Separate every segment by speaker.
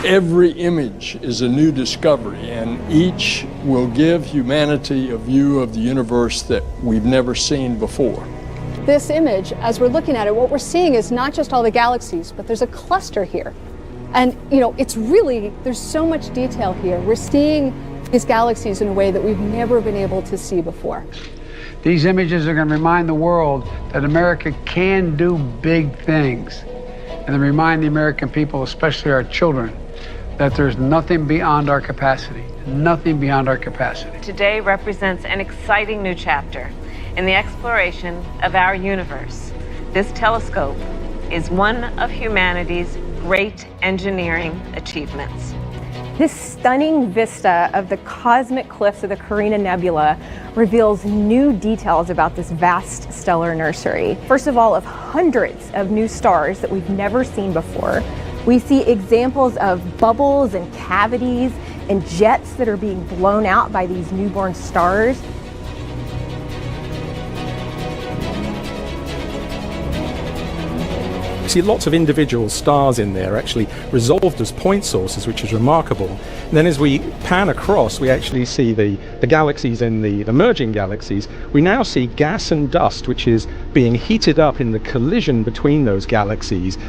Speaker 1: Every image is a new discovery, and each will give humanity a view of the universe that we've never seen before.
Speaker 2: This image, as we're looking at it, what we're seeing is not just all the galaxies, but there's a cluster here. And, it's really, there's so much detail here. We're seeing these galaxies in a way that we've never been able to see before.
Speaker 3: These images are going to remind the world that America can do big things. And they remind the American people, especially our children, that there's nothing beyond our capacity. Nothing beyond our capacity.
Speaker 4: Today represents an exciting new chapter in the exploration of our universe. This telescope is one of humanity's great engineering achievements.
Speaker 5: This stunning vista of the cosmic cliffs of the Carina Nebula reveals new details about this vast stellar nursery. First of all, of hundreds of new stars that we've never seen before. We see examples of bubbles and cavities and jets that are being blown out by these newborn stars.
Speaker 6: You see lots of individual stars in there actually resolved as point sources, which is remarkable. And then as we pan across, we actually see the galaxies in the merging galaxies. We now see gas and dust, which is being heated up in the collision between those galaxies.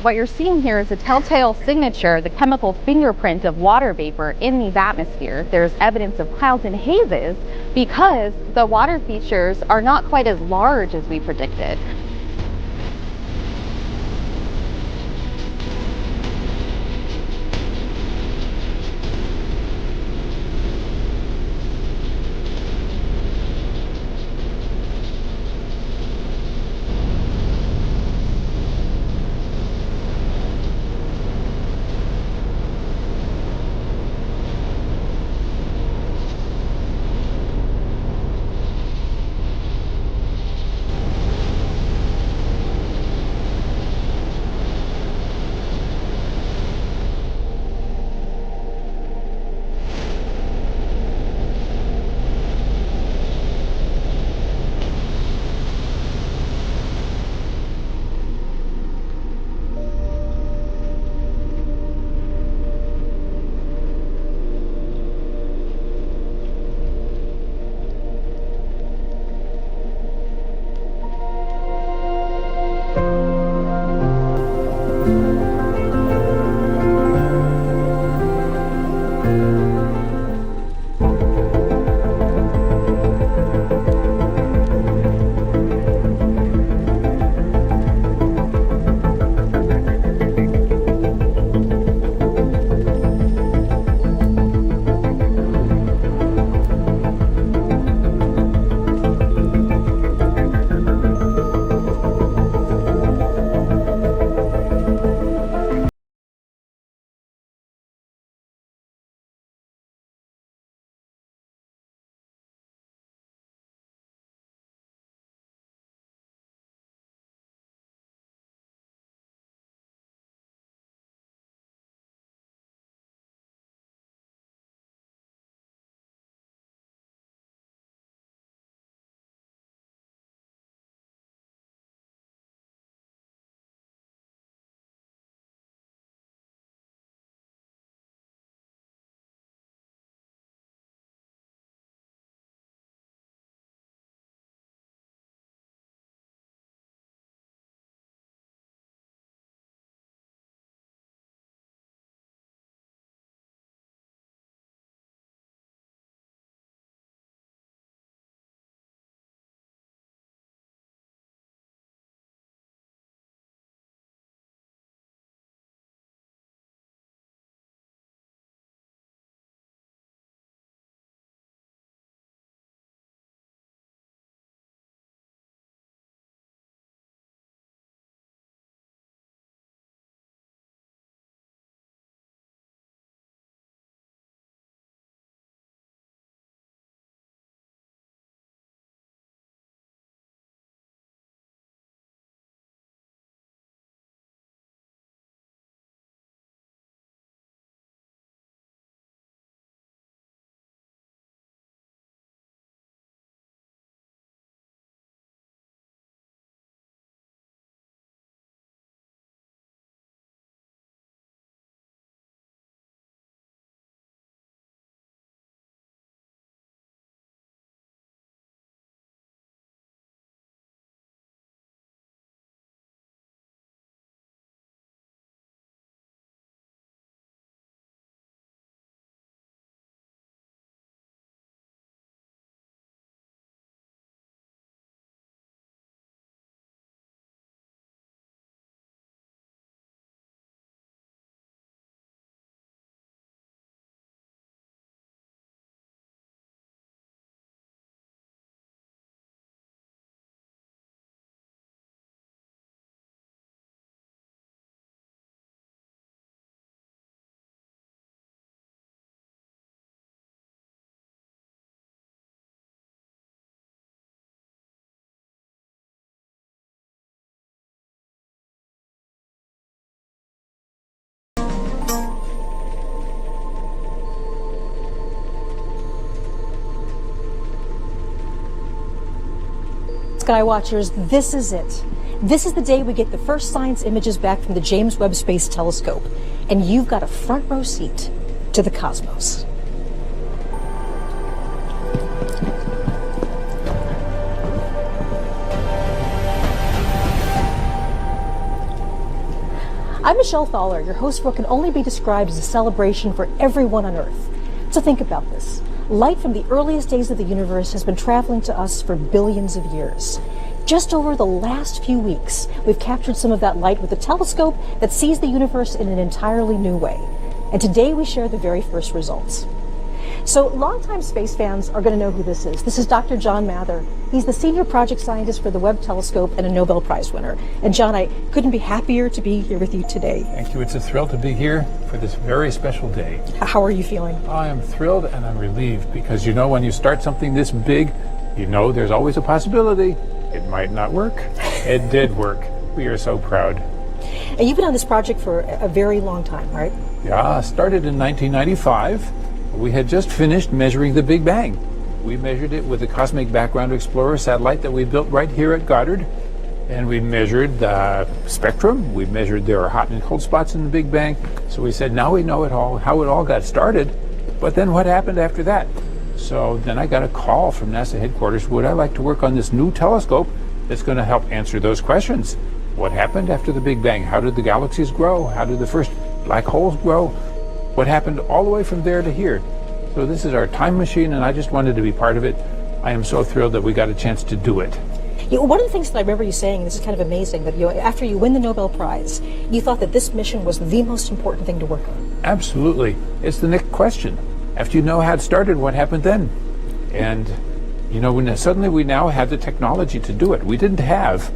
Speaker 7: What you're seeing here is a telltale signature, the chemical fingerprint of water vapor in these atmospheres. There's evidence of clouds and hazes because the water features are not quite as large as we predicted.
Speaker 8: Skywatchers, this is it. This is the day we get the first science images back from the James Webb Space Telescope, and you've got a front row seat to the cosmos. I'm Michelle Thaller, your host for what can only be described as a celebration for everyone on Earth. So think about this. Light from the earliest days of the universe has been traveling to us for billions of years. Just over the last few weeks, we've captured some of that light with a telescope that sees the universe in an entirely new way. And today we share the very first results. So longtime space fans are going to know who this is. This is Dr. John Mather. He's the senior project scientist for the Webb Telescope and a Nobel Prize winner. And John, I couldn't be happier to be here with you today.
Speaker 9: Thank you. It's a thrill to be here for this very special day.
Speaker 8: How are you feeling?
Speaker 9: I am thrilled and I'm relieved because you know when you start something this big, you know there's always a possibility it might not work. It did work. We are so proud.
Speaker 8: And you've been on this project for a very long time, right?
Speaker 9: Yeah, started in 1995. We had just finished measuring the Big Bang. We measured it with the Cosmic Background Explorer satellite that we built right here at Goddard. And we measured the spectrum. We measured there are hot and cold spots in the Big Bang. So we said, now we know it all, how it all got started. But then what happened after that? So then I got a call from NASA headquarters. Would I like to work on this new telescope that's going to help answer those questions? What happened after the Big Bang? How did the galaxies grow? How did the first black holes grow? What happened all the way from there to here? So this is our time machine, and I just wanted to be part of it. I am so thrilled that we got a chance to do it.
Speaker 8: One of the things that I remember you saying, this is kind of amazing, that after you win the Nobel Prize, you thought that this mission was the most important thing to work on.
Speaker 9: Absolutely. It's the next question. After you know how it started, what happened then? And, you know, suddenly we now have the technology to do it. We didn't have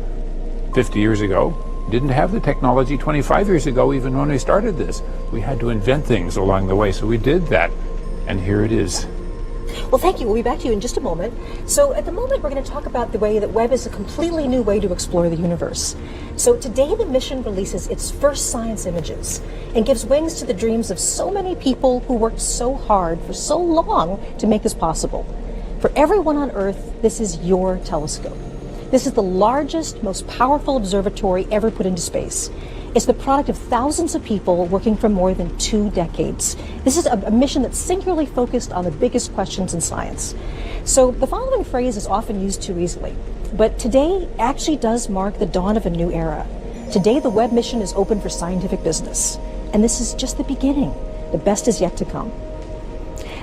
Speaker 9: 50 years ago. Didn't have the technology 25 years ago, even when we started this. We had to invent things along the way, so we did that. And here it is.
Speaker 8: Well, thank you. We'll be back to you in just a moment. So at the moment, we're going to talk about the way that Webb is a completely new way to explore the universe. So today, the mission releases its first science images and gives wings to the dreams of so many people who worked so hard for so long to make this possible. For everyone on Earth, this is your telescope. This is the largest, most powerful observatory ever put into space. It's the product of thousands of people working for more than 2 decades. This is a mission that's singularly focused on the biggest questions in science. So the following phrase is often used too easily, but today actually does mark the dawn of a new era. Today, the Webb mission is open for scientific business, and this is just the beginning. The best is yet to come.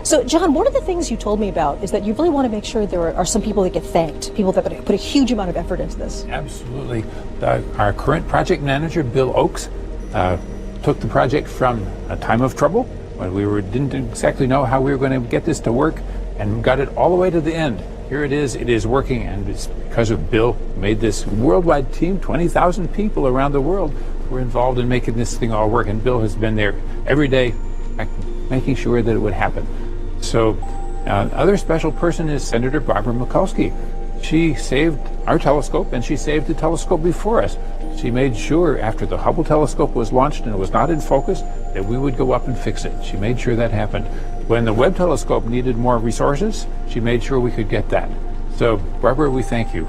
Speaker 8: So, John, one of the things you told me about is that you really want to make sure there are some people that get thanked, people that put a huge amount of effort into this.
Speaker 9: Absolutely. Our current project manager, Bill Oakes, took the project from a time of trouble when we didn't exactly know how we were going to get this to work, and got it all the way to the end. Here it is working, and it's because of Bill made this worldwide team. 20,000 people around the world were involved in making this thing all work, and Bill has been there every day making sure that it would happen. So other special person is Senator Barbara Mikulski. She saved our telescope, and she saved the telescope before us. She made sure after the Hubble telescope was launched and it was not in focus that we would go up and fix it. She made sure that happened. When the Webb telescope needed more resources, she made sure we could get that. So Barbara, we thank you.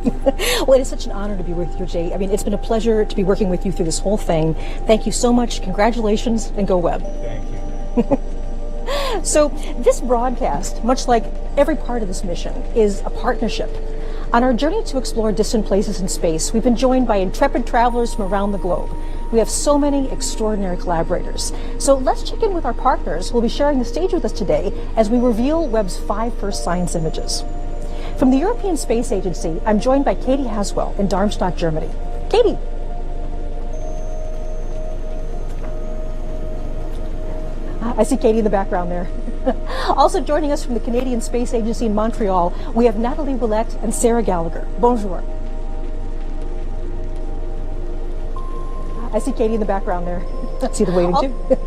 Speaker 8: Well, it is such an honor to be with you, Jay. I mean, it's been a pleasure to be working with you through this whole thing. Thank you so much. Congratulations, and go Webb.
Speaker 9: Thank you.
Speaker 8: So this broadcast, much like every part of this mission, is a partnership. On our journey to explore distant places in space, we've been joined by intrepid travelers from around the globe. We have so many extraordinary collaborators. So let's check in with our partners who will be sharing the stage with us today as we reveal Webb's 5 first science images. From the European Space Agency, I'm joined by Katie Haswell in Darmstadt, Germany. Katie. I see Katie in the background there. Also joining us from the Canadian Space Agency in Montreal, we have Natalie Willette and Sarah Gallagher. Bonjour. I see Katie in the background there. I see the waving too.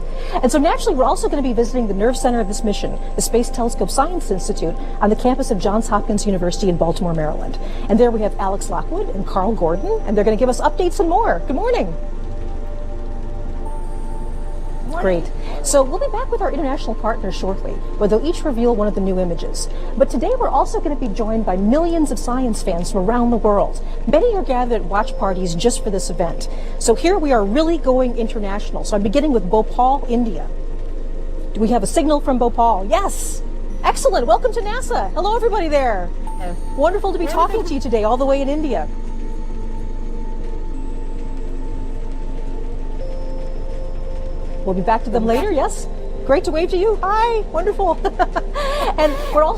Speaker 8: And so naturally, we're also going to be visiting the nerve center of this mission, the Space Telescope Science Institute on the campus of Johns Hopkins University in Baltimore, Maryland. And there we have Alex Lockwood and Carl Gordon, and they're going to give us updates and more. Good morning. Great. So we'll be back with our international partners shortly, where they'll each reveal one of the new images. But today we're also going to be joined by millions of science fans from around the world. Many are gathered at watch parties just for this event. So here we are really going international. So I'm beginning with Bhopal, India. Do we have a signal from Bhopal? Yes. Excellent. Welcome to NASA. Hello, everybody there. Wonderful to be talking to you today, all the way in India. We'll be back to them later, yes? Great to wave to you. Hi, wonderful. And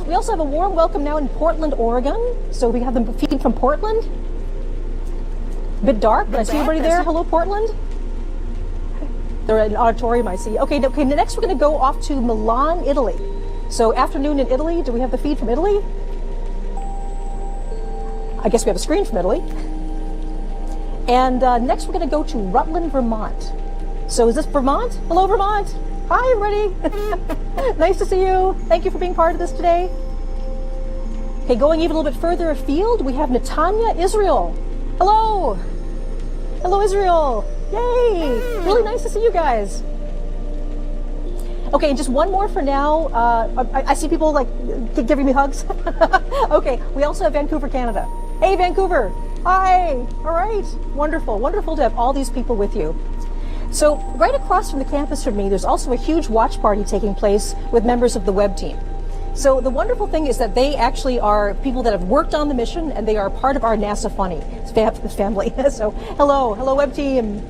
Speaker 8: we also have a warm welcome now in Portland, Oregon. So we have them feeding from Portland. A bit dark, but I see everybody there. Hello, Portland. They're in an auditorium, I see. Okay, next we're going to go off to Milan, Italy. So afternoon in Italy. Do we have the feed from Italy? I guess we have a screen from Italy. And next we're going to go to Rutland, Vermont. So is this Vermont? Hello, Vermont. Hi, everybody. Nice to see you. Thank you for being part of this today. Okay, going even a little bit further afield, we have Netanya, Israel. Hello. Hello, Israel. Yay. Really nice to see you guys. Okay, and just one more for now. I see people like giving me hugs. Okay, we also have Vancouver, Canada. Hey, Vancouver. Hi. All right. Wonderful. Wonderful to have all these people with you. So right across from the campus from me, there's also a huge watch party taking place with members of the Webb team. So the wonderful thing is that they actually are people that have worked on the mission, and they are part of our NASA Funny family. So hello Webb team.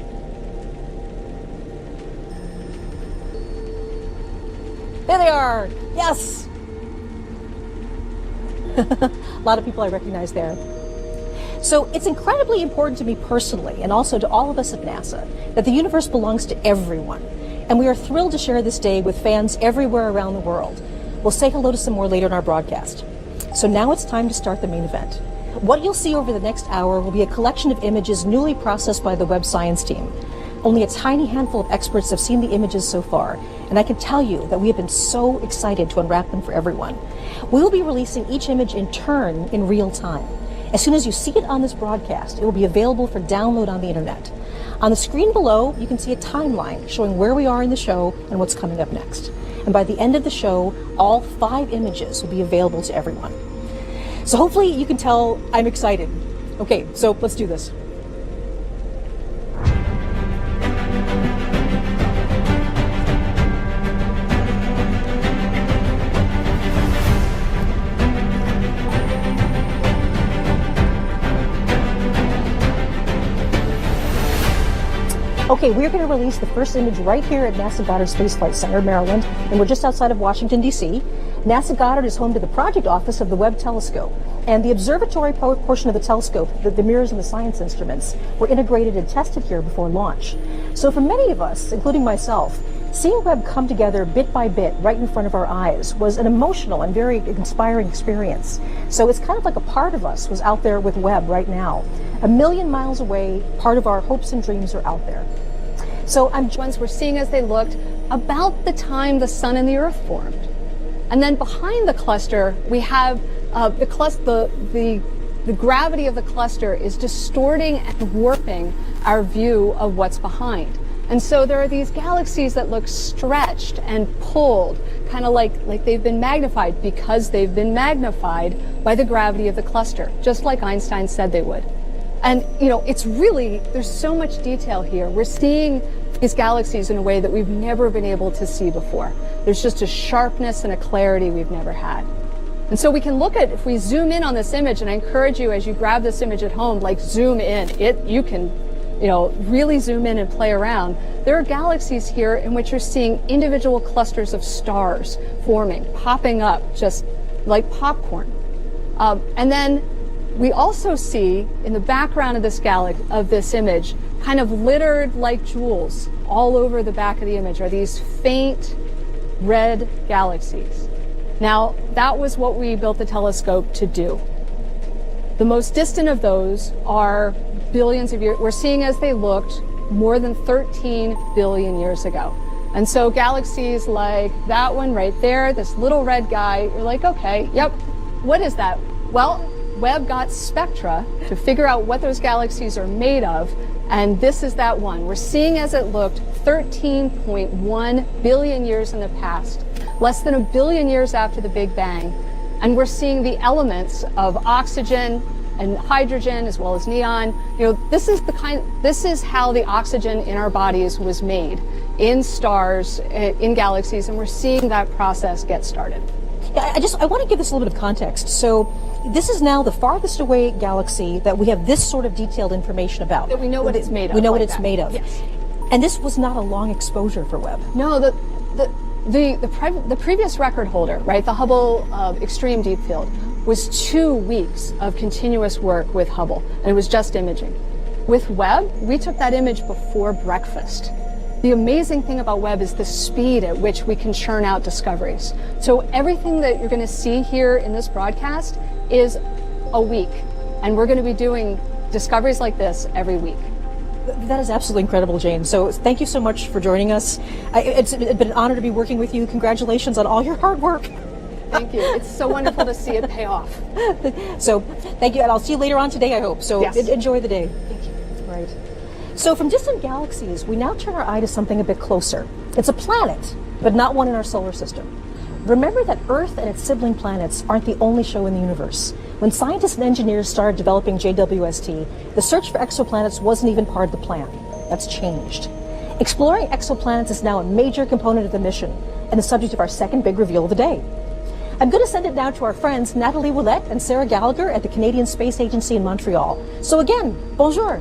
Speaker 8: There they are. Yes. A lot of people I recognize there. So it's incredibly important to me personally, and also to all of us at NASA, that the universe belongs to everyone. And we are thrilled to share this day with fans everywhere around the world. We'll say hello to some more later in our broadcast. So now it's time to start the main event. What you'll see over the next hour will be a collection of images newly processed by the Webb science team. Only a tiny handful of experts have seen the images so far, and I can tell you that we have been so excited to unwrap them for everyone. We will be releasing each image in turn in real time. As soon as you see it on this broadcast, it will be available for download on the internet. On the screen below, you can see a timeline showing where we are in the show and what's coming up next. And by the end of the show, all 5 images will be available to everyone. So hopefully you can tell I'm excited. Okay, so let's do this. Okay, we're going to release the first image right here at NASA Goddard Space Flight Center, Maryland, and we're just outside of Washington, D.C. NASA Goddard is home to the project office of the Webb Telescope, and the observatory portion of the telescope, the mirrors and the science instruments, were integrated and tested here before launch. So for many of us, including myself, seeing Webb come together bit by bit right in front of our eyes was an emotional and very inspiring experience. So it's kind of like a part of us was out there with Webb right now. A million miles away, part of our hopes and dreams are out there. So
Speaker 2: ones we're seeing as they looked about the time the sun and the earth formed. And then behind the cluster, we have the gravity of the cluster is distorting and warping our view of what's behind. And so there are these galaxies that look stretched and pulled, kind of like they've been magnified because they've been magnified by the gravity of the cluster, just like Einstein said they would. And, you know, it's really, there's so much detail here. We're seeing these galaxies in a way that we've never been able to see before. There's just a sharpness and a clarity we've never had. And so we can look at, if we zoom in on this image, and I encourage you as you grab this image at home, like zoom in. You can, you know, really zoom in and play around. There are galaxies here in which you're seeing individual clusters of stars forming, popping up just like popcorn. And then we also see in the background of this image, kind of littered like jewels all over the back of the image, are these faint red galaxies. Now, that was what we built the telescope to do. The most distant of those are billions of years. We're seeing as they looked more than 13 billion years ago. And so galaxies like that one right there, this little red guy, you're like, okay, yep, what is that? Well, Webb got spectra to figure out what those galaxies are made of, and this is that one. We're seeing as it looked 13.1 billion years in the past, less than a billion years after the Big Bang. And we're seeing the elements of oxygen and hydrogen as well as neon. You know, this is how the oxygen in our bodies was made in stars, in galaxies, and we're seeing that process get started.
Speaker 8: Yeah, I want to give this a little bit of context. So this is now the farthest away galaxy that we have this sort of detailed information about.
Speaker 2: That we know what it's made of.
Speaker 8: We know what it's made of.
Speaker 2: Yes.
Speaker 8: And this was not a long exposure for Webb.
Speaker 2: No, the previous record holder, right, the Hubble Extreme Deep Field, was 2 weeks of continuous work with Hubble, and it was just imaging. With Webb, we took that image before breakfast. The amazing thing about Webb is the speed at which we can churn out discoveries. So everything that you're going to see here in this broadcast is a week, and we're going to be doing discoveries like this every week.
Speaker 8: That is absolutely incredible, Jane. So thank you so much for joining us. It's been an honor to be working with you. Congratulations on all your hard work.
Speaker 2: Thank you. It's so wonderful to see it pay off.
Speaker 8: So thank you, and I'll see you later on today, I hope. So
Speaker 2: yes.
Speaker 8: Enjoy the day.
Speaker 2: Thank you.
Speaker 8: Right. So from distant galaxies, we now turn our eye to something a bit closer. It's a planet, but not one in our solar system. Remember that Earth and its sibling planets aren't the only show in the universe. When scientists and engineers started developing JWST, the search for exoplanets wasn't even part of the plan. That's changed. Exploring exoplanets is now a major component of the mission and the subject of our second big reveal of the day. I'm going to send it now to our friends Natalie Willette and Sarah Gallagher at the Canadian Space Agency in Montreal. So again, bonjour.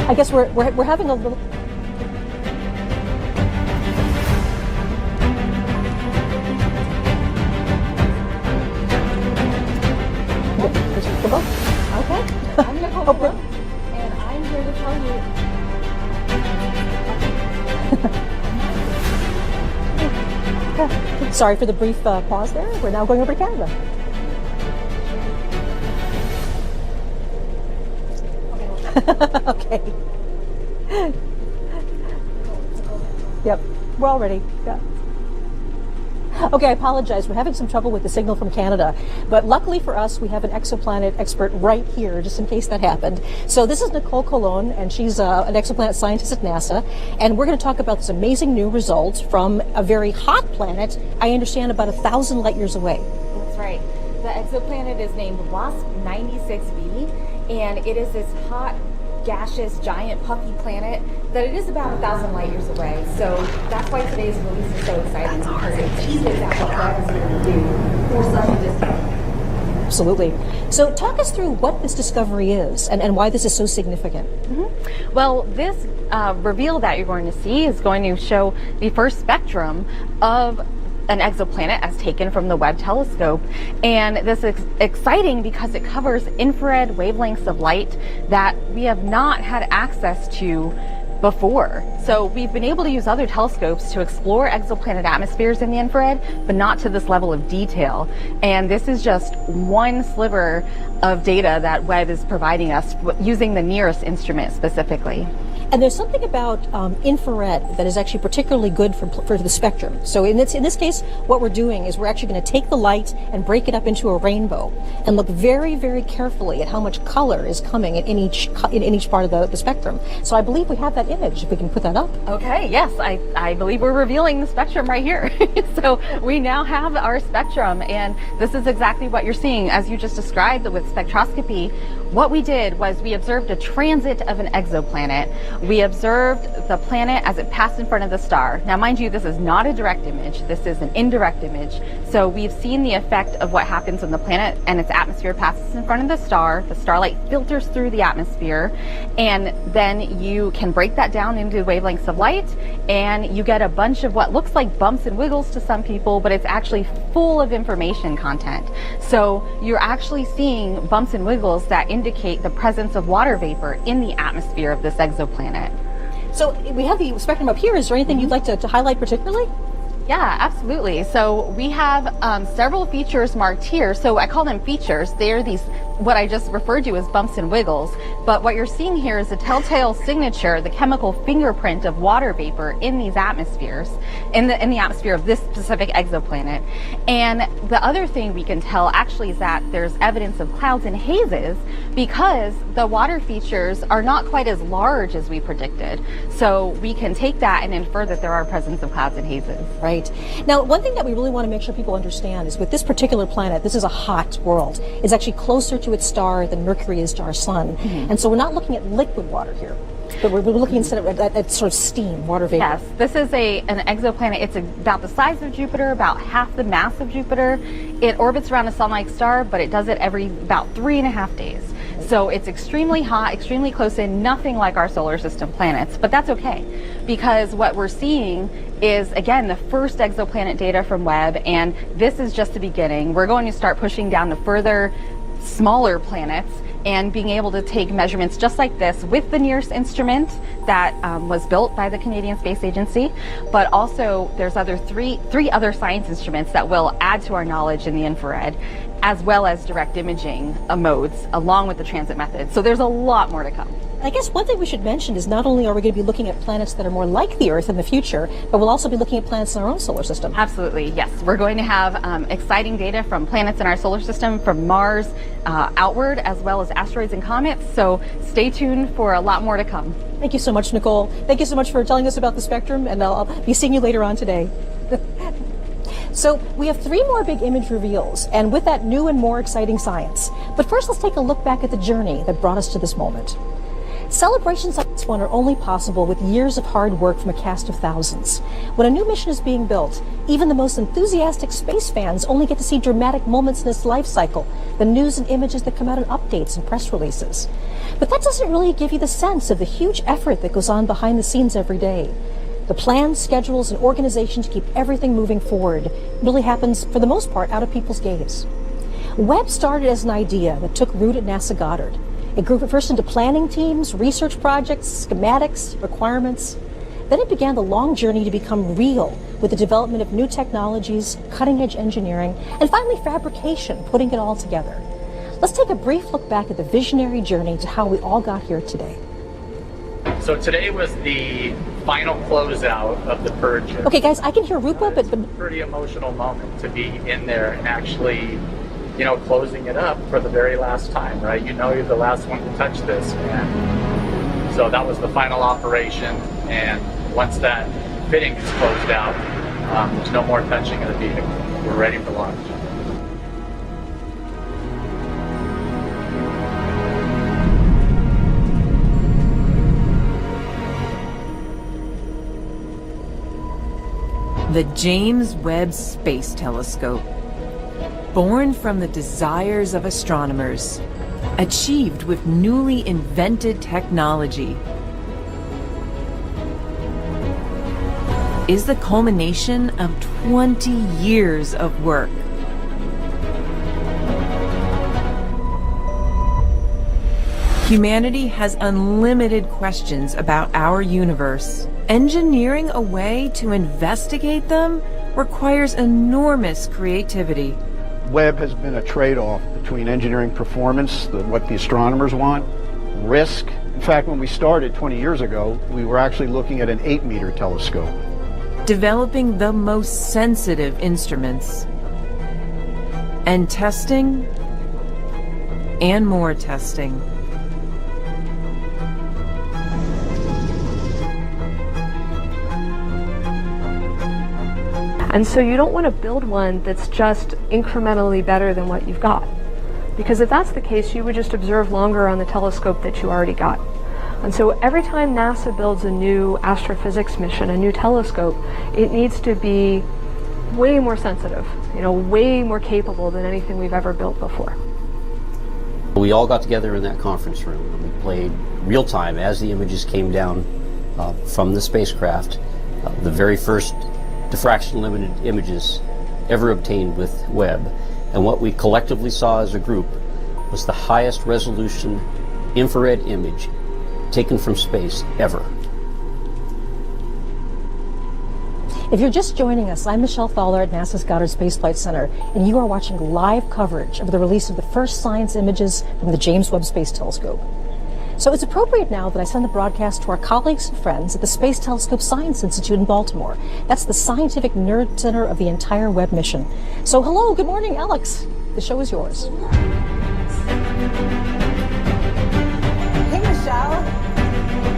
Speaker 8: I guess we're having a little.
Speaker 10: Okay. I'm Nicole Brooke, and I'm here to tell you.
Speaker 8: Sorry for the brief pause there. We're now going over to Canada. Okay. Yep, we're all ready. Yeah. Okay, I apologize. We're having some trouble with the signal from Canada, but luckily for us, we have an exoplanet expert right here, just in case that happened. So this is Nicole Colon, and she's an exoplanet scientist at NASA, and we're going to talk about this amazing new result from a very hot planet, I understand about 1,000 light years away.
Speaker 10: That's right. The exoplanet is named WASP 96b, and it is this hot, gaseous, giant, puffy planet that it is about 1,000 light years away. So that's why today's release is so exciting, because it teases at what Webb is going to do for such a distance.
Speaker 8: Absolutely. So talk us through what this discovery is and why this is so significant.
Speaker 7: Mm-hmm. Well, this reveal that you're going to see is going to show the first spectrum of an exoplanet as taken from the Webb telescope, and this is exciting because it covers infrared wavelengths of light that we have not had access to before. So we've been able to use other telescopes to explore exoplanet atmospheres in the infrared, but not to this level of detail. And this is just one sliver of data that Webb is providing us using the nearest instrument specifically.
Speaker 8: And there's something about infrared that is actually particularly good for the spectrum. So in this case, what we're doing is we're actually going to take the light and break it up into a rainbow and look very, very carefully at how much color is coming in each part of the spectrum. So I believe we have that image, if we can put that up.
Speaker 7: Okay, yes, I believe we're revealing the spectrum right here. So we now have our spectrum, and this is exactly what you're seeing. As you just described with spectroscopy, what we did was we observed a transit of an exoplanet. We observed the planet as it passed in front of the star. Now, mind you, this is not a direct image. This is an indirect image. So we've seen the effect of what happens when the planet and its atmosphere passes in front of the starlight filters through the atmosphere, and then you can break that down into wavelengths of light, and you get a bunch of what looks like bumps and wiggles to some people, but it's actually full of information content. So you're actually seeing bumps and wiggles that indicate the presence of water vapor in the atmosphere of this exoplanet.
Speaker 8: So we have the spectrum up here. Is there anything you'd like to highlight particularly?
Speaker 7: Yeah, absolutely. So we have several features marked here. So I call them features. They're these what I just referred to as bumps and wiggles, but what you're seeing here is a telltale signature, the chemical fingerprint of water vapor in these atmospheres, in the atmosphere of this specific exoplanet. And the other thing we can tell actually is that there's evidence of clouds and hazes because the water features are not quite as large as we predicted. So we can take that and infer that there are presence of clouds and hazes.
Speaker 8: Right. Now, one thing that we really want to make sure people understand is with this particular planet, this is a hot world. It's actually closer to its star than Mercury is to our sun. And so we're not looking at liquid water here, but we're looking instead at sort of steam, water vapor.
Speaker 7: Yes, this is an exoplanet. It's about the size of Jupiter, about half the mass of Jupiter. It orbits around a sun-like star, but it does it every about 3.5 days. So it's extremely hot, extremely close in, nothing like our solar system planets, but that's okay because what we're seeing is, again, the first exoplanet data from Webb, and this is just the beginning. We're going to start pushing down to further smaller planets and being able to take measurements just like this with the NIRS instrument that was built by the Canadian Space Agency, but also there's three other science instruments that will add to our knowledge in the infrared, as well as direct imaging modes along with the transit method. So there's a lot more to come.
Speaker 8: I guess one thing we should mention is not only are we going to be looking at planets that are more like the Earth in the future, but we'll also be looking at planets in our own solar system.
Speaker 7: Absolutely, yes. We're going to have exciting data from planets in our solar system, from Mars outward, as well as asteroids and comets. So stay tuned for a lot more to come.
Speaker 8: Thank you so much, Nicole. Thank you so much for telling us about the spectrum, and I'll be seeing you later on today. So we have 3 more big image reveals, and with that, new and more exciting science. But first, let's take a look back at the journey that brought us to this moment. Celebrations like this one are only possible with years of hard work from a cast of thousands. When a new mission is being built, even the most enthusiastic space fans only get to see dramatic moments in its life cycle, the news and images that come out in updates and press releases. But that doesn't really give you the sense of the huge effort that goes on behind the scenes every day. The plans, schedules, and organization to keep everything moving forward really happens, for the most part, out of people's gaze. Webb started as an idea that took root at NASA Goddard. It grew first into planning teams, research projects, schematics, requirements. Then it began the long journey to become real with the development of new technologies, cutting-edge engineering, and finally fabrication, putting it all together. Let's take a brief look back at the visionary journey to how we all got here today.
Speaker 11: So today was the final closeout of the purge.
Speaker 8: Okay, guys, I can hear Rupa, but...
Speaker 11: It's a pretty emotional moment to be in there and actually, you know, closing it up for the very last time, right? You know you're the last one to touch this, and so that was the final operation, and once that fitting is closed out, there's no more touching of the vehicle. We're ready for launch.
Speaker 12: The James Webb Space Telescope. Born from the desires of astronomers, achieved with newly invented technology, is the culmination of 20 years of work. Humanity has unlimited questions about our universe. Engineering a way to investigate them requires enormous creativity.
Speaker 13: Webb has been a trade-off between engineering performance, what the astronomers want, risk. In fact, when we started 20 years ago, we were actually looking at an 8-meter telescope.
Speaker 12: Developing the most sensitive instruments. And testing, and more testing.
Speaker 14: And so you don't want to build one that's just incrementally better than what you've got. Because if that's the case, you would just observe longer on the telescope that you already got. And so every time NASA builds a new astrophysics mission, a new telescope, it needs to be way more sensitive, you know, way more capable than anything we've ever built before.
Speaker 15: We all got together in that conference room and we played real time as the images came down from the spacecraft, the very first diffraction limited images ever obtained with Webb. And what we collectively saw as a group was the highest resolution infrared image taken from space ever.
Speaker 8: If you're just joining us, I'm Michelle Fowler at NASA's Goddard Space Flight Center, and you are watching live coverage of the release of the first science images from the James Webb Space Telescope. So it's appropriate now that I send the broadcast to our colleagues and friends at the Space Telescope Science Institute in Baltimore. That's the scientific nerd center of the entire Webb mission. So hello, good morning, Alex. The show is yours.
Speaker 16: Hey, Michelle.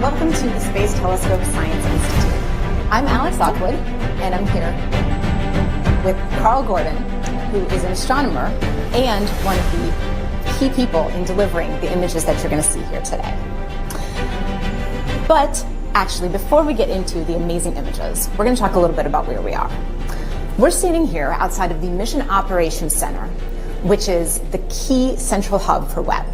Speaker 16: Welcome to the Space Telescope Science Institute. I'm Alex Lockwood, and I'm here with Carl Gordon, who is an astronomer and one of the key people in delivering the images that you're going to see here today. But actually, before we get into the amazing images, we're going to talk a little bit about where we are. We're standing here outside of the Mission Operations Center, which is the key central hub for Webb.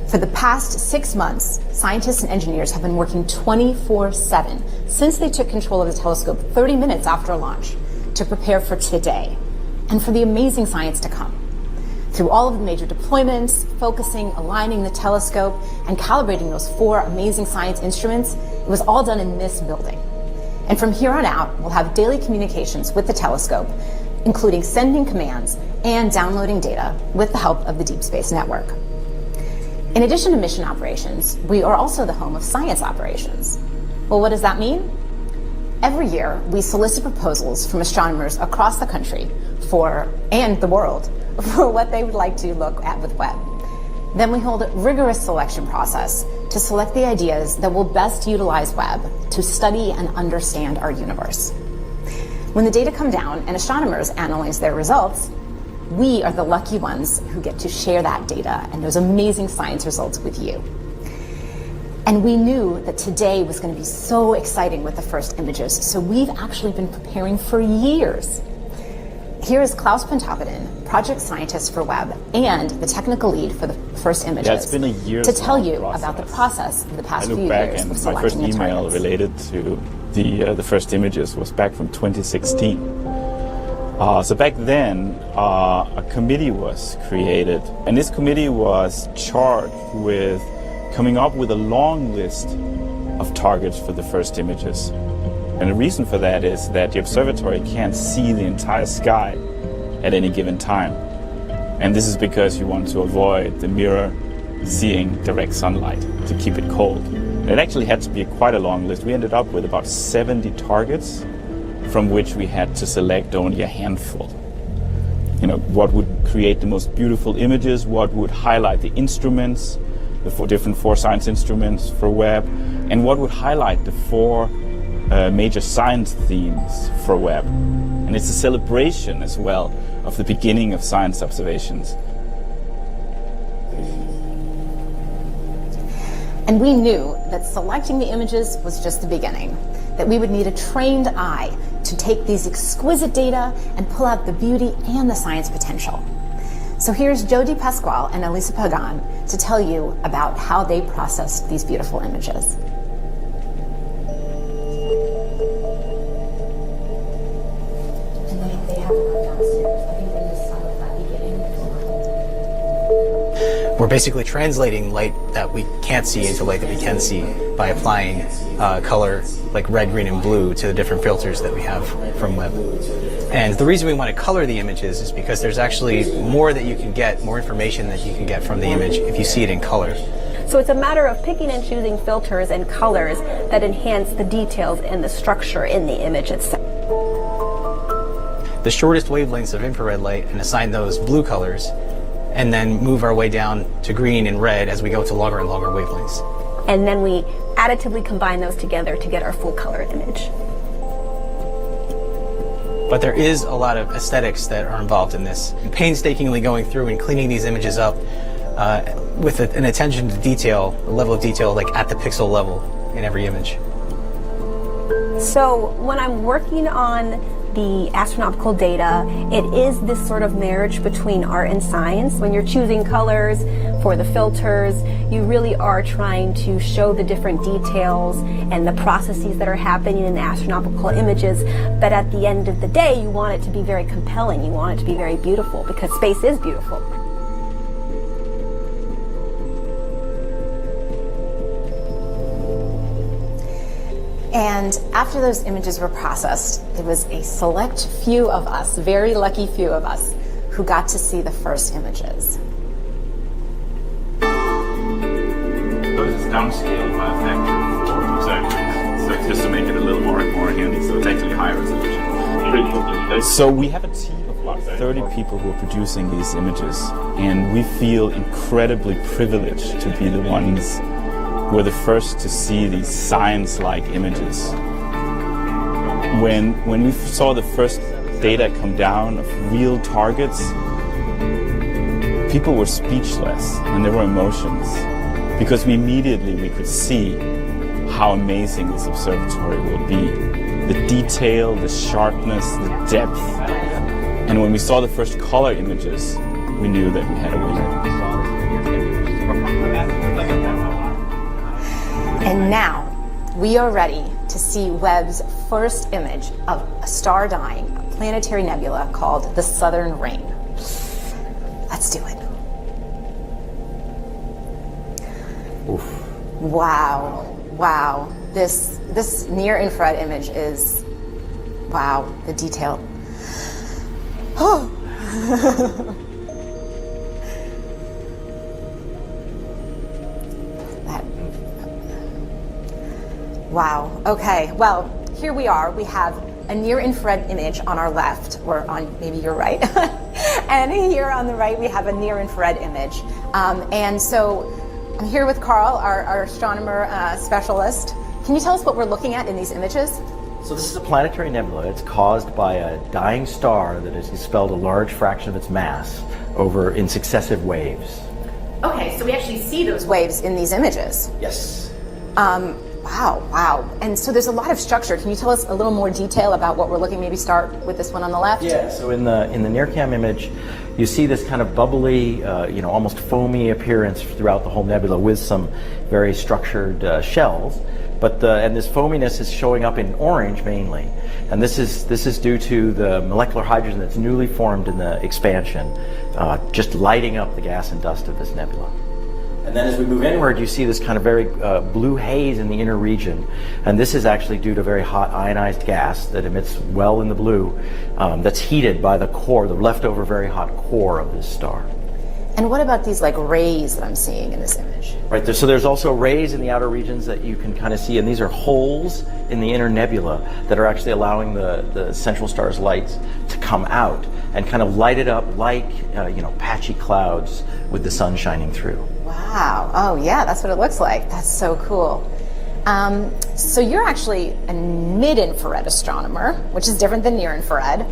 Speaker 16: For the past 6 months, scientists and engineers have been working 24/7 since they took control of the telescope 30 minutes after launch to prepare for today and for the amazing science to come. Through all of the major deployments, focusing, aligning the telescope, and calibrating those 4 amazing science instruments, it was all done in this building. And from here on out, we'll have daily communications with the telescope, including sending commands and downloading data with the help of the Deep Space Network. In addition to mission operations, we are also the home of science operations. Well, what does that mean? Every year, we solicit proposals from astronomers across the country and the world for what they would like to look at with Webb. Then we hold a rigorous selection process to select the ideas that will best utilize Webb to study and understand our universe. When the data come down and astronomers analyze their results, we are the lucky ones who get to share that data and those amazing science results with you. And we knew that today was going to be so exciting with the first images, so we've actually been preparing for years. Here is Klaus Pontoppidan, project scientist for Webb and the technical lead for the first images,
Speaker 17: it's been a year
Speaker 16: to tell you about the process of the past few years of selecting
Speaker 17: my first
Speaker 16: the
Speaker 17: email
Speaker 16: targets.
Speaker 17: related to the first images was back from 2016. So back then, a committee was created, and this committee was charged with coming up with a long list of targets for the first images. And the reason for that is that the observatory can't see the entire sky at any given time. And this is because you want to avoid the mirror seeing direct sunlight to keep it cold. And it actually had to be quite a long list. We ended up with about 70 targets, from which we had to select only a handful. You know, what would create the most beautiful images, what would highlight the instruments, the 4 different science instruments for Webb, and what would highlight the 4 major science themes for Webb. And it's a celebration as well of the beginning of science observations.
Speaker 16: And we knew that selecting the images was just the beginning, that we would need a trained eye to take these exquisite data and pull out the beauty and the science potential. So here's Jody Pasquale and Elisa Pagan to tell you about how they processed these beautiful images.
Speaker 18: We're basically translating light that we can't see into light that we can see by applying color like red, green, and blue to the different filters that we have from Webb. And the reason we want to color the images is because there's actually more that you can get, more information that you can get from the image if you see it in color.
Speaker 5: So it's a matter of picking and choosing filters and colors that enhance the details and the structure in the image itself.
Speaker 18: The shortest wavelengths of infrared light and assign those blue colors, and then move our way down to green and red as we go to longer and longer wavelengths.
Speaker 5: And then we additively combine those together to get our full color image.
Speaker 18: But there is a lot of aesthetics that are involved in this. Painstakingly going through and cleaning these images up with an attention to detail, a level of detail like at the pixel level in every image.
Speaker 5: So when I'm working on the astronomical data, it is this sort of marriage between art and science. When you're choosing colors for the filters, you really are trying to show the different details and the processes that are happening in the astronomical images. But at the end of the day, you want it to be very compelling. You want it to be very beautiful because space is beautiful.
Speaker 16: And after those images were processed, it was a select few of us, very lucky few of us, who got to see the first images.
Speaker 17: So this is downscaled by a factor of 4 exactly. So it's just to make it a little more handy, so it's actually high resolution. So we have a team of about 30 people who are producing these images, and we feel incredibly privileged to be the ones who are the first to see these science-like images. When we saw the first data come down of real targets, people were speechless and there were emotions, because we could see how amazing this observatory will be. The detail, the sharpness, the depth. And when we saw the first color images, we knew that we had a winner.
Speaker 16: And now, we are ready to see Webb's first image of a star dying, a planetary nebula called the Southern Ring. Let's do it.
Speaker 17: Oof.
Speaker 16: Wow, wow. This near-infrared image is, wow, the detail. Oh. Wow, okay, well, here we are. We have a near-infrared image on our left, or on maybe your right. And here on the right, we have a near-infrared image. And so I'm here with Carl, our astronomer specialist. Can you tell us what we're looking at in these images?
Speaker 19: So this is a planetary nebula. It's caused by a dying star that has expelled a large fraction of its mass over in successive waves.
Speaker 16: Okay, so we actually see those waves in these images.
Speaker 19: Yes.
Speaker 16: Wow. And so there's a lot of structure. Can you tell us a little more detail about what we're looking? Maybe start with this one on the left.
Speaker 19: Yeah. So in the NIRCam image, you see this kind of bubbly, almost foamy appearance throughout the whole nebula with some very structured shells. And this foaminess is showing up in orange mainly, and this is due to the molecular hydrogen that's newly formed in the expansion, just lighting up the gas and dust of this nebula. And then as we move inward, you see this kind of very blue haze in the inner region. And this is actually due to very hot ionized gas that emits well in the blue, that's heated by the core, the leftover very hot core of this star.
Speaker 16: And what about these rays that I'm seeing in this image?
Speaker 19: Right, so there's also rays in the outer regions that you can kind of see, and these are holes in the inner nebula that are actually allowing the central star's lights to come out and kind of light it up like, patchy clouds with the sun shining through.
Speaker 16: Wow. Oh, yeah, that's what it looks like. That's so cool. So you're actually a mid-infrared astronomer, which is different than near-infrared.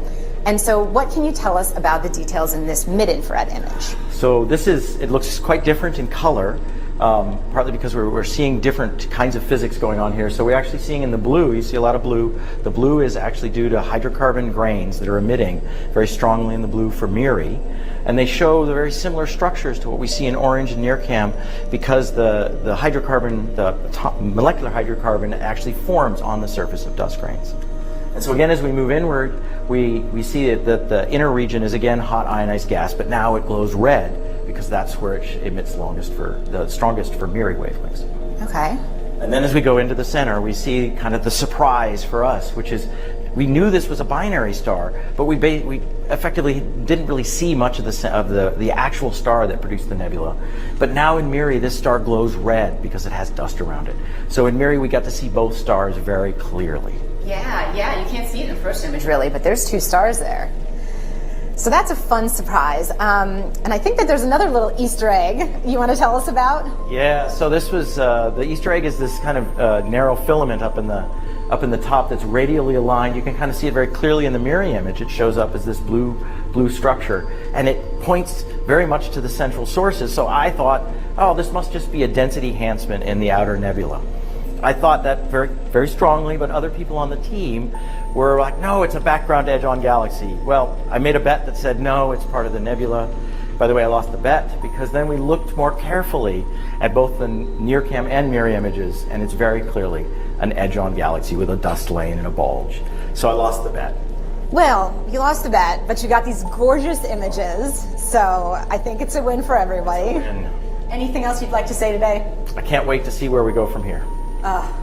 Speaker 16: And so what can you tell us about the details in this mid-infrared image?
Speaker 19: So it looks quite different in color, partly because we're seeing different kinds of physics going on here. So we're actually seeing in the blue, you see a lot of blue. The blue is actually due to hydrocarbon grains that are emitting very strongly in the blue for MIRI. And they show the very similar structures to what we see in orange and NIRCam because the molecular hydrocarbon actually forms on the surface of dust grains. And so again, as we move inward, we see that the inner region is again hot ionized gas, but now it glows red because that's where it emits the strongest for MIRI wavelengths.
Speaker 16: Okay.
Speaker 19: And then as we go into the center, we see kind of the surprise for us, which is we knew this was a binary star, but we effectively didn't really see much of the actual star that produced the nebula. But now in MIRI, this star glows red because it has dust around it. So in MIRI, we got to see both stars very clearly.
Speaker 16: Yeah, you can't see it in the first image really, but there's two stars there. So that's a fun surprise. And I think that there's another little Easter egg you want to tell us about?
Speaker 19: Yeah, so this was, the Easter egg is this kind of narrow filament up in the top that's radially aligned. You can kind of see it very clearly in the MIRI image. It shows up as this blue structure, and it points very much to the central sources. So I thought, oh, this must just be a density enhancement in the outer nebula. I thought that very, very strongly, but other people on the team were like, no, it's a background edge on galaxy. Well, I made a bet that said, no, it's part of the nebula. By the way, I lost the bet because then we looked more carefully at both the NIRCam and MIRI images, and it's very clearly an edge on galaxy with a dust lane and a bulge. So I lost the bet.
Speaker 16: Well, you lost the bet, but you got these gorgeous images, so I think it's a win for everybody. Anything else you'd like to say today?
Speaker 19: I can't wait to see where we go from here.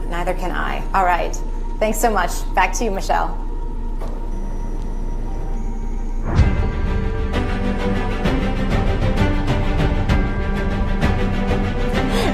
Speaker 16: Neither can I. All right. Thanks so much. Back to you, Michelle.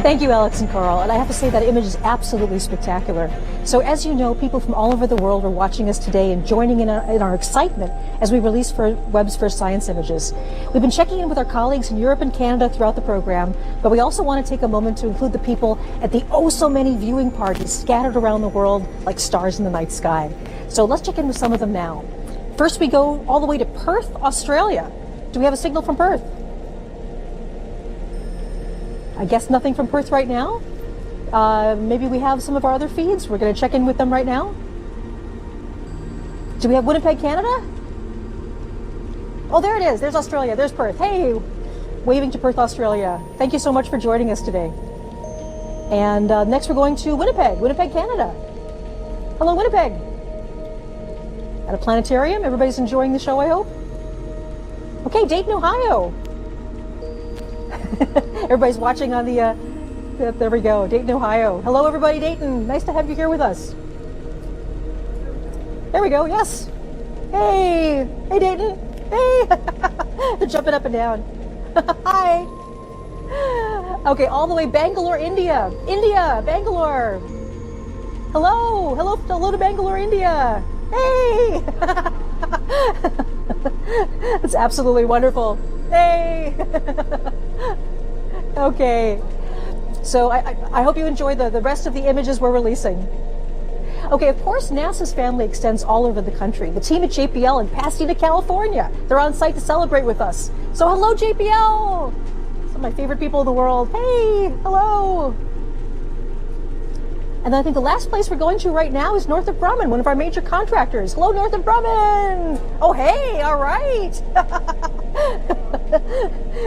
Speaker 8: Thank you, Alex and Carl. And I have to say that image is absolutely spectacular. So as you know, people from all over the world are watching us today and joining in our excitement as we release Webb's first science images. We've been checking in with our colleagues in Europe and Canada throughout the program, but we also want to take a moment to include the people at the oh so many viewing parties scattered around the world like stars in the night sky. So let's check in with some of them now. First, we go all the way to Perth, Australia. Do we have a signal from Perth? I guess nothing from Perth right now. Maybe we have some of our other feeds. We're going to check in with them right now. Do we have Winnipeg, Canada? Oh, there it is. There's Australia. There's Perth. Hey, waving to Perth, Australia. Thank you so much for joining us today. And next we're going to Winnipeg, Canada. Hello, Winnipeg. At a planetarium. Everybody's enjoying the show, I hope. Okay, Dayton, Ohio. Everybody's watching on the, there we go, Dayton, Ohio. Hello, everybody, Dayton. Nice to have you here with us. There we go, yes. Hey, hey, Dayton. Hey, they're jumping up and down. Hi. Okay, all the way Bangalore, India. Bangalore. Hello, hello to Bangalore, India. Hey. That's absolutely wonderful. Hey. Okay, so I hope you enjoy the rest of the images we're releasing. Okay, of course, NASA's family extends all over the country. The team at JPL in Pasadena, California, they're on site to celebrate with us. So hello, JPL! Some of my favorite people in the world. Hey, hello! And I think the last place we're going to right now is Northrop Grumman, one of our major contractors. Hello, Northrop Grumman! Oh, hey, all right!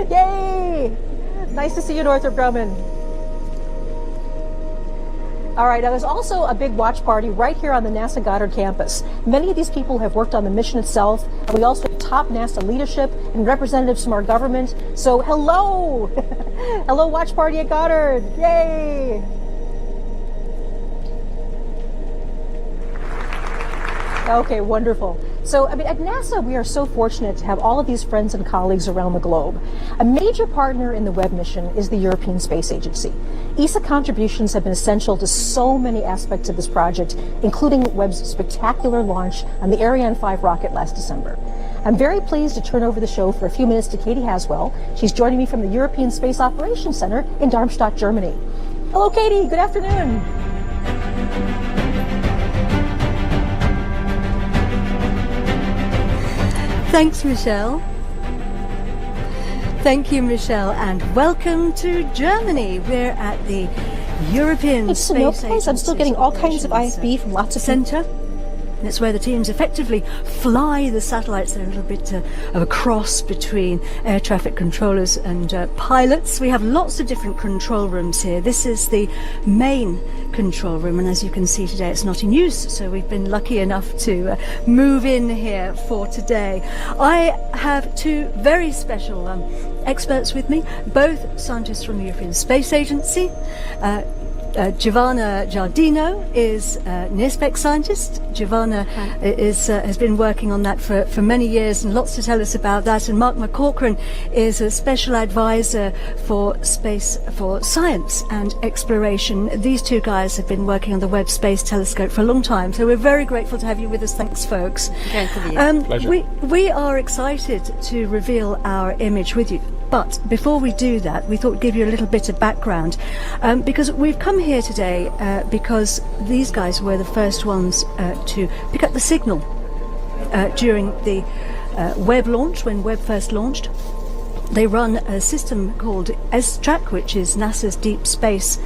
Speaker 8: Yay! Nice to see you, Northrop Grumman. All right, now there's also a big watch party right here on the NASA Goddard campus. Many of these people have worked on the mission itself, and we also have top NASA leadership and representatives from our government. So hello! Hello, watch party at Goddard. Yay! Okay, wonderful. So, I mean, at NASA, we are so fortunate to have all of these friends and colleagues around the globe. A major partner in the Webb mission is the European Space Agency. ESA contributions have been essential to so many aspects of this project, including Webb's spectacular launch on the Ariane 5 rocket last December. I'm very pleased to turn over the show for a few minutes to Katie Haswell. She's joining me from the European Space Operations Center in Darmstadt, Germany. Hello, Katie. Good afternoon.
Speaker 20: Thanks, Michelle. Thank you, Michelle, and welcome to Germany. We're at the European Space Agency.
Speaker 8: I'm still getting all kinds of IFB from lots of
Speaker 20: center. And it's where the teams effectively fly the satellites. They're a little bit of a cross between air traffic controllers and pilots. We have lots of different control rooms here. This is the main control room, and as you can see today, it's not in use, so we've been lucky enough to move in here for today. I have two very special experts with me, both scientists from the European Space Agency. Giovanna Giardino is a near-spec scientist. Giovanna has been working on that for many years and lots to tell us about that. And Mark McCaughrean is a special advisor for space, for science and exploration. These two guys have been working on the Webb Space Telescope for a long time, so we're very grateful to have you with us. Thanks, folks.
Speaker 7: Pleasure.
Speaker 20: We are excited to reveal our image with you. But before we do that, we thought we'd give you a little bit of background, because we've come here today because these guys were the first ones to pick up the signal during the Webb launch, when Webb first launched. They run a system called S-Track, which is NASA's deep space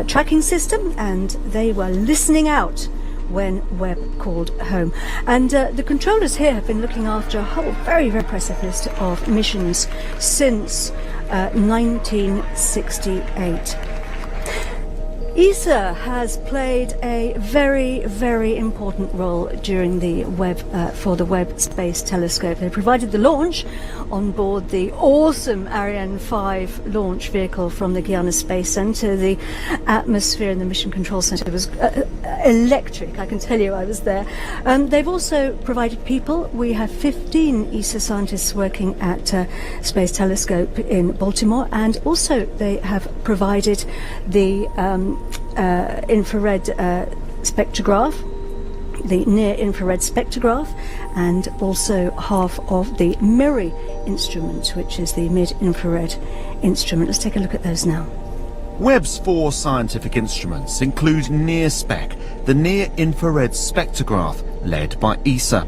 Speaker 20: tracking system, and they were listening out when Webb called home. And the controllers here have been looking after a whole very, very impressive list of missions since 1968. ESA has played a very, very important role during the for the Webb Space Telescope. They provided the launch on board the awesome Ariane 5 launch vehicle from the Guiana Space Center. The atmosphere in the Mission Control Center was electric, I can tell you, I was there. They've also provided people. We have 15 ESA scientists working at Space Telescope in Baltimore, and also they have provided the infrared spectrograph, the near-infrared spectrograph, and also half of the MIRI instrument, which is the mid-infrared instrument. Let's take a look at those now.
Speaker 21: Webb's 4 scientific instruments include NIRSPEC, the near-infrared spectrograph, led by ESA.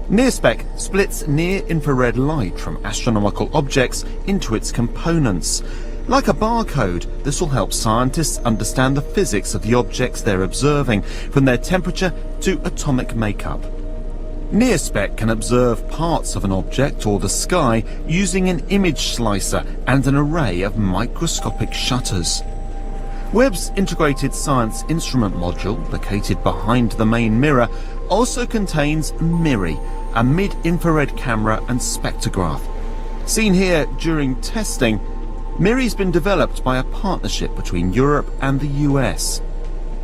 Speaker 21: NIRSPEC splits near-infrared light from astronomical objects into its components. Like a barcode, this will help scientists understand the physics of the objects they're observing, from their temperature to atomic makeup. NIRSPEC can observe parts of an object or the sky using an image slicer and an array of microscopic shutters. Webb's integrated science instrument module, located behind the main mirror, also contains MIRI, a mid-infrared camera and spectrograph. Seen here during testing, MIRI's been developed by a partnership between Europe and the US.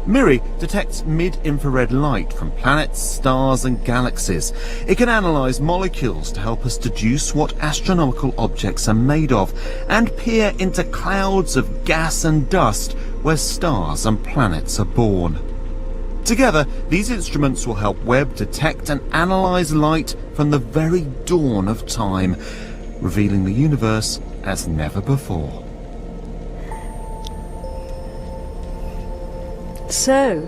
Speaker 21: MIRI detects mid-infrared light from planets, stars and galaxies. It can analyse molecules to help us deduce what astronomical objects are made of, and peer into clouds of gas and dust where stars and planets are born. Together, these instruments will help Webb detect and analyse light from the very dawn of time, revealing the universe as never before.
Speaker 20: So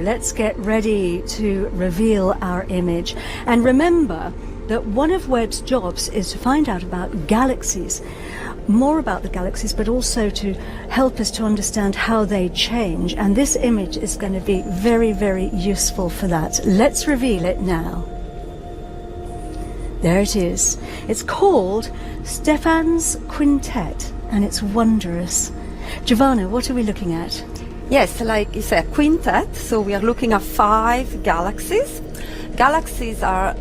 Speaker 20: let's get ready to reveal our image. And remember that one of Webb's jobs is to find out about galaxies, more about the galaxies, but also to help us to understand how they change. And this image is going to be very, very useful for that. Let's reveal it now. There it is. It's called Stephan's Quintet, and it's wondrous. Giovanna, what are we looking at?
Speaker 22: Yes, like it's a quintet, so we are looking at 5 galaxies. Galaxies are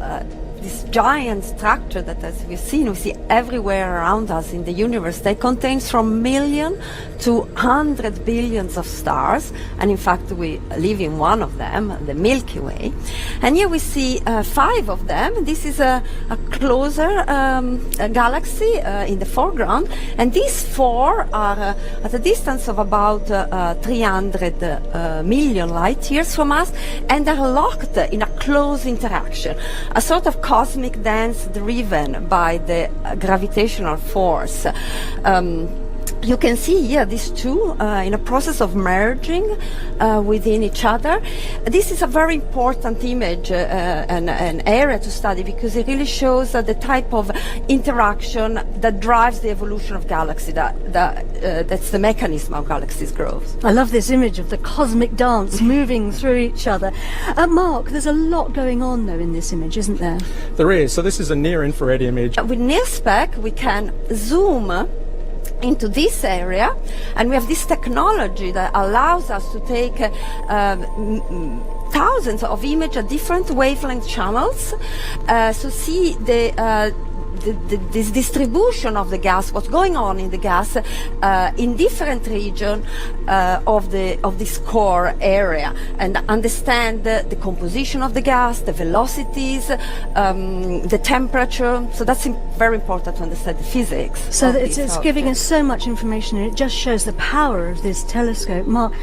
Speaker 22: this giant structure that, as we see everywhere around us in the universe. They contain from million to 100 billions of stars, and in fact we live in one of them, the Milky Way. And here we see 5 of them. This is a closer galaxy in the foreground, and these 4 are at a distance of about 300 million light years from us, and are locked in a close interaction, a sort of cosmic dance driven by the gravitational force. You can see here these two in a process of merging within each other. This is a very important image, an area to study, because it really shows the type of interaction that drives the evolution of galaxies. That's the mechanism of galaxies' growth.
Speaker 20: I love this image of the cosmic dance moving through each other. Mark, there's a lot going on though in this image, isn't there?
Speaker 6: There is. So this is a near-infrared image.
Speaker 22: With NIRSPEC, we can zoom into this area, and we have this technology that allows us to take thousands of images at different wavelength channels, so see this distribution of the gas, what's going on in the gas in different regions of this core area, and understand the composition of the gas, the velocities, the temperature. So that's very important to understand the physics.
Speaker 20: So it's giving us so much information, and it just shows the power of this telescope. Mark,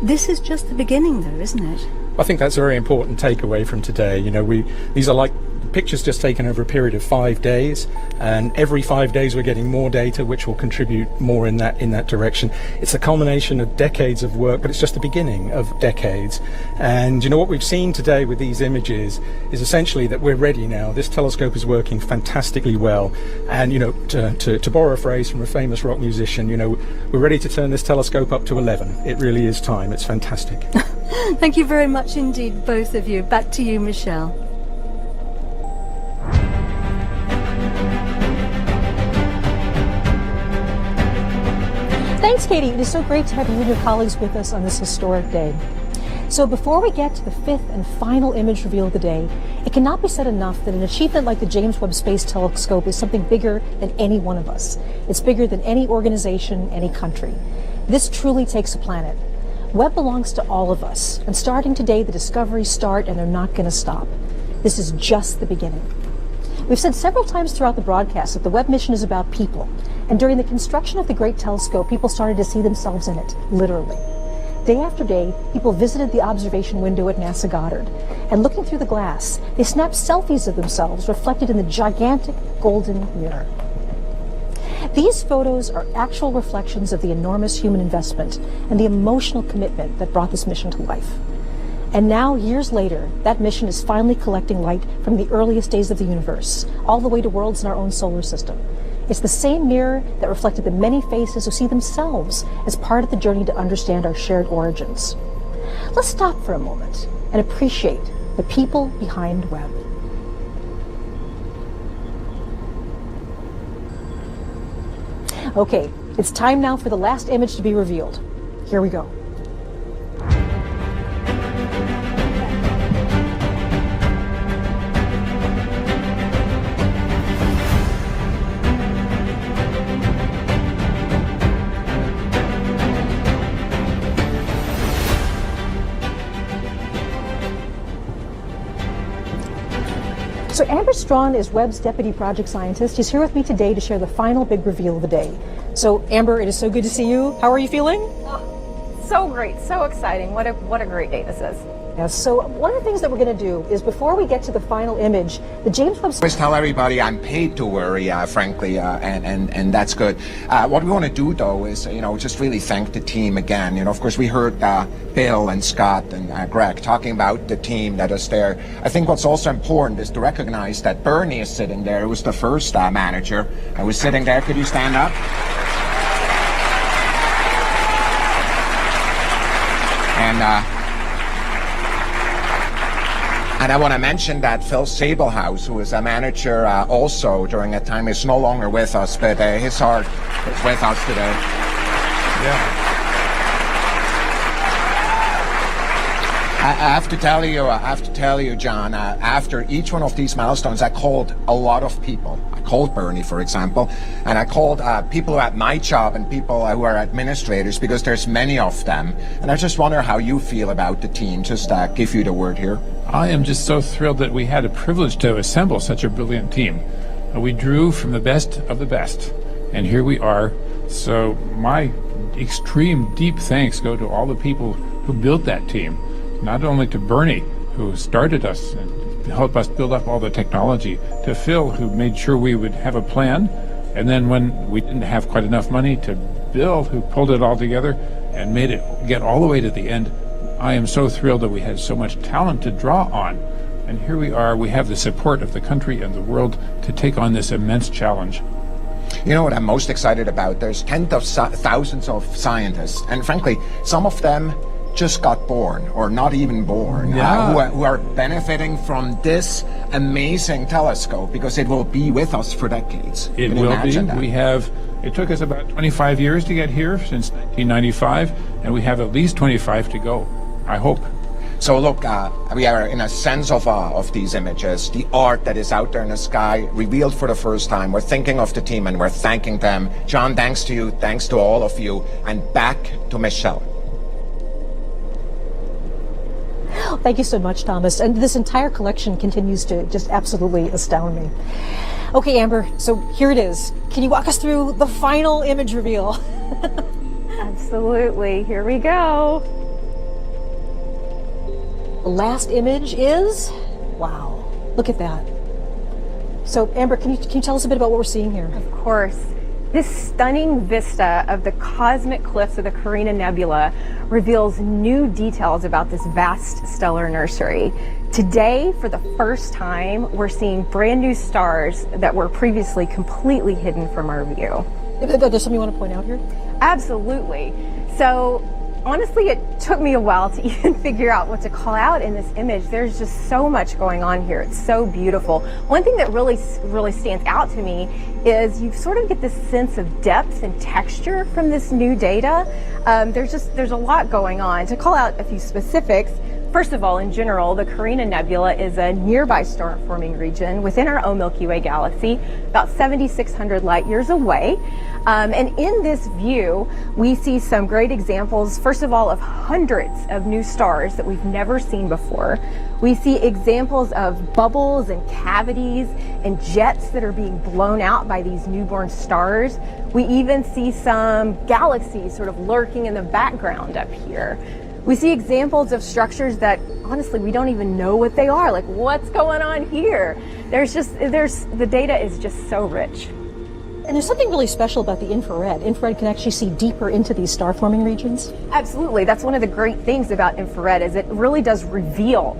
Speaker 20: this is just the beginning though, isn't it?
Speaker 6: I think that's a very important takeaway from today. You know, these are like pictures just taken over a period of 5 days, and every 5 days we're getting more data which will contribute more in that direction. It's a culmination of decades of work, but it's just the beginning of decades. And you know what we've seen today with these images is essentially that we're ready now. This telescope is working fantastically well, and you know, to borrow a phrase from a famous rock musician, you know, we're ready to turn this telescope up to 11. It really is time. It's fantastic.
Speaker 20: Thank you very much indeed, both of you. Back to you, Michelle.
Speaker 8: Thanks, Katie. It is so great to have you and your colleagues with us on this historic day. So before we get to the fifth and final image reveal of the day, it cannot be said enough that an achievement like the James Webb Space Telescope is something bigger than any one of us. It's bigger than any organization, any country. This truly takes a planet. Webb belongs to all of us, and starting today, the discoveries start and they're not going to stop. This is just the beginning. We've said several times throughout the broadcast that the Webb mission is about people, and during the construction of the Great Telescope, people started to see themselves in it, literally. Day after day, people visited the observation window at NASA Goddard, and looking through the glass, they snapped selfies of themselves reflected in the gigantic golden mirror. These photos are actual reflections of the enormous human investment and the emotional commitment that brought this mission to life. And now, years later, that mission is finally collecting light from the earliest days of the universe, all the way to worlds in our own solar system. It's the same mirror that reflected the many faces who see themselves as part of the journey to understand our shared origins. Let's stop for a moment and appreciate the people behind Webb. Okay, it's time now for the last image to be revealed. Here we go. So Amber Strawn is Webb's deputy project scientist. She's here with me today to share the final big reveal of the day. So Amber, it is so good to see you. How are you feeling?
Speaker 5: Oh, so great, so exciting. What a great day this is.
Speaker 8: Yes, so one of the things that we're going to do is before we get to the final image, the James Webb...
Speaker 1: Always tell everybody I'm paid to worry, frankly, and that's good. What we want to do, though, is, just really thank the team again. Of course, we heard Bill and Scott and Greg talking about the team that is there. I think what's also important is to recognize that Bernie is sitting there, who was the first manager. I was sitting there. Could you stand up? And I want to mention that Phil Sabelhaus, who was a manager also during that time, is no longer with us, but his heart is with us today. Yeah. I have to tell you, John, after each one of these milestones, I called a lot of people. I called Bernie, for example, and I called people who are at my job and people who are administrators, because there's many of them. And I just wonder how you feel about the team. Just give you the word here.
Speaker 9: I am just so thrilled that we had a privilege to assemble such a brilliant team. We drew from the best of the best, and here we are. So my extreme deep thanks go to all the people who built that team. Not only to Bernie, who started us and helped us build up all the technology, to Phil, who made sure we would have a plan, and then when we didn't have quite enough money, to Bill, who pulled it all together and made it get all the way to the end. I am so thrilled that we had so much talent to draw on. And here we are, we have the support of the country and the world to take on this immense challenge.
Speaker 1: You know what I'm most excited about? There's tens of thousands of scientists, and frankly, some of them just got born, or not even born, who are benefiting from this amazing telescope, because it will be with us for decades.
Speaker 9: It will be. It took us about 25 years to get here, since 1995, and we have at least 25 to go, I hope.
Speaker 1: So look, we are in a sense of these images, the art that is out there in the sky, revealed for the first time. We're thinking of the team and we're thanking them. John, thanks to you, thanks to all of you, and back to Michelle.
Speaker 8: Thank you so much, Thomas. And this entire collection continues to just absolutely astound me. Okay, Amber, so here it is. Can you walk us through the final image reveal?
Speaker 5: Absolutely. Here we go.
Speaker 8: The last image is, wow, look at that. So, Amber, can you tell us a bit about what we're seeing here?
Speaker 5: Of course. This stunning vista of the cosmic cliffs of the Carina Nebula reveals new details about this vast stellar nursery. Today, for the first time, we're seeing brand new stars that were previously completely hidden from our view.
Speaker 8: There's something you want to point out here?
Speaker 5: Absolutely. So honestly, it took me a while to even figure out what to call out in this image. There's just so much going on here. It's so beautiful. One thing that really stands out to me is you sort of get this sense of depth and texture from this new data. There's a lot going on. To call out a few specifics, first of all, in general, the Carina Nebula is a nearby star-forming region within our own Milky Way galaxy, about 7,600 light years away. And in this view, we see some great examples, first of all, of hundreds of new stars that we've never seen before. We see examples of bubbles and cavities and jets that are being blown out by these newborn stars. We even see some galaxies sort of lurking in the background up here. We see examples of structures that, honestly, we don't even know what they are. Like, what's going on here? The data is just so rich.
Speaker 8: And there's something really special about the infrared. Infrared can actually see deeper into these star-forming regions.
Speaker 5: Absolutely. That's one of the great things about infrared, is it really does reveal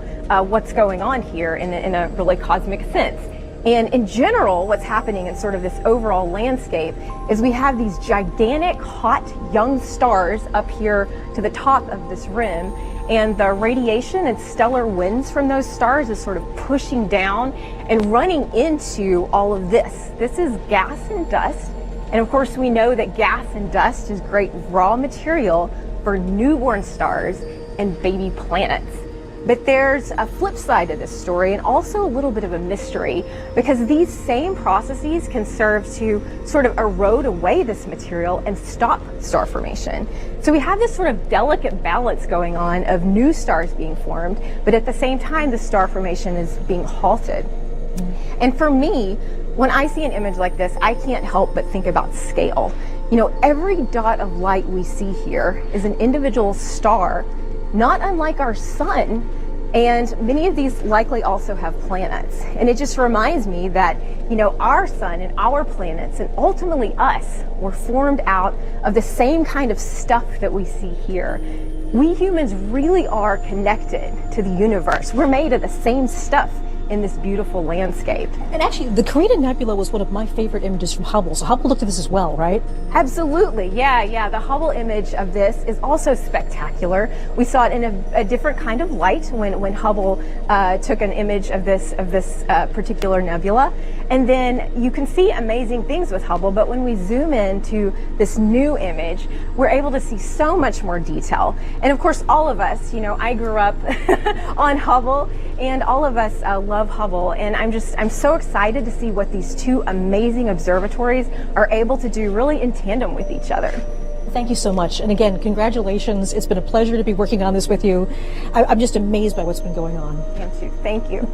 Speaker 5: what's going on here in a really cosmic sense. And in general, what's happening in sort of this overall landscape is we have these gigantic, hot, young stars up here to the top of this rim, and the radiation and stellar winds from those stars is sort of pushing down and running into all of this. This is gas and dust, and of course we know that gas and dust is great raw material for newborn stars and baby planets. But there's a flip side to this story, and also a little bit of a mystery, because these same processes can serve to sort of erode away this material and stop star formation. So we have this sort of delicate balance going on of new stars being formed, but at the same time the star formation is being halted. And for me, when I see an image like this, I can't help but think about scale. You know, every dot of light we see here is an individual star, not unlike our sun, and many of these likely also have planets. And it just reminds me that, you know, our sun and our planets, and ultimately us, were formed out of the same kind of stuff that we see here. We humans really are connected to the universe. We're made of the same stuff in this beautiful landscape.
Speaker 8: And actually, the Carina Nebula was one of my favorite images from Hubble. So Hubble looked at this as well, right?
Speaker 5: Absolutely, yeah. The Hubble image of this is also spectacular. We saw it in a different kind of light when Hubble took an image of this particular nebula. And then you can see amazing things with Hubble, but when we zoom into this new image, we're able to see so much more detail. And of course, all of us, you know, I grew up on Hubble, and all of us love Hubble, and I'm so excited to see what these two amazing observatories are able to do really in tandem with each other.
Speaker 8: Thank you so much. And again, congratulations. It's been a pleasure to be working on this with you. I'm just amazed by what's been going on.
Speaker 5: Thank you.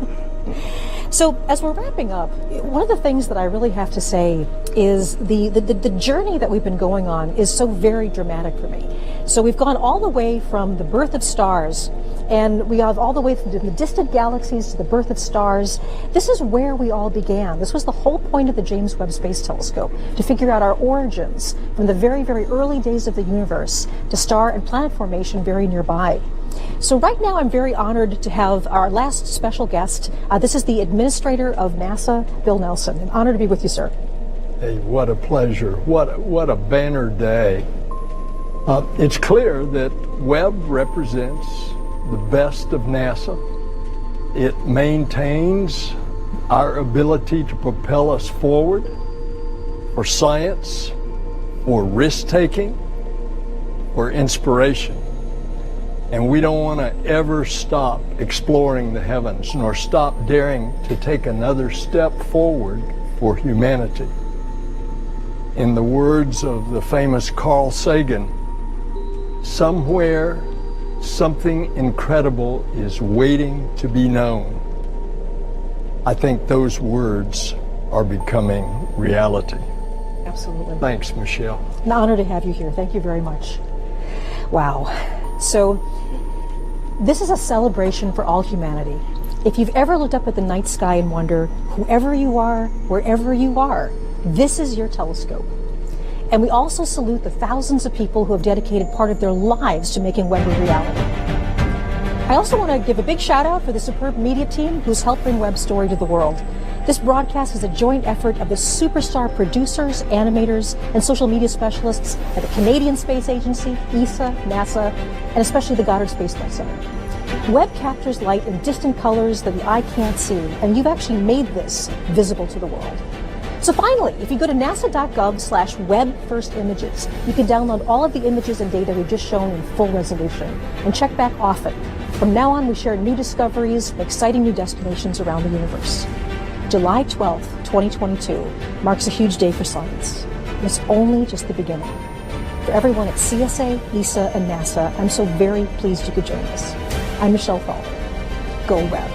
Speaker 8: So as we're wrapping up, one of the things that I really have to say is the journey that we've been going on is so very dramatic for me. So we've gone all the way from the birth of stars, and we have all the way from the distant galaxies to the birth of stars. This is where we all began. This was the whole point of the James Webb Space Telescope, to figure out our origins from the very, very early days of the universe to star and planet formation very nearby. So right now I'm very honored to have our last special guest. This is the administrator of NASA, Bill Nelson. An honor to be with you, sir.
Speaker 3: Hey, what a pleasure. What a banner day. It's clear that Webb represents the best of NASA. It maintains our ability to propel us forward for science, for risk-taking, for inspiration. And we don't want to ever stop exploring the heavens, nor stop daring to take another step forward for humanity. In the words of the famous Carl Sagan, somewhere something incredible is waiting to be known. I think those words are becoming reality.
Speaker 8: Absolutely.
Speaker 3: Thanks, Michelle.
Speaker 8: An honor to have you here. Thank you very much. Wow. So this is a celebration for all humanity. If you've ever looked up at the night sky and wonder, whoever you are, wherever you are, this is your telescope. And we also salute the thousands of people who have dedicated part of their lives to making Webb a reality. I also want to give a big shout out for the superb media team who's helped bring Webb's story to the world. This broadcast is a joint effort of the superstar producers, animators, and social media specialists at the Canadian Space Agency, ESA, NASA, and especially the Goddard Space Flight Center. Webb captures light in distant colors that the eye can't see, and you've actually made this visible to the world. So finally, if you go to nasa.gov/web-first-images, you can download all of the images and data we've just shown in full resolution, and check back often. From now on, we share new discoveries and exciting new destinations around the universe. July 12th, 2022 marks a huge day for science, and it's only just the beginning. For everyone at CSA, ESA, and NASA, I'm so very pleased you could join us. I'm Michelle Thalberg. Go Webb.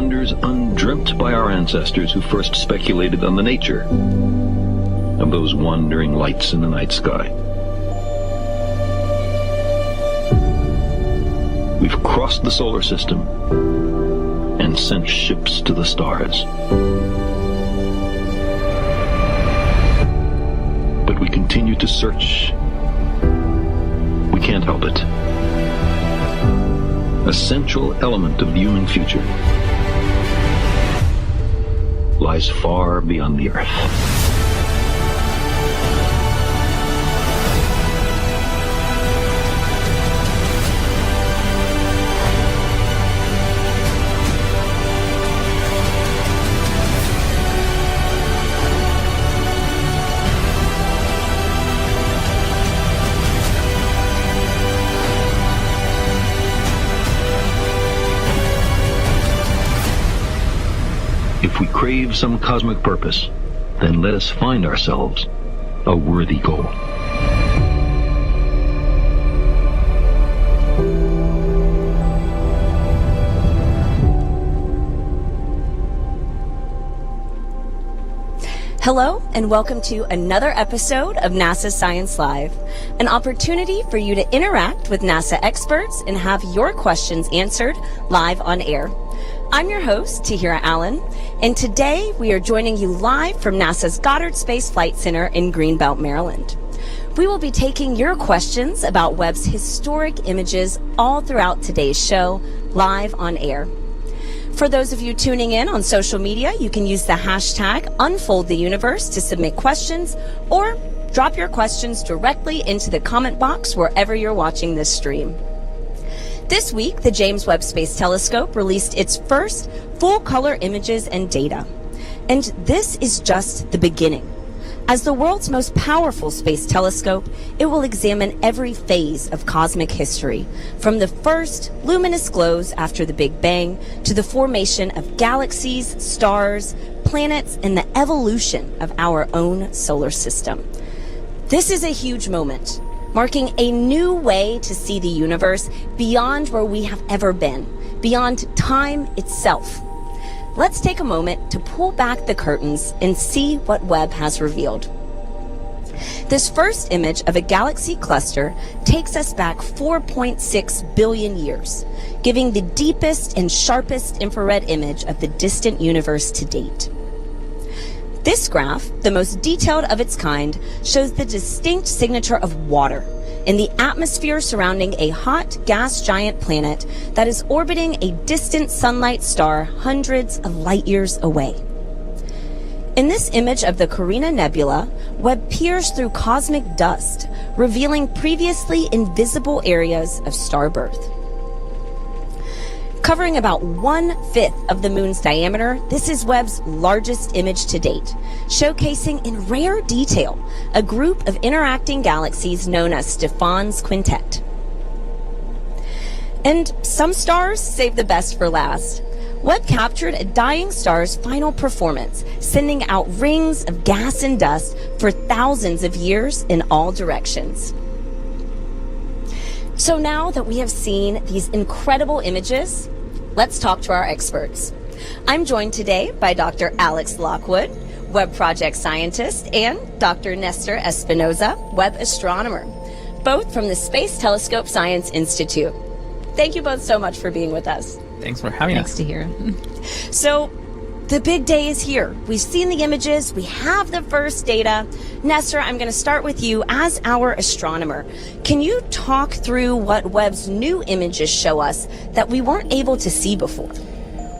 Speaker 2: wonders undreamt by our ancestors who first speculated on the nature of those wandering lights in the night sky. We've crossed the solar system and sent ships to the stars. But we continue to search. We can't help it. A central element of the human future lies far beyond the Earth. If we crave some cosmic purpose, then let us find ourselves a worthy goal.
Speaker 4: Hello, and welcome to another episode of NASA Science Live, an opportunity for you to interact with NASA experts and have your questions answered live on air. I'm your host, Tahira Allen, and today we are joining you live from NASA's Goddard Space Flight Center in Greenbelt, Maryland. We will be taking your questions about Webb's historic images all throughout today's show, live on air. For those of you tuning in on social media, you can use the hashtag UnfoldTheUniverse to submit questions or drop your questions directly into the comment box wherever you're watching this stream. This week, the James Webb Space Telescope released its first full-color images and data. And this is just the beginning. As the world's most powerful space telescope, it will examine every phase of cosmic history, from the first luminous glows after the Big Bang to the formation of galaxies, stars, planets, and the evolution of our own solar system. This is a huge moment, marking a new way to see the universe beyond where we have ever been, beyond time itself. let's take a moment to pull back the curtains and see what Webb has revealed. This first image of a galaxy cluster takes us back 4.6 billion years, giving the deepest and sharpest infrared image of the distant universe to date. This graph, the most detailed of its kind, shows the distinct signature of water in the atmosphere surrounding a hot gas giant planet that is orbiting a distant sunlight star hundreds of light years away. In this image of the Carina Nebula, Webb peers through cosmic dust, revealing previously invisible areas of star birth. Covering about 1/5 of the moon's diameter, this is Webb's largest image to date, showcasing in rare detail a group of interacting galaxies known as Stephan's Quintet. And some stars save the best for last. Webb captured a dying star's final performance, sending out rings of gas and dust for thousands of years in all directions. So now that we have seen these incredible images, let's talk to our experts. I'm joined today by Dr. Alex Lockwood, Webb Project Scientist, and Dr. Nestor Espinoza, Webb Astronomer, both from the Space Telescope Science Institute. Thank you both so much for being with us.
Speaker 10: Thanks for having us.
Speaker 4: Nice to hear. So, the big day is here. We've seen the images. We have the first data. Nestor, I'm going to start with you as our astronomer. Can you talk through what Webb's new images show us that we weren't able to see before?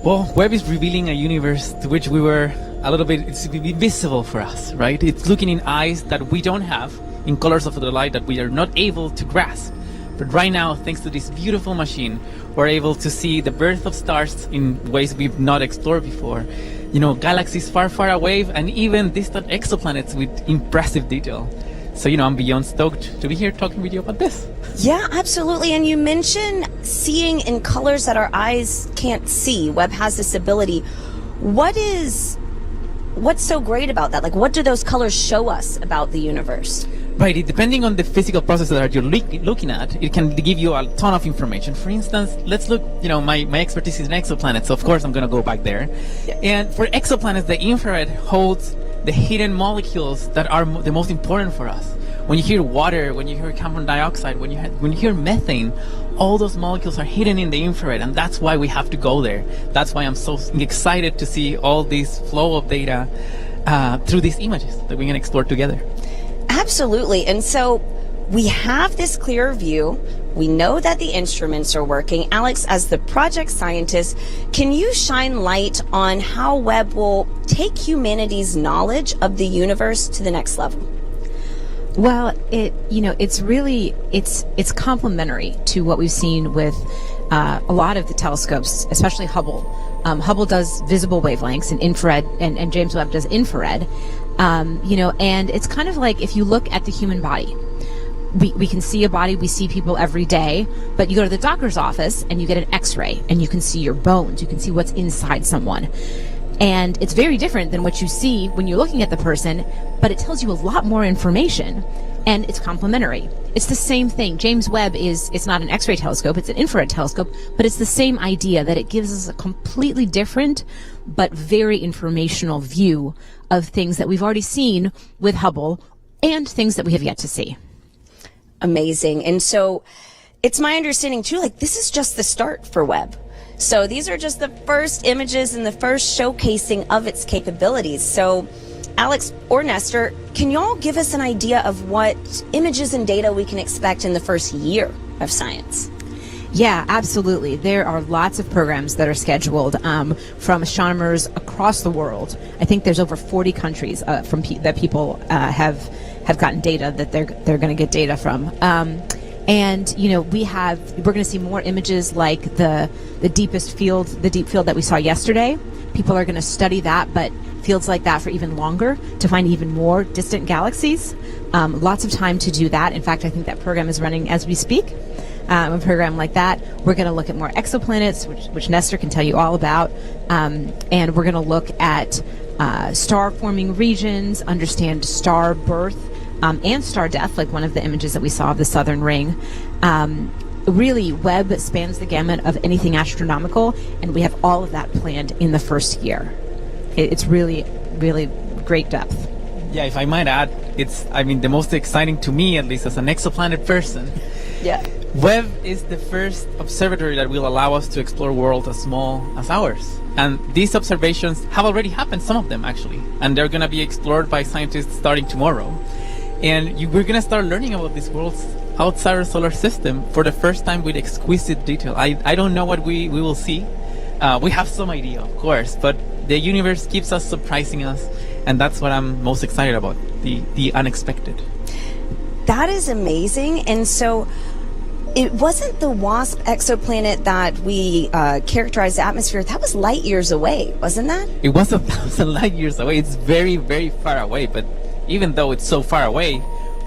Speaker 10: Well, Webb is revealing a universe to which we were a little bit, it's invisible for us, right? It's looking in eyes that we don't have, in colors of the light that we are not able to grasp. But right now, thanks to this beautiful machine, we're able to see the birth of stars in ways we've not explored before. You know, galaxies far, far away, and even distant exoplanets with impressive detail. So, I'm beyond stoked to be here talking with you about this.
Speaker 4: Yeah, absolutely. And you mentioned seeing in colors that our eyes can't see. Webb has this ability. What's so great about that? Like, what do those colors show us about the universe?
Speaker 10: Right, depending on the physical processes that you're looking at, it can give you a ton of information. For instance, let's look, my expertise is in exoplanets, so of course I'm going to go back there. Yeah. And for exoplanets, the infrared holds the hidden molecules that are the most important for us. When you hear water, when you hear carbon dioxide, when you hear methane, all those molecules are hidden in the infrared, and that's why we have to go there. That's why I'm so excited to see all this flow of data through these images that we can explore together.
Speaker 4: Absolutely. And so we have this clear view. We know that the instruments are working. Alex, as the project scientist, can you shine light on how Webb will take humanity's knowledge of the universe to the next level?
Speaker 11: Well, it's complementary to what we've seen with a lot of the telescopes, especially Hubble. Hubble does visible wavelengths and infrared, and James Webb does infrared. And it's kind of like if you look at the human body, we can see a body, we see people every day, but you go to the doctor's office and you get an x-ray and you can see your bones, you can see what's inside someone. And it's very different than what you see when you're looking at the person, but it tells you a lot more information, and it's complementary. It's the same thing. James Webb it's not an X-ray telescope, it's an infrared telescope, but it's the same idea that it gives us a completely different but very informational view of things that we've already seen with Hubble and things that we have yet to see.
Speaker 4: Amazing. And so it's my understanding too, this is just the start for Webb. So these are just the first images and the first showcasing of its capabilities. So Alex or Nestor, can y'all give us an idea of what images and data we can expect in the first year of science?
Speaker 11: Yeah, absolutely. There are lots of programs that are scheduled from astronomers across the world. I think there's over 40 countries that people have gotten data that they're going to get data from. And we're going to see more images like the deep field that we saw yesterday. People are going to study that, but fields like that for even longer to find even more distant galaxies. Lots of time to do that. In fact, I think that program is running as we speak. A program like that. We're going to look at more exoplanets, which Nestor can tell you all about. And we're going to look at star-forming regions, understand star birth, and star death, like one of the images that we saw of the southern ring. really, Webb spans the gamut of anything astronomical, and we have all of that planned in the first year. It's really, really great depth.
Speaker 10: Yeah, if I might add, it's, I mean, the most exciting to me, at least as an exoplanet person.
Speaker 4: Yeah.
Speaker 10: Webb is the first observatory that will allow us to explore worlds as small as ours. And these observations have already happened, some of them actually. And they're going to be explored by scientists starting tomorrow. And we're going to start learning about these worlds outside our solar system for the first time with exquisite detail. I don't know what we will see. We have some idea, of course, but the universe keeps us surprising us. And that's what I'm most excited about, the unexpected.
Speaker 4: That is amazing. And so it wasn't the WASP exoplanet that we characterized the atmosphere. That was light years away, wasn't that?
Speaker 10: It was 1,000 light years away. It's very, very far away. But even though it's so far away,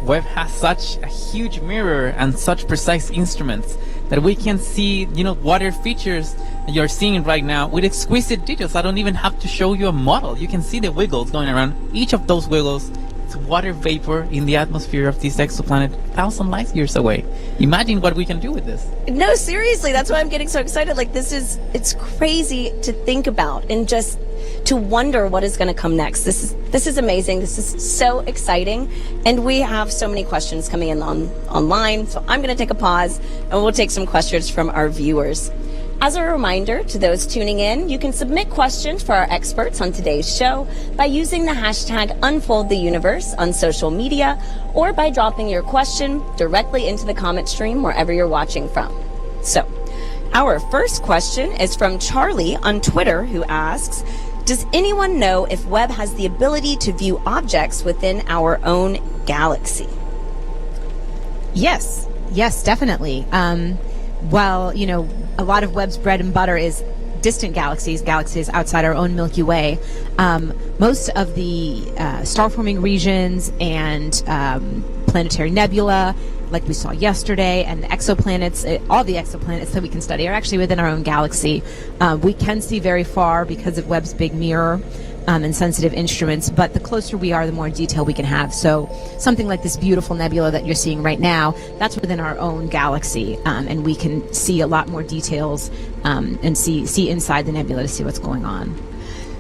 Speaker 10: Webb has such a huge mirror and such precise instruments that we can see, water features you're seeing right now with exquisite details. I don't even have to show you a model. You can see the wiggles going around. Each of those wiggles, it's water vapor in the atmosphere of this exoplanet 1,000 light years away. Imagine what we can do with this.
Speaker 4: No, seriously, that's why I'm getting so excited. Like, it's crazy to think about and just to wonder what is going to come next. This is amazing. This is so exciting. And we have so many questions coming in online. So I'm going to take a pause and we'll take some questions from our viewers. As a reminder to those tuning in, you can submit questions for our experts on today's show by using the hashtag #UnfoldTheUniverse on social media or by dropping your question directly into the comment stream wherever you're watching from. So, our first question is from Charlie on Twitter, who asks, does anyone know if Webb has the ability to view objects within our own galaxy?
Speaker 11: Yes, definitely. Well, a lot of Webb's bread and butter is distant galaxies outside our own Milky Way. Most of the star-forming regions and planetary nebula, like we saw yesterday, and the exoplanets, all the exoplanets that we can study are actually within our own galaxy. We can see very far because of Webb's big mirror and sensitive instruments, but the closer we are, the more detail we can have. So something like this beautiful nebula that you're seeing right now, that's within our own galaxy, and we can see a lot more details and see inside the nebula to see what's going on.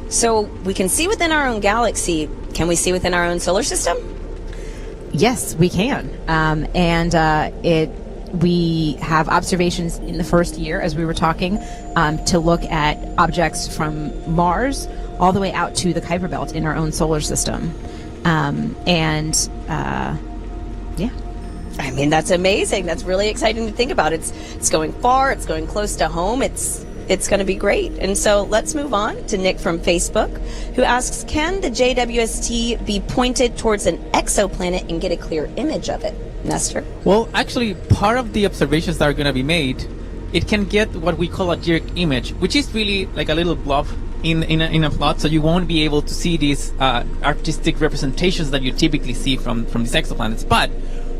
Speaker 4: So we can see within our own galaxy. Can we see within our own solar system?
Speaker 11: Yes, we can. We have observations in the first year, as we were talking, to look at objects from Mars all the way out to the Kuiper Belt in our own solar system. Yeah.
Speaker 4: I mean, that's amazing. That's really exciting to think about. It's going far. It's going close to home. It's going to be great. And so let's move on to Nick from Facebook, who asks, can the JWST be pointed towards an exoplanet and get a clear image of it? Nestor?
Speaker 10: Well, actually, part of the observations that are going to be made, it can get what we call a direct image, which is really like a little blob in a plot, so you won't be able to see these artistic representations that you typically see from these exoplanets. But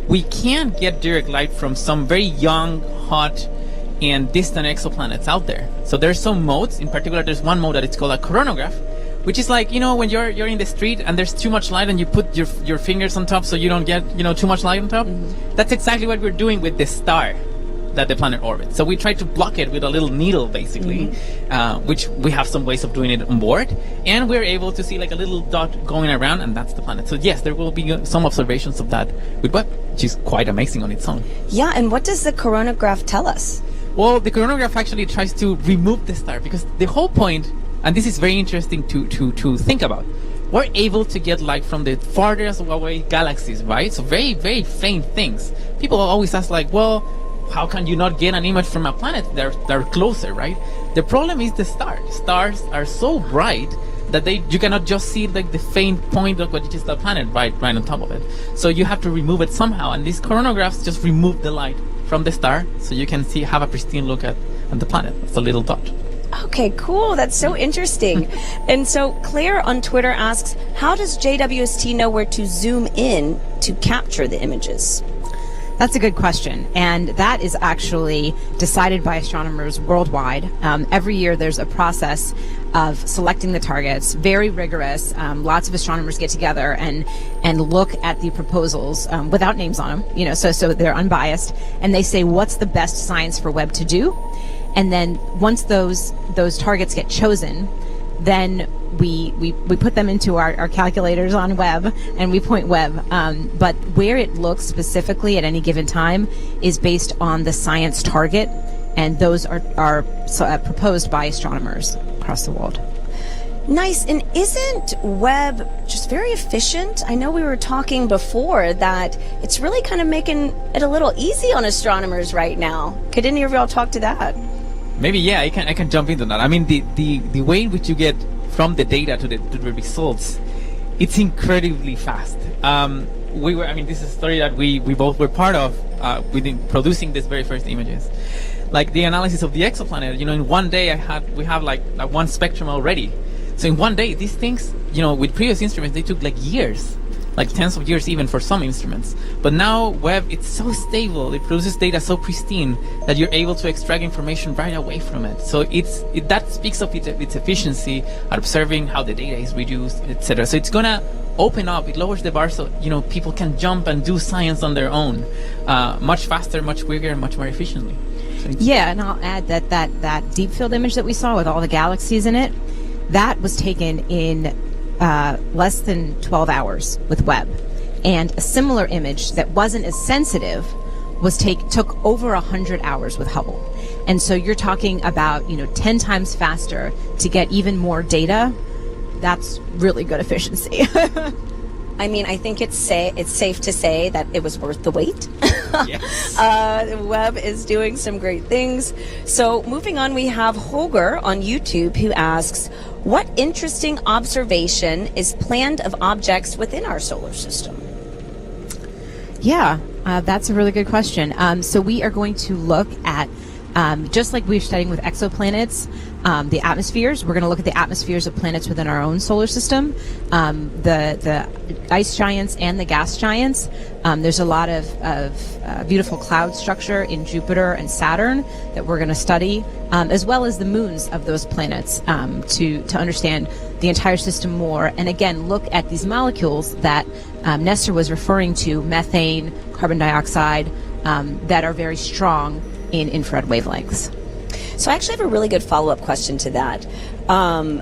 Speaker 10: we can get direct light from some very young, hot, and distant exoplanets out there. So there's some modes. In particular, there's one mode that it's called a coronagraph, which is like, when you're in the street and there's too much light and you put your fingers on top so you don't get too much light on top. Mm-hmm. That's exactly what we're doing with the star that the planet orbits. So we try to block it with a little needle, basically, mm-hmm. Which we have some ways of doing it on board, and we're able to see like a little dot going around, and that's the planet. So yes, there will be some observations of that with Webb, which is quite amazing on its own.
Speaker 4: Yeah, and what does the coronagraph tell us?
Speaker 10: Well, the coronagraph actually tries to remove the star, because the whole point, and this is very interesting to think about, we're able to get light from the farthest away galaxies, right? So very, very faint things. People always ask like, well, how can you not get an image from a planet? They're closer, right? The problem is the stars. Stars are so bright that you cannot just see like the faint point of what is the planet right on top of it. So you have to remove it somehow, and these coronagraphs just remove the light from the star, so you can have a pristine look at the planet. It's a little dot.
Speaker 4: Okay, cool. That's so interesting. And so Claire on Twitter asks, how does JWST know where to zoom in to capture the images?
Speaker 11: That's a good question, and that is actually decided by astronomers worldwide. Every year there's a process of selecting the targets, very rigorous. Lots of astronomers get together and look at the proposals without names on them, so they're unbiased, and they say what's the best science for Webb to do. And then once those targets get chosen, then we put them into our calculators on Webb, and we point Webb. But where it looks specifically at any given time is based on the science target, and those are proposed by astronomers across the world.
Speaker 4: Nice. And isn't Webb just very efficient? I know we were talking before that it's really kind of making it a little easy on astronomers right now. Could any of y'all talk to that?
Speaker 10: Maybe, yeah, I can jump into that. I mean, the way in which you get from the data to the results, it's incredibly fast. This is a story that we both were part of within producing these very first images. Like the analysis of the exoplanet, in one day we have like one spectrum already. So in one day, these things, with previous instruments, they took like years, like tens of years even for some instruments. But now Webb, it's so stable, it produces data so pristine that you're able to extract information right away from it. So that speaks of its efficiency at observing how the data is reduced, etc. So it's gonna open up, it lowers the bar so people can jump and do science on their own, much faster, much quicker, and much more efficiently.
Speaker 11: Yeah, and I'll add that deep field image that we saw with all the galaxies in it, that was taken in less than 12 hours with Webb. And a similar image that wasn't as sensitive took over 100 hours with Hubble. And so you're talking about 10 times faster to get even more data. That's really good efficiency.
Speaker 4: I mean, I think it's safe to say that it was worth the wait.
Speaker 10: Yes.
Speaker 4: Webb is doing some great things. So moving on, we have Holger on YouTube who asks, what interesting observation is planned of objects within our solar system?
Speaker 11: Yeah, that's a really good question. So we are going to look at, just like we're studying with exoplanets, the atmospheres. We're going to look at the atmospheres of planets within our own solar system, the ice giants and the gas giants. There's a lot of beautiful cloud structure in Jupiter and Saturn that we're going to study, as well as the moons of those planets to understand the entire system more. And again, look at these molecules that Nestor was referring to, methane, carbon dioxide, that are very strong in infrared wavelengths.
Speaker 4: So I actually have a really good follow-up question to that. On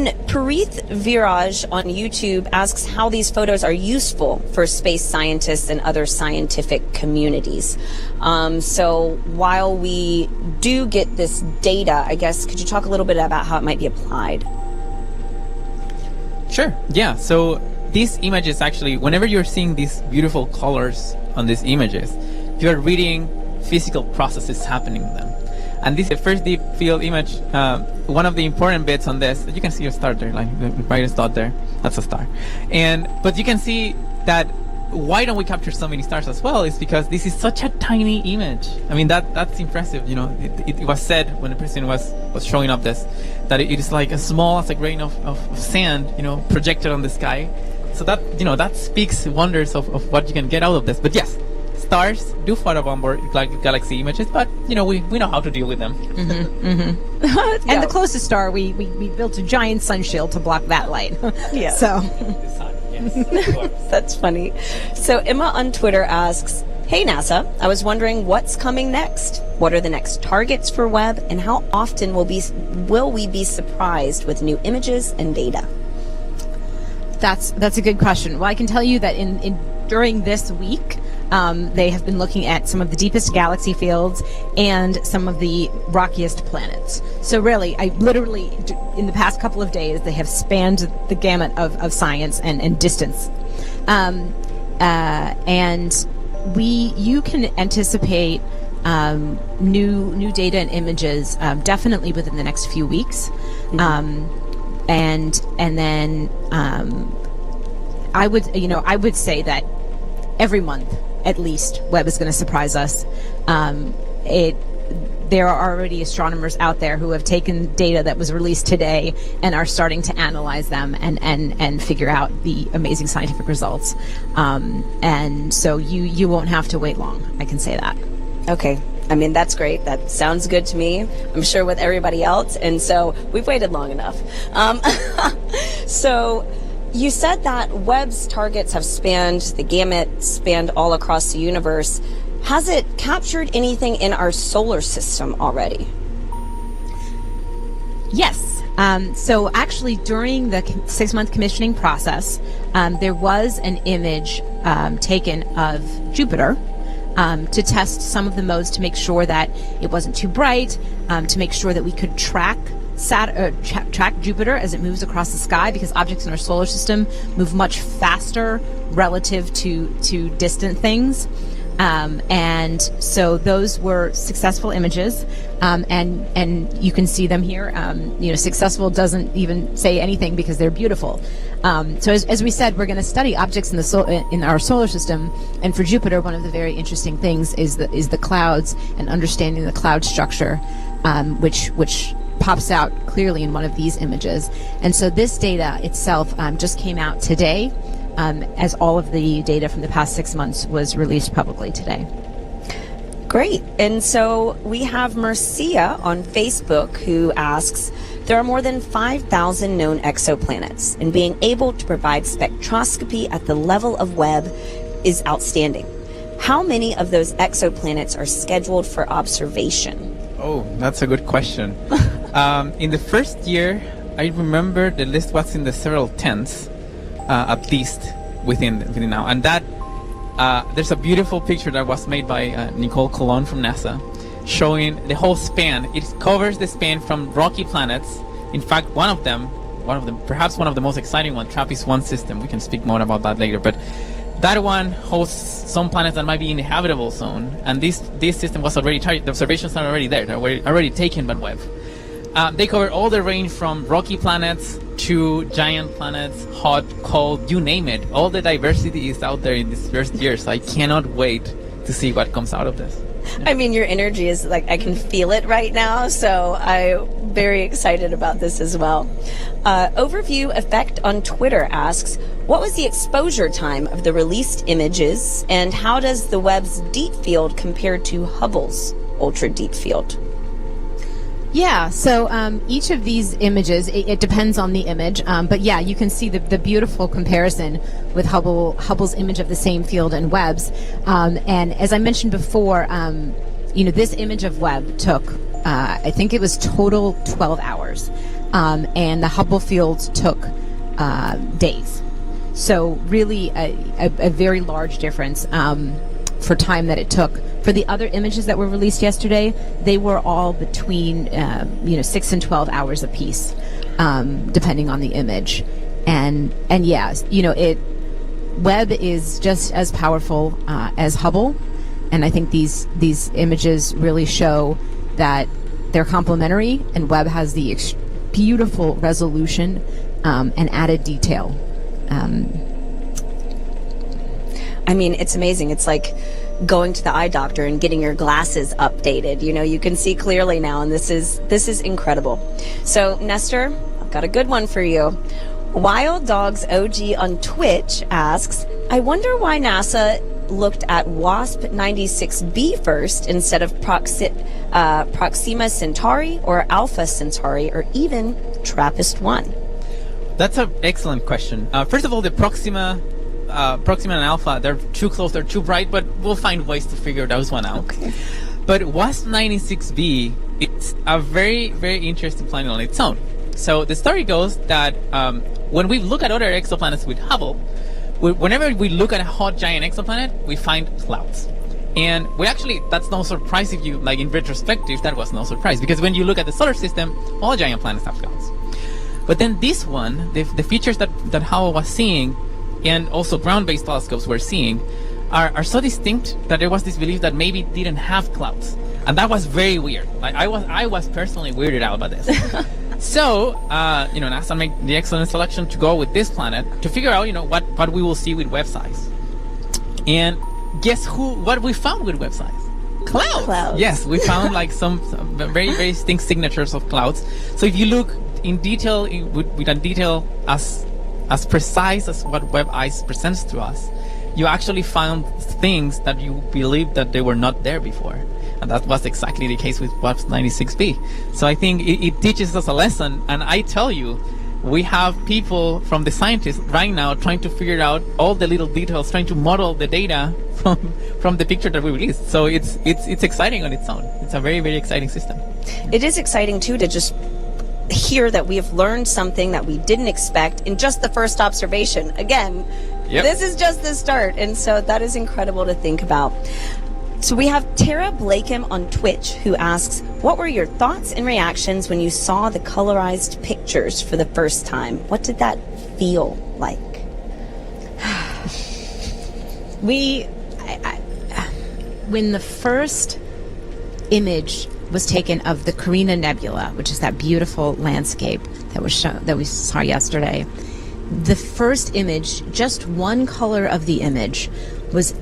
Speaker 4: Parith Viraj on YouTube asks how these photos are useful for space scientists and other scientific communities. So while we do get this data, I guess, could you talk a little bit about how it might be applied?
Speaker 10: Sure, yeah. So these images actually, whenever you're seeing these beautiful colors on these images, you're reading physical processes happening in them. And this is the first deep field image. One of the important bits on this, you can see a star there, like the brightest dot there. That's a star. But you can see that why don't we capture so many stars as well is because this is such a tiny image. I mean, that's impressive. It was said when the president was showing up this, that it is like as small as a grain of sand, projected on the sky. So that speaks wonders of what you can get out of this. But yes, stars do photobomb like galaxy images, but we know how to deal with them.
Speaker 11: Mm-hmm, mm-hmm. And the closest star, we built a giant sun shield to block that light.
Speaker 4: Yeah.
Speaker 11: So
Speaker 10: the sun, yes.
Speaker 4: That's funny. So Emma on Twitter asks, hey NASA, I was wondering what's coming next. What are the next targets for Webb, and how often will we be surprised with new images and data?
Speaker 11: That's a good question. Well, I can tell you that during this week, they have been looking at some of the deepest galaxy fields and some of the rockiest planets. So really, I literally, in the past couple of days, they have spanned the gamut of science and distance. And you can anticipate new data and images definitely within the next few weeks. And then I would say that every month at least Webb is going to surprise us. There are already astronomers out there who have taken data that was released today and are starting to analyze them and figure out the amazing scientific results. And so you won't have to wait long, I can say that.
Speaker 4: Okay, I mean, that's great. That sounds good to me. I'm sure with everybody else. And so we've waited long enough. So you said that Webb's targets have spanned the gamut, spanned all across the universe. Has it captured anything in our solar system already?
Speaker 11: Yes. So actually, during the 6-month commissioning process, there was an image taken of Jupiter to test some of the modes to make sure that it wasn't too bright, to make sure that we could track Jupiter as it moves across the sky, because objects in our solar system move much faster relative to distant things. And so those were successful images, and you can see them here. Successful doesn't even say anything because they're beautiful. So as we said, we're going to study objects in our solar system, and for Jupiter, one of the very interesting things is the clouds and understanding the cloud structure, which pops out clearly in one of these images. And so this data itself just came out today. As all of the data from the past 6 months was released publicly today.
Speaker 4: Great. And so we have Marcia on Facebook who asks, there are more than 5,000 known exoplanets, and being able to provide spectroscopy at the level of Webb is outstanding. How many of those exoplanets are scheduled for observation?
Speaker 10: Oh, that's a good question. In the first year, I remember the list was in the several tens. At least within now, and that there's a beautiful picture that was made by Nicole Colon from NASA, showing the whole span. It covers the span from rocky planets. In fact, one of them, perhaps one of the most exciting one, TRAPPIST-1 system. We can speak more about that later, but that one hosts some planets that might be in the habitable zone, and this system was already the observations are already there. They're already taken by Webb. They cover all the range from rocky planets to giant planets, hot, cold, you name it. All the diversity is out there in this first year, so I cannot wait to see what comes out of this.
Speaker 4: Yeah. I mean, your energy is like, I can feel it right now, so I'm very excited about this as well. Overview Effect on Twitter asks, what was the exposure time of the released images, and how does the Webb's deep field compare to Hubble's ultra deep field?
Speaker 11: Yeah, so each of these images, it depends on the image, but yeah, you can see the beautiful comparison with Hubble's image of the same field and Webb's. And as I mentioned before, this image of Webb took, I think it was total 12 hours, and the Hubble field took days. So really a very large difference for time that it took. For the other images that were released yesterday, they were all between 6 and 12 hours apiece, depending on the image. And yes, Webb is just as powerful as Hubble, and I think these images really show that they're complementary, and Webb has the beautiful resolution and added detail.
Speaker 4: I mean, it's amazing. It's like going to the eye doctor and getting your glasses updated. You can see clearly now, and this is incredible. So, Nestor, I've got a good one for you. Wild Dogs OG on Twitch asks, I wonder why NASA looked at WASP 96b first instead of Proxima Centauri or Alpha Centauri or even TRAPPIST-1.
Speaker 10: That's an excellent question. First of all, the Proxima and Alpha, they're too close, they're too bright, but we'll find ways to figure those one out.
Speaker 4: Okay.
Speaker 10: But WASP 96b, it's a very, very interesting planet on its own. So the story goes that when we look at other exoplanets with Hubble, whenever we look at a hot giant exoplanet, we find clouds. And that's no surprise if you, in retrospective, that was no surprise. Because when you look at the solar system, all giant planets have clouds. But then this one, the features that Hubble was seeing, and also ground-based telescopes were seeing, are so distinct that there was this belief that maybe it didn't have clouds. And that was very weird. I was personally weirded out by this. So, NASA made the excellent selection to go with this planet to figure out, what we will see with Webb size. And guess what we found with Webb size? Clouds. Yes, we found some very, very distinct signatures of clouds. So if you look in detail, with a detail as precise as what Webb Eyes presents to us, you actually found things that you believed that they were not there before. And that was exactly the case with WAPS 96b. So I think it teaches us a lesson. And I tell you, we have people from the scientists right now trying to figure out all the little details, trying to model the data from the picture that we released. So it's exciting on its own. It's a very, very exciting system.
Speaker 4: It is exciting too to just hear that we have learned something that we didn't expect in just the first observation. Again, This is just the start, and so that is incredible to think about. So we have Tara Blakeham on Twitch who asks, what were your thoughts and reactions when you saw the colorized pictures for the first time? What did that feel like?
Speaker 11: When the first image was taken of the Carina Nebula, which is that beautiful landscape that was shown, that we saw yesterday, the first image, just one color of the image, was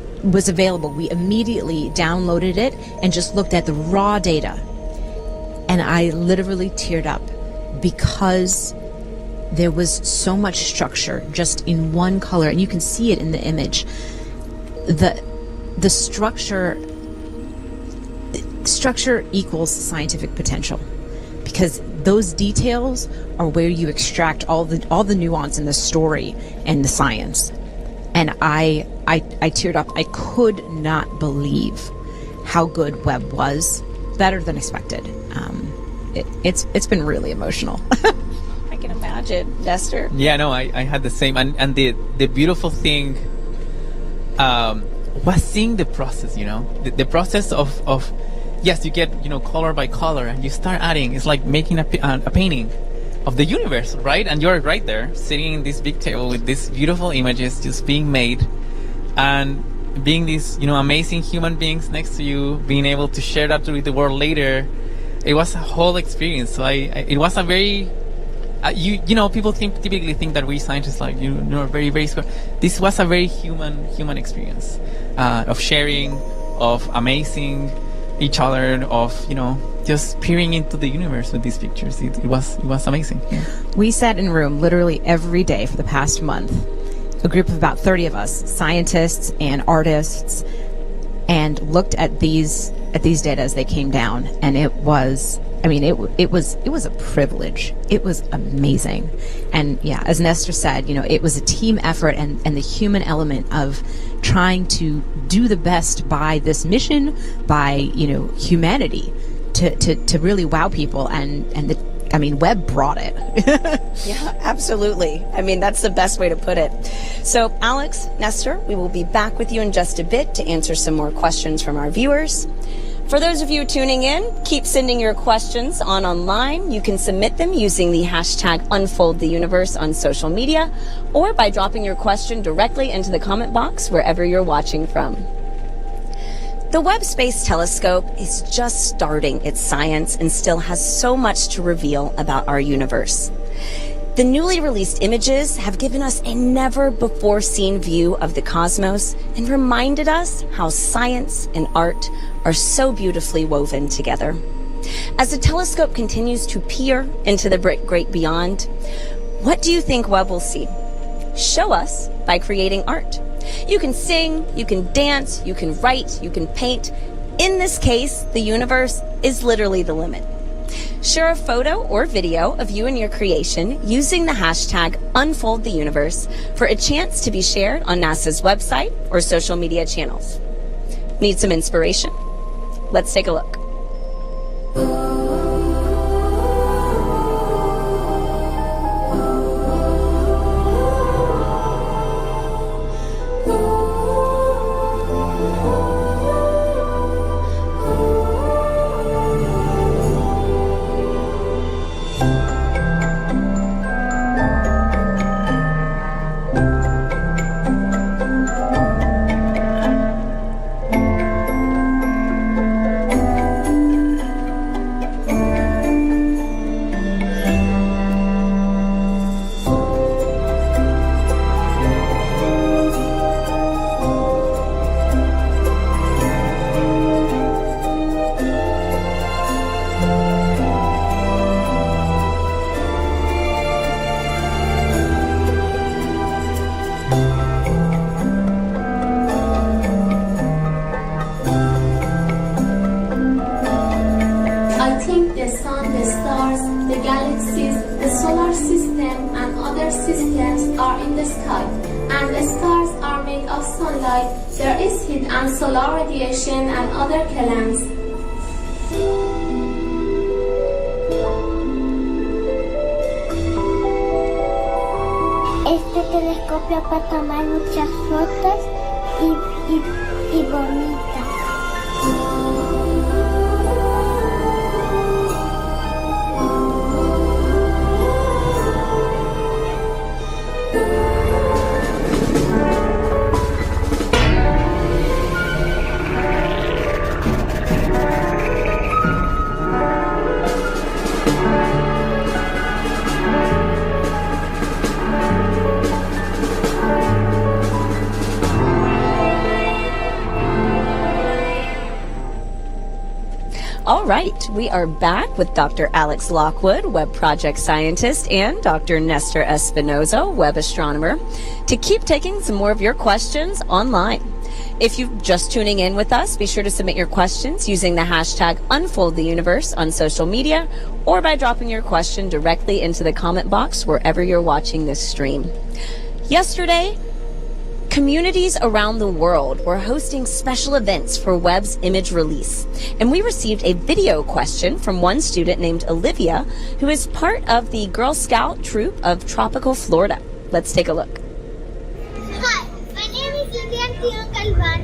Speaker 11: available. We immediately downloaded it and just looked at the raw data, and I literally teared up because there was so much structure just in one color, and you can see it in the image. The structure equals scientific potential, because those details are where you extract all the nuance in the story and the science. And I teared up. I could not believe how good Webb was. Better than expected. It's been really emotional.
Speaker 4: I can imagine. Nestor?
Speaker 10: Yeah, no, I had the same. And the beautiful thing was seeing the process, the process of yes, you get, color by color, and you start adding. It's like making a painting of the universe, right? And you're right there, sitting in this big table with these beautiful images just being made, and being these, amazing human beings next to you, being able to share that with the world later. It was a whole experience. So it was a very, people typically think that we scientists, like, very, very smart. This was a very human experience of sharing, of amazing each other, of just peering into the universe with these pictures. It was amazing. Yeah.
Speaker 11: We sat in a room literally every day for the past month, a group of about 30 of us, scientists and artists, and looked at these data as they came down, and it was a privilege. It was amazing. And yeah, as Nestor said, it was a team effort, and the human element of trying to do the best by this mission, by humanity, to really wow people, and Webb brought it.
Speaker 4: Yeah, absolutely. That's the best way to put it. So Alex, Nestor, we will be back with you in just a bit to answer some more questions from our viewers. For those of you tuning in, keep sending your questions online. You can submit them using the hashtag #UnfoldTheUniverse on social media, or by dropping your question directly into the comment box wherever you're watching from. The Webb Space Telescope is just starting its science and still has so much to reveal about our universe. The newly released images have given us a never-before-seen view of the cosmos and reminded us how science and art are so beautifully woven together. As the telescope continues to peer into the great beyond, what do you think Webb will see? Show us by creating art. You can sing, you can dance, you can write, you can paint. In this case, the universe is literally the limit. Share a photo or video of you and your creation using the hashtag #UnfoldTheUniverse for a chance to be shared on NASA's website or social media channels. Need some inspiration? Let's take a look.
Speaker 12: solar system and other systems are in the sky, and the stars are made of sunlight. There is heat and solar radiation and other elements.
Speaker 13: Este telescopio puede tomar muchas fotos y bonitas.
Speaker 4: All right, we are back with Dr. Alex Lockwood, Webb Project Scientist, and Dr. Nestor Espinoza, Webb Astronomer, to keep taking some more of your questions online. If you're just tuning in with us, be sure to submit your questions using the hashtag UnfoldTheUniverse on social media or by dropping your question directly into the comment box wherever you're watching this stream. Yesterday, communities around the world were hosting special events for Webb's image release, and we received a video question from one student named Olivia, who is part of the Girl Scout troop of Tropical Florida. Let's take a look.
Speaker 13: Hi, my name is Olivia Calvan,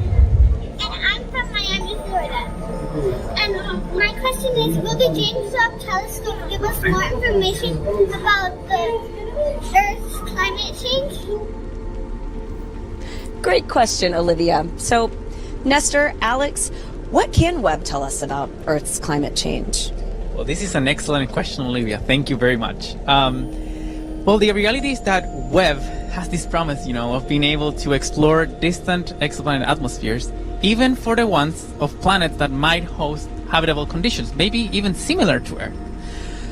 Speaker 13: and I'm from Miami, Florida. And my question is, will the James Webb Telescope give us more information about the Earth's climate change?
Speaker 4: Great question, Olivia. So, Nestor, Alex, what can Webb tell us about Earth's climate change?
Speaker 10: Well, this is an excellent question, Olivia. Thank you very much. Well, the reality is that Webb has this promise, of being able to explore distant exoplanet atmospheres, even for the ones of planets that might host habitable conditions, maybe even similar to Earth.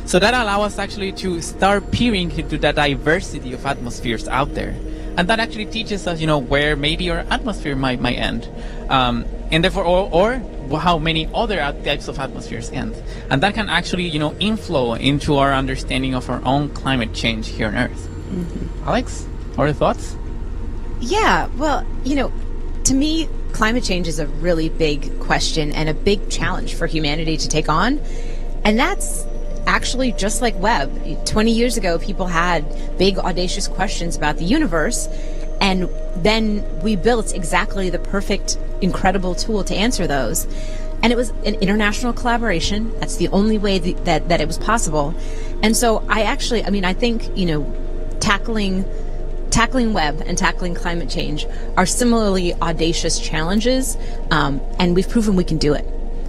Speaker 10: So that allows us actually to start peering into the diversity of atmospheres out there. And that actually teaches us, where maybe our atmosphere might end. And therefore, or how many other types of atmospheres end. And that can actually, inflow into our understanding of our own climate change here on Earth. Mm-hmm. Alex, what are your thoughts?
Speaker 11: Yeah, well, to me, climate change is a really big question and a big challenge for humanity to take on. And that's actually just like Webb. 20 years ago, people had big, audacious questions about the universe, and then we built exactly the perfect, incredible tool to answer those. And it was an international collaboration. That's the only way that it was possible. And so I think, tackling Webb and tackling climate change are similarly audacious challenges, and we've proven we can do it.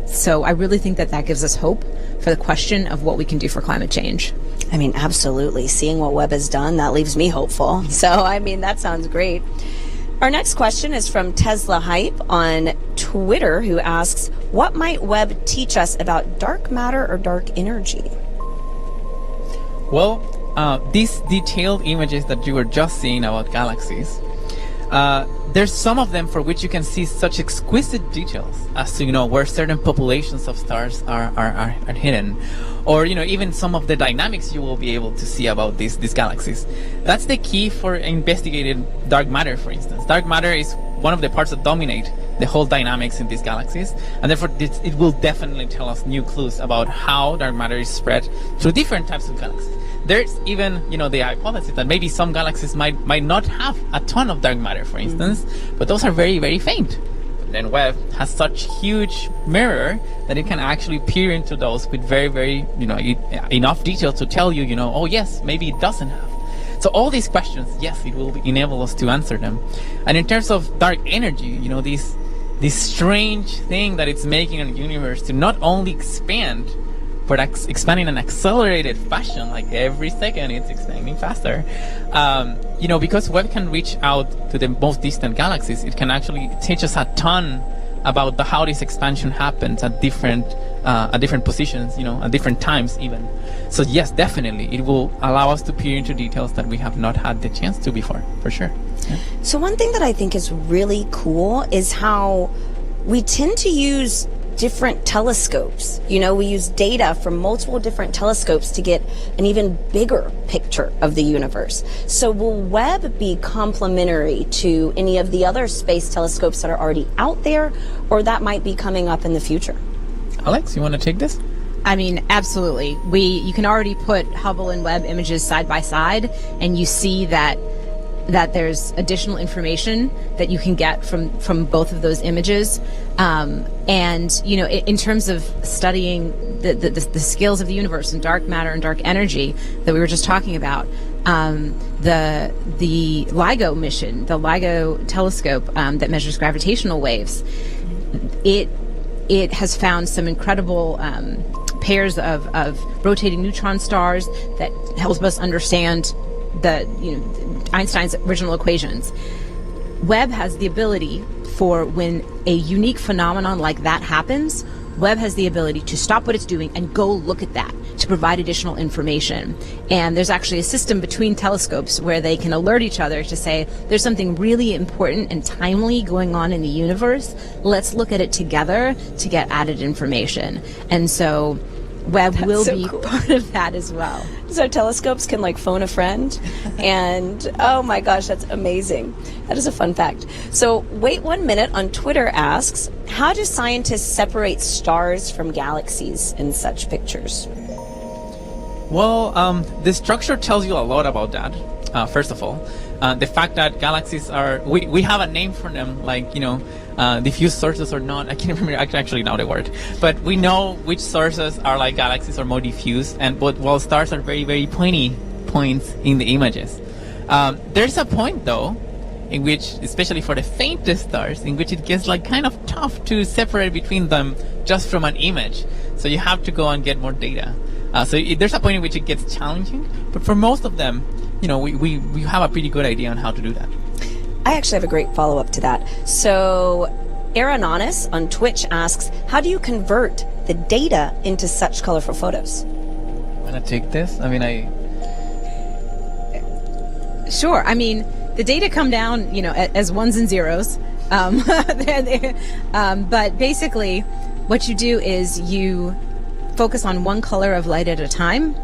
Speaker 11: So I really think that gives us hope for the question of what we can do for climate change.
Speaker 4: I mean, absolutely. Seeing what Webb has done, that leaves me hopeful. So, that sounds great. Our next question is from Tesla Hype on Twitter, who asks, what might Webb teach us about dark matter or dark energy?
Speaker 10: Well, these detailed images that you were just seeing about galaxies, there's some of them for which you can see such exquisite details as to, where certain populations of stars are hidden. Or, even some of the dynamics you will be able to see about these galaxies. That's the key for investigating dark matter, for instance. Dark matter is one of the parts that dominate the whole dynamics in these galaxies. And therefore, it will definitely tell us new clues about how dark matter is spread through different types of galaxies. There's even, the hypothesis that maybe some galaxies might not have a ton of dark matter, for instance, but those are very, very faint. But then Webb has such huge mirror that it can actually peer into those with very, very, enough detail to tell you, oh yes, maybe it doesn't have. So all these questions, yes, it will enable us to answer them. And in terms of dark energy, this strange thing that it's making in the universe to not only expand, but expanding in an accelerated fashion, like every second it's expanding faster. Because Webb can reach out to the most distant galaxies, it can actually teach us a ton about how this expansion happens at different positions, at different times even. So yes, definitely, it will allow us to peer into details that we have not had the chance to before, for sure. Yeah.
Speaker 4: So one thing that I think is really cool is how we tend to use different telescopes. You know, we use data from multiple different telescopes to get an even bigger picture of the universe. So will Webb be complementary to any of the other space telescopes that are already out there, or that might be coming up in the future?
Speaker 10: Alex, you want to take this?
Speaker 11: I mean, absolutely. You can already put Hubble and Webb images side by side, and you see that there's additional information that you can get from both of those images. And, you know, in terms of studying the scales of the universe and dark matter and dark energy that we were just talking about, the LIGO mission, the LIGO telescope that measures gravitational waves, it has found some incredible pairs of rotating neutron stars that helps us understand Einstein's original equations. Webb has the ability for when a unique phenomenon like that happens, Webb has the ability to stop what it's doing and go look at that to provide additional information. And there's actually a system between telescopes where they can alert each other to say, there's something really important and timely going on in the universe. Let's look at it together to get added information. And so Webb will be part of that as well.
Speaker 4: So telescopes can like phone a friend, and oh my gosh, that's amazing. That is a fun fact. So Wait 1 Minute on Twitter asks, how do scientists separate stars from galaxies in such pictures?
Speaker 10: Well, the structure tells you a lot about that, first of all. The fact that galaxies are, we have a name for them, like, you know, diffuse sources or not. I can't remember actually now the word. But we know which sources are like galaxies or more diffuse, and while stars are very, very pointy points in the images. There's a point, though, in which, especially for the faintest stars, in which it gets like kind of tough to separate between them just from an image. So you have to go and get more data. There's a point in which it gets challenging, but for most of them, you know, we have a pretty good idea on how to do that.
Speaker 4: I actually have a great follow-up to that. So Aerononis on Twitch asks, how do you convert the data into such colorful photos?
Speaker 10: Want to take this? I mean,
Speaker 11: Sure. I mean, the data come down, you know, as ones and zeros. But basically, what you do is you focus on one color of light at a time,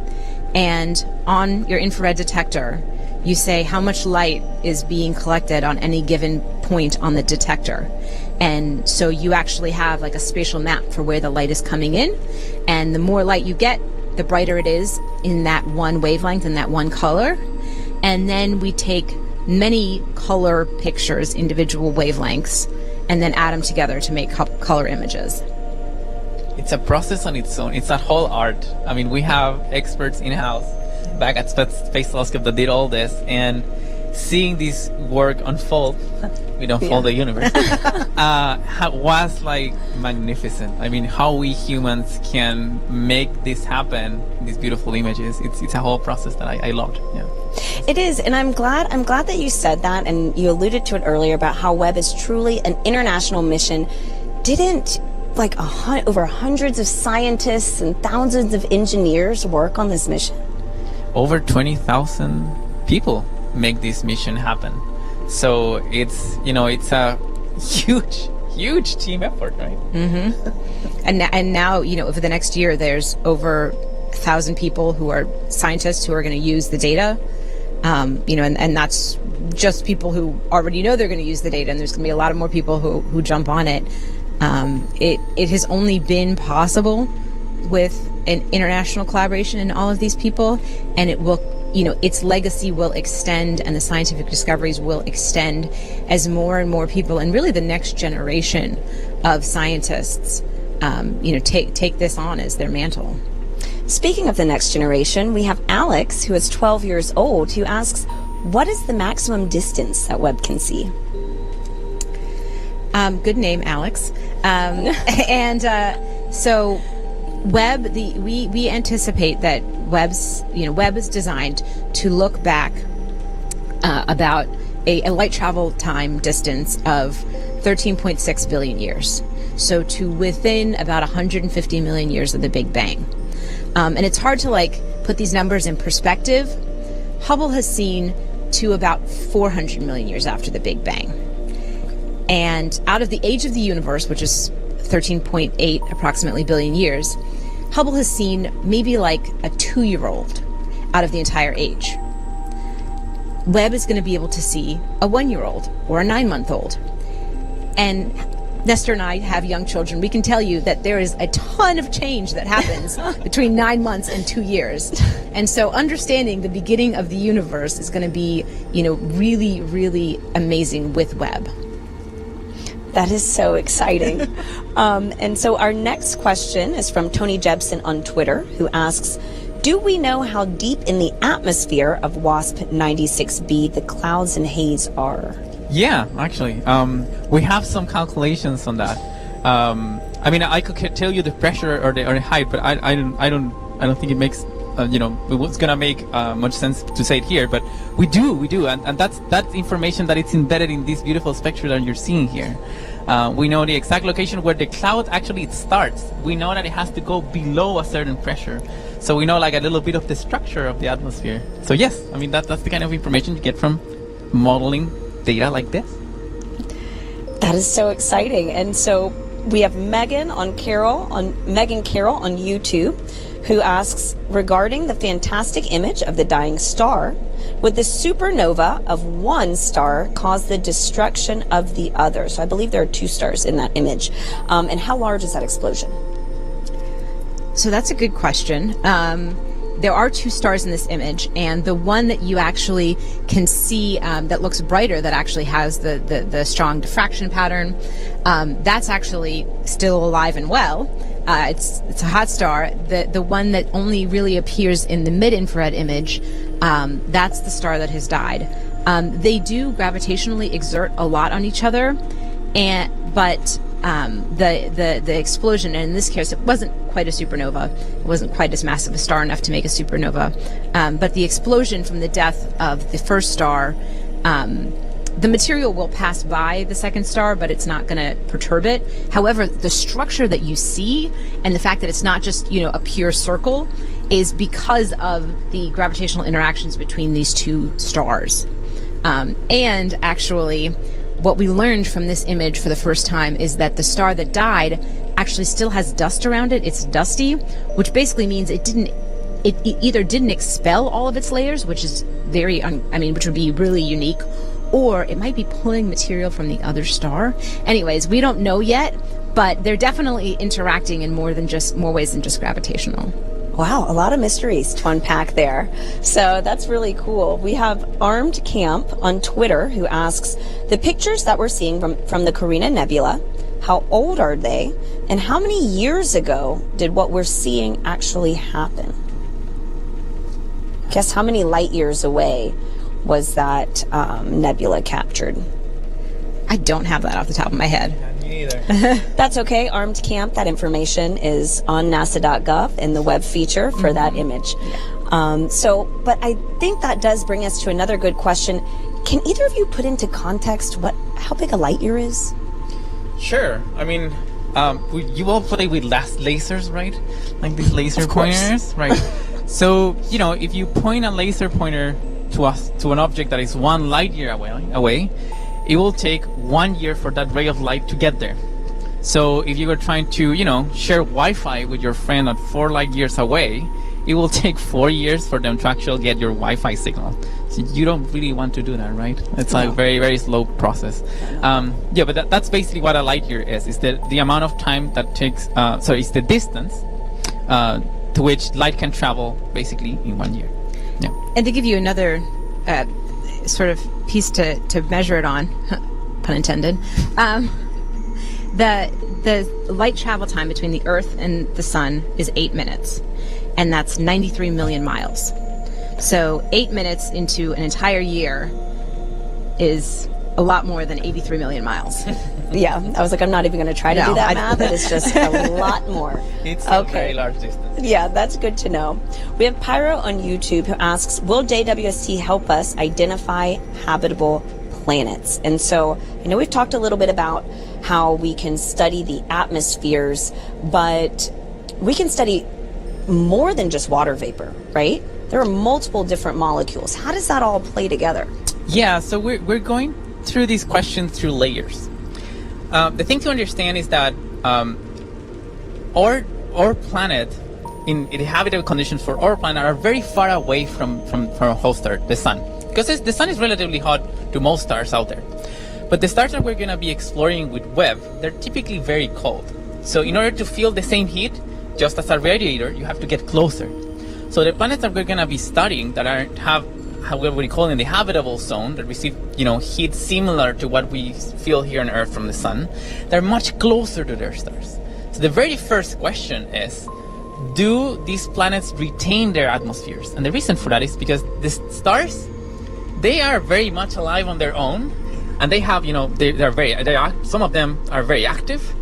Speaker 11: and on your infrared detector, you say how much light is being collected on any given point on the detector. And so you actually have like a spatial map for where the light is coming in. And the more light you get, the brighter it is in that one wavelength and that one color. And then we take many color pictures, individual wavelengths, and then add them together to make color images.
Speaker 10: It's a process on its own. It's a whole art. I mean, we have experts in-house back at Space Telescope that did all this, and seeing this work unfold, we don't unfold the universe, was like magnificent. I mean, how we humans can make this happen, these beautiful images, it's a whole process that I loved. Yeah.
Speaker 4: It is, and I'm glad that you said that, and you alluded to it earlier about how Webb is truly an international mission. Didn't like over hundreds of scientists and thousands of engineers work on this mission?
Speaker 10: Over 20,000 people make this mission happen. So it's, you know, it's a huge team effort, right?
Speaker 11: Mm-hmm. And now, you know, over the next year, there's over 1,000 people who are scientists who are going to use the data. You know, and that's just people who already know they're going to use the data, and there's going to be a lot of more people who jump on it. It has only been possible with an international collaboration in all of these people, and it will, you know, its legacy will extend, and the scientific discoveries will extend as more and more people, and really the next generation of scientists, you know, take this on as their mantle.
Speaker 4: Speaking of the next generation, we have Alex, who is 12 years old, who asks, what is the maximum distance that Webb can see?
Speaker 11: Good name, Alex. So Webb, we anticipate that Webb is designed to look back about a light travel time distance of 13.6 billion years. So to within about 150 million years of the Big Bang. And it's hard to like put these numbers in perspective. Hubble has seen to about 400 million years after the Big Bang. And out of the age of the universe, which is 13.8 approximately billion years, Hubble has seen maybe like a 2-year-old out of the entire age. Webb is going to be able to see a 1-year-old or a 9-month-old. And Nestor and I have young children. We can tell you that there is a ton of change that happens between 9 months and 2 years. And so understanding the beginning of the universe is going to be, really, really amazing with Webb.
Speaker 4: That is so exciting. And so our next question is from Tony Jebsen on Twitter, who asks, do we know how deep in the atmosphere of WASP 96b the clouds and haze are?
Speaker 10: Yeah, actually, we have some calculations on that. I could tell you the pressure or the height, but I don't think it makes it's gonna make much sense to say it here. But we do, and that's information that it's embedded in this beautiful spectra that you're seeing here. We know the exact location where the cloud actually starts. We know that it has to go below a certain pressure. So we know like a little bit of the structure of the atmosphere. So yes, that's the kind of information you get from modeling data like this.
Speaker 4: That is so exciting. And so we have Megan Carroll on YouTube, who asks, regarding the fantastic image of the dying star, would the supernova of one star cause the destruction of the other? So I believe there are 2 stars in that image. And how large is that explosion?
Speaker 11: So that's a good question. There are 2 stars in this image, and the one that you actually can see that looks brighter, that actually has the strong diffraction pattern, that's actually still alive and well. It's a hot star. The one that only really appears in the mid-infrared image, that's the star that has died. They do gravitationally exert a lot on each other, but the explosion, and in this case it wasn't quite a supernova, it wasn't quite as massive a star enough to make a supernova, but the explosion from the death of the first star, the material will pass by the second star, but it's not going to perturb it. However, the structure that you see and the fact that it's not just a pure circle is because of the gravitational interactions between these 2 stars. And actually, what we learned from this image for the first time is that the star that died actually still has dust around it. It's dusty, which basically means it either didn't expel all of its layers, which is which would be really unique, or it might be pulling material from the other star. Anyways, we don't know yet, but they're definitely interacting in more ways than just gravitational.
Speaker 4: Wow, a lot of mysteries to unpack there. So that's really cool. We have Armed Camp on Twitter, who asks, the pictures that we're seeing from the Carina Nebula, how old are they? And how many years ago did what we're seeing actually happen? Guess how many light years away was that nebula captured?
Speaker 11: I don't have that off the top of my head.
Speaker 10: Me neither.
Speaker 4: That's okay. Armed Camp, that information is on nasa.gov in the web feature for that image. But I think that does bring us to another good question. Can either of you put into context how big a light year is?
Speaker 10: Sure. You all play with lasers, right? Like these laser pointers, right? So, if you point a laser pointer to an object that is 1 light year away, it will take 1 year for that ray of light to get there. So if you were trying to, share Wi-Fi with your friend at 4 light years away, it will take 4 years for them to actually get your Wi-Fi signal. So you don't really want to do that, right? It's a very, very slow process. But that's basically what a light year is. It's the amount of time that takes, it's the distance to which light can travel basically in 1 year. Yeah.
Speaker 11: And to give you another sort of piece to measure it on, pun intended, the light travel time between the Earth and the Sun is 8 minutes, and that's 93 million miles. So 8 minutes into an entire year is a lot more than 83 million miles.
Speaker 4: Yeah, I was like, I'm not even going to try to do that math. It is just a lot more.
Speaker 10: It's a very large distance.
Speaker 4: Yeah, that's good to know. We have Pyro on YouTube who asks, will JWST help us identify habitable planets? And so I know we've talked a little bit about how we can study the atmospheres, but we can study more than just water vapor, right? There are multiple different molecules. How does that all play together?
Speaker 10: Yeah, so we're going through these questions through layers. The thing to understand is that our planet, in the habitable conditions for our planet, are very far away from our host star, the sun. Because the sun is relatively hot to most stars out there. But the stars that we're going to be exploring with Webb, they're typically very cold. So in order to feel the same heat, just as a radiator, you have to get closer. So the planets that we're going to be studying that have, however we call it, in the habitable zone, that receive, heat similar to what we feel here on Earth from the sun, they're much closer to their stars. So the very first question is, do these planets retain their atmospheres? And the reason for that is because the stars, they are very much alive on their own, and they have, some of them are very active,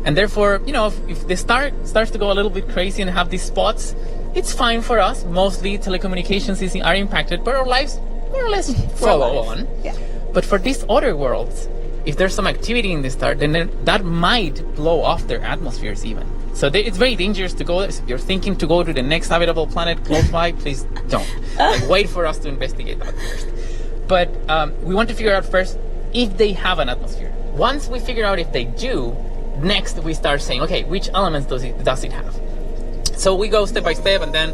Speaker 10: and therefore, if the star starts to go a little bit crazy and have these spots, it's fine for us. Mostly telecommunications are impacted, but our lives more or less follow on.
Speaker 4: Yeah.
Speaker 10: But for these other worlds, if there's some activity in the star, then that might blow off their atmospheres even. So it's very dangerous to go there. So if you're thinking to go to the next habitable planet close by, please don't. Wait for us to investigate that first. But we want to figure out first if they have an atmosphere. Once we figure out if they do, next we start saying, okay, which elements does it have? So we go step by step, and then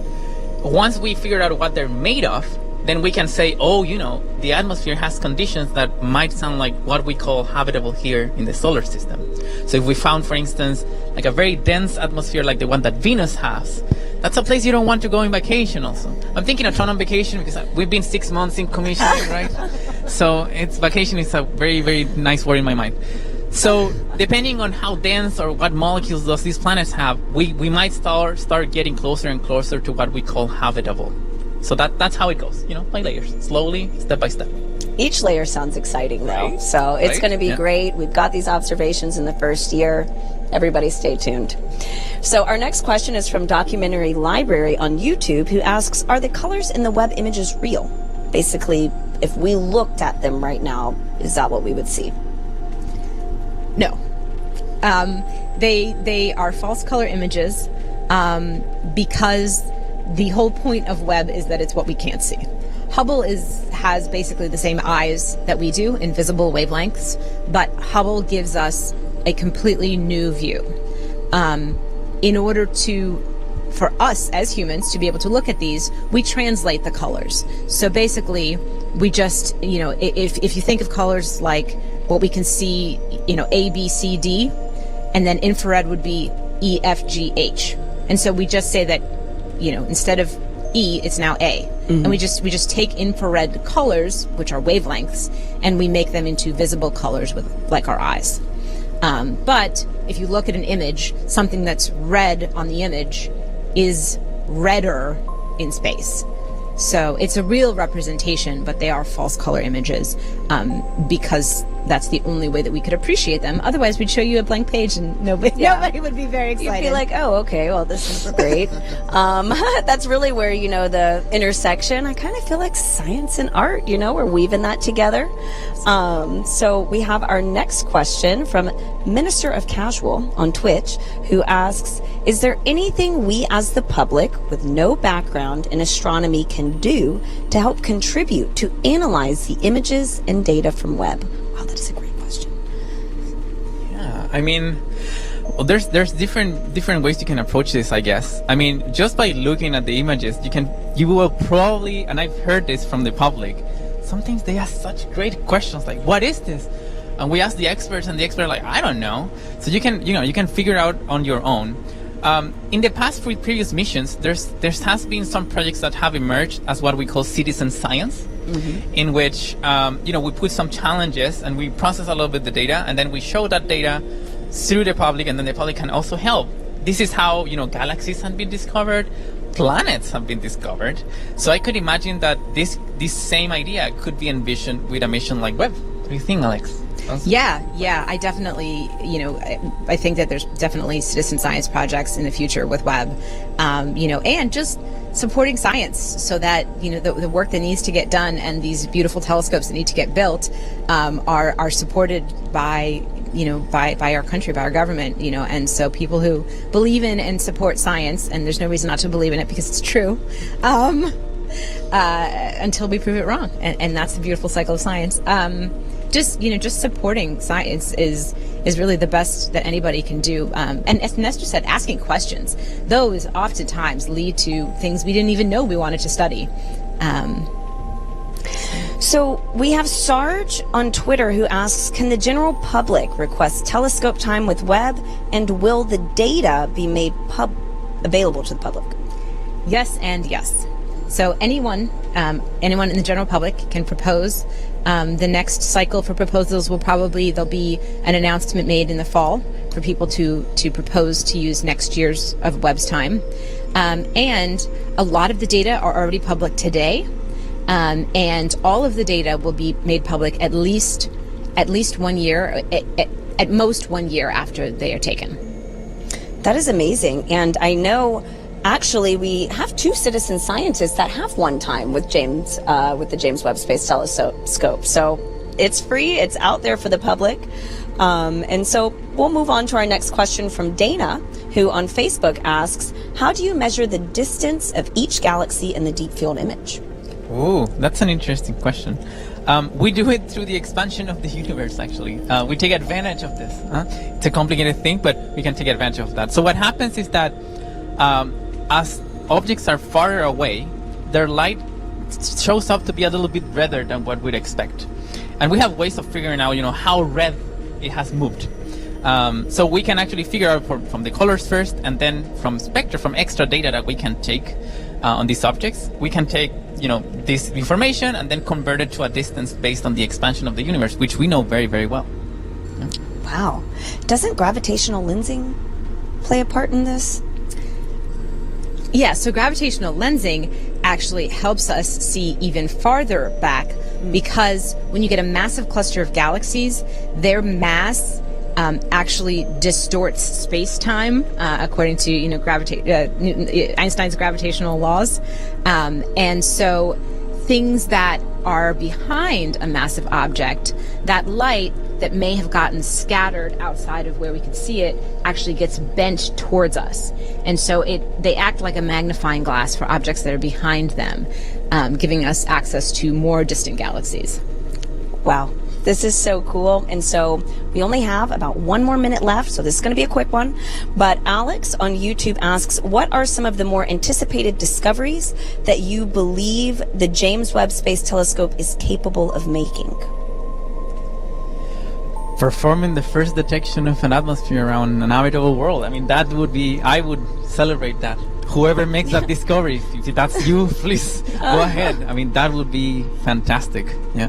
Speaker 10: once we figure out what they're made of, then we can say, the atmosphere has conditions that might sound like what we call habitable here in the solar system. So if we found, for instance, like a very dense atmosphere like the one that Venus has, that's a place you don't want to go on vacation also. I'm thinking a ton on vacation because we've been 6 months in commissioning, right? So vacation is a very, very nice word in my mind. So depending on how dense or what molecules does these planets have, we might start getting closer and closer to what we call habitable. So that's how it goes, by layers, slowly, step by step.
Speaker 4: Each layer sounds exciting, though. So it's going to be great. We've got these observations in the first year. Everybody stay tuned. So our next question is from Documentary Library on YouTube, who asks, are the colors in the Webb images real? Basically, if we looked at them right now, is that what we would see?
Speaker 11: No. They are false color images because the whole point of Webb is that it's what we can't see. Hubble has basically the same eyes that we do, invisible wavelengths, but Hubble gives us a completely new view. In order for us as humans to be able to look at these, we translate the colors. So basically, we just, if you think of colors like what we can see, A, B, C, D, and then infrared would be E, F, G, H. And so we just say that, instead of E, it's now A. Mm-hmm. And we just take infrared colors, which are wavelengths, and we make them into visible colors with like our eyes. But if you look at an image, something that's red on the image is redder in space. So it's a real representation, but they are false color images because that's the only way that we could appreciate them. Otherwise, we'd show you a blank page and nobody would be very excited.
Speaker 4: You'd be like, oh, okay, well, this is great. That's really where, the intersection, I kind of feel like science and art, we're weaving that together. So we have our next question from Minister of Casual on Twitch, who asks, is there anything we as the public with no background in astronomy can do to help contribute to analyze the images and data from Webb? Wow, that is a great question.
Speaker 10: Yeah, I mean, well, there's different ways you can approach this, I guess. I mean, just by looking at the images, you will probably, and I've heard this from the public, sometimes they ask such great questions like, what is this? And we ask the experts, and the experts are like, I don't know. So you can figure it out on your own. In the past previous missions, there has been some projects that have emerged as what we call citizen science, in which we put some challenges and we process a little bit the data, and then we show that data through the public, and then the public can also help. This is how galaxies have been discovered, planets have been discovered. So I could imagine that this same idea could be envisioned with a mission like Webb. What do you think, Alex?
Speaker 11: Yeah, I definitely, I think that there's definitely citizen science projects in the future with Webb, and just supporting science so that, the work that needs to get done and these beautiful telescopes that need to get built are supported by our country, by our government, and so people who believe in and support science, and there's no reason not to believe in it because it's true, until we prove it wrong. And that's the beautiful cycle of science. just supporting science is really the best that anybody can do. And as Nestor said, asking questions, those oftentimes lead to things we didn't even know we wanted to study.
Speaker 4: So we have Sarge on Twitter who asks, can the general public request telescope time with Webb, and will the data be made available to the public?
Speaker 11: Yes and yes. So anyone in the general public can propose. The next cycle for proposals there'll be an announcement made in the fall for people to propose to use next year's of Webb's time. And a lot of the data are already public today. And all of the data will be made public at least 1 year, at most 1 year after they are taken.
Speaker 4: That is amazing. And I know actually we have 2 citizen scientists that have one time with the James Webb Space Telescope. So it's free, it's out there for the public. And so we'll move on to our next question from Dana, who on Facebook asks, how do you measure the distance of each galaxy in the deep field image?
Speaker 10: Oh, that's an interesting question. We do it through the expansion of the universe, actually. We take advantage of this. It's a complicated thing, but we can take advantage of that. So what happens is that as objects are farther away, their light shows up to be a little bit redder than what we'd expect. And we have ways of figuring out, how red it has moved. So we can actually figure out from the colors first, and then from extra data that we can take on these objects, we can take this information and then convert it to a distance based on the expansion of the universe, which we know very, very well. Yeah.
Speaker 4: Wow. Doesn't gravitational lensing play a part in this?
Speaker 11: Yeah, so gravitational lensing actually helps us see even farther back, because when you get a massive cluster of galaxies, their mass actually distorts space-time according to Einstein's gravitational laws, and so things that are behind a massive object, that light that may have gotten scattered outside of where we can see it actually gets bent towards us, and so they act like a magnifying glass for objects that are behind them, giving us access to more distant galaxies.
Speaker 4: Wow. This is so cool. And so we only have about 1 more minute left, so this is going to be a quick one. But Alex on YouTube asks, what are some of the more anticipated discoveries that you believe the James Webb Space Telescope is capable of making?
Speaker 10: Performing the first detection of an atmosphere around an habitable world. I mean, I would celebrate that. Whoever makes that discovery, if that's you, please go ahead. I mean, that would be fantastic. Yeah.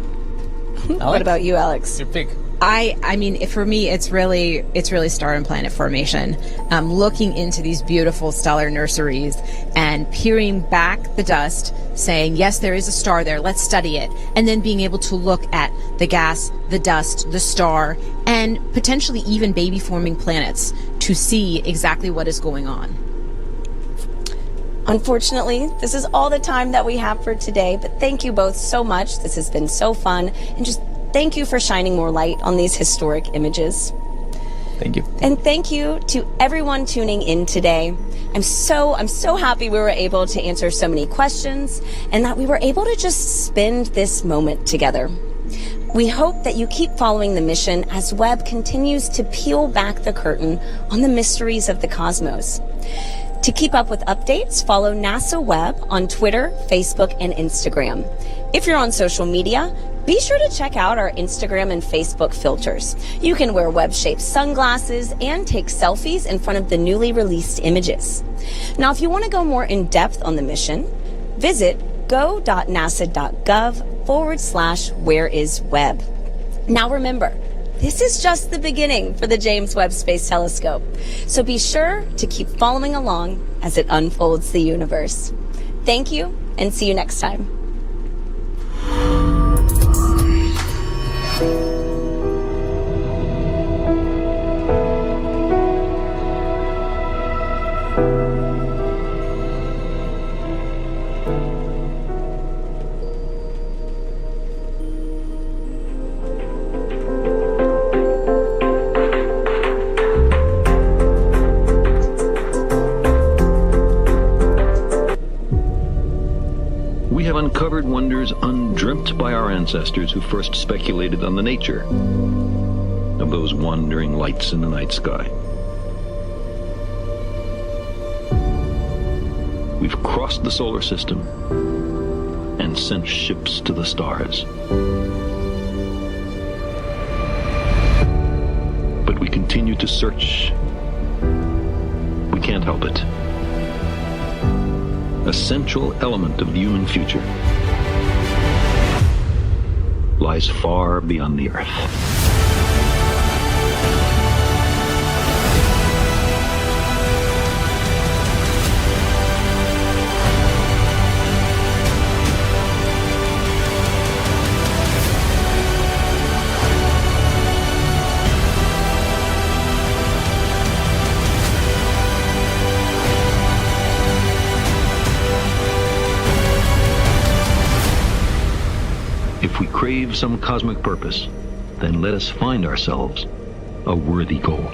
Speaker 4: What about you, Alex?
Speaker 10: Your pick.
Speaker 11: I mean, for me, it's really star and planet formation. Looking into these beautiful stellar nurseries and peering back the dust, saying, yes, there is a star there, let's study it. And then being able to look at the gas, the dust, the star, and potentially even baby forming planets to see exactly what is going on.
Speaker 4: Unfortunately, this is all the time that we have for today, but thank you both so much. This has been so fun, and just thank you for shining more light on these historic images.
Speaker 10: Thank you.
Speaker 4: And thank you to everyone tuning in today. I'm so happy we were able to answer so many questions and that we were able to just spend this moment together. We hope that you keep following the mission as Webb continues to peel back the curtain on the mysteries of the cosmos. To keep up with updates, follow NASA Webb on Twitter, Facebook, and Instagram. If you're on social media, be sure to check out our Instagram and Facebook filters. You can wear Webb-shaped sunglasses and take selfies in front of the newly released images. Now, if you want to go more in depth on the mission, visit go.nasa.gov/whereiswebb. Now remember, this is just the beginning for the James Webb Space Telescope, so be sure to keep following along as it unfolds the universe. Thank you, and see you next time.
Speaker 2: We We have uncovered wonders undreamt by our ancestors who first speculated on the nature of those wandering lights in the night sky. We've crossed the solar system and sent ships to the stars. But we continue to search. We can't help it. A central element of the human future lies far beyond the Earth. If we crave some cosmic purpose, then let us find ourselves a worthy goal.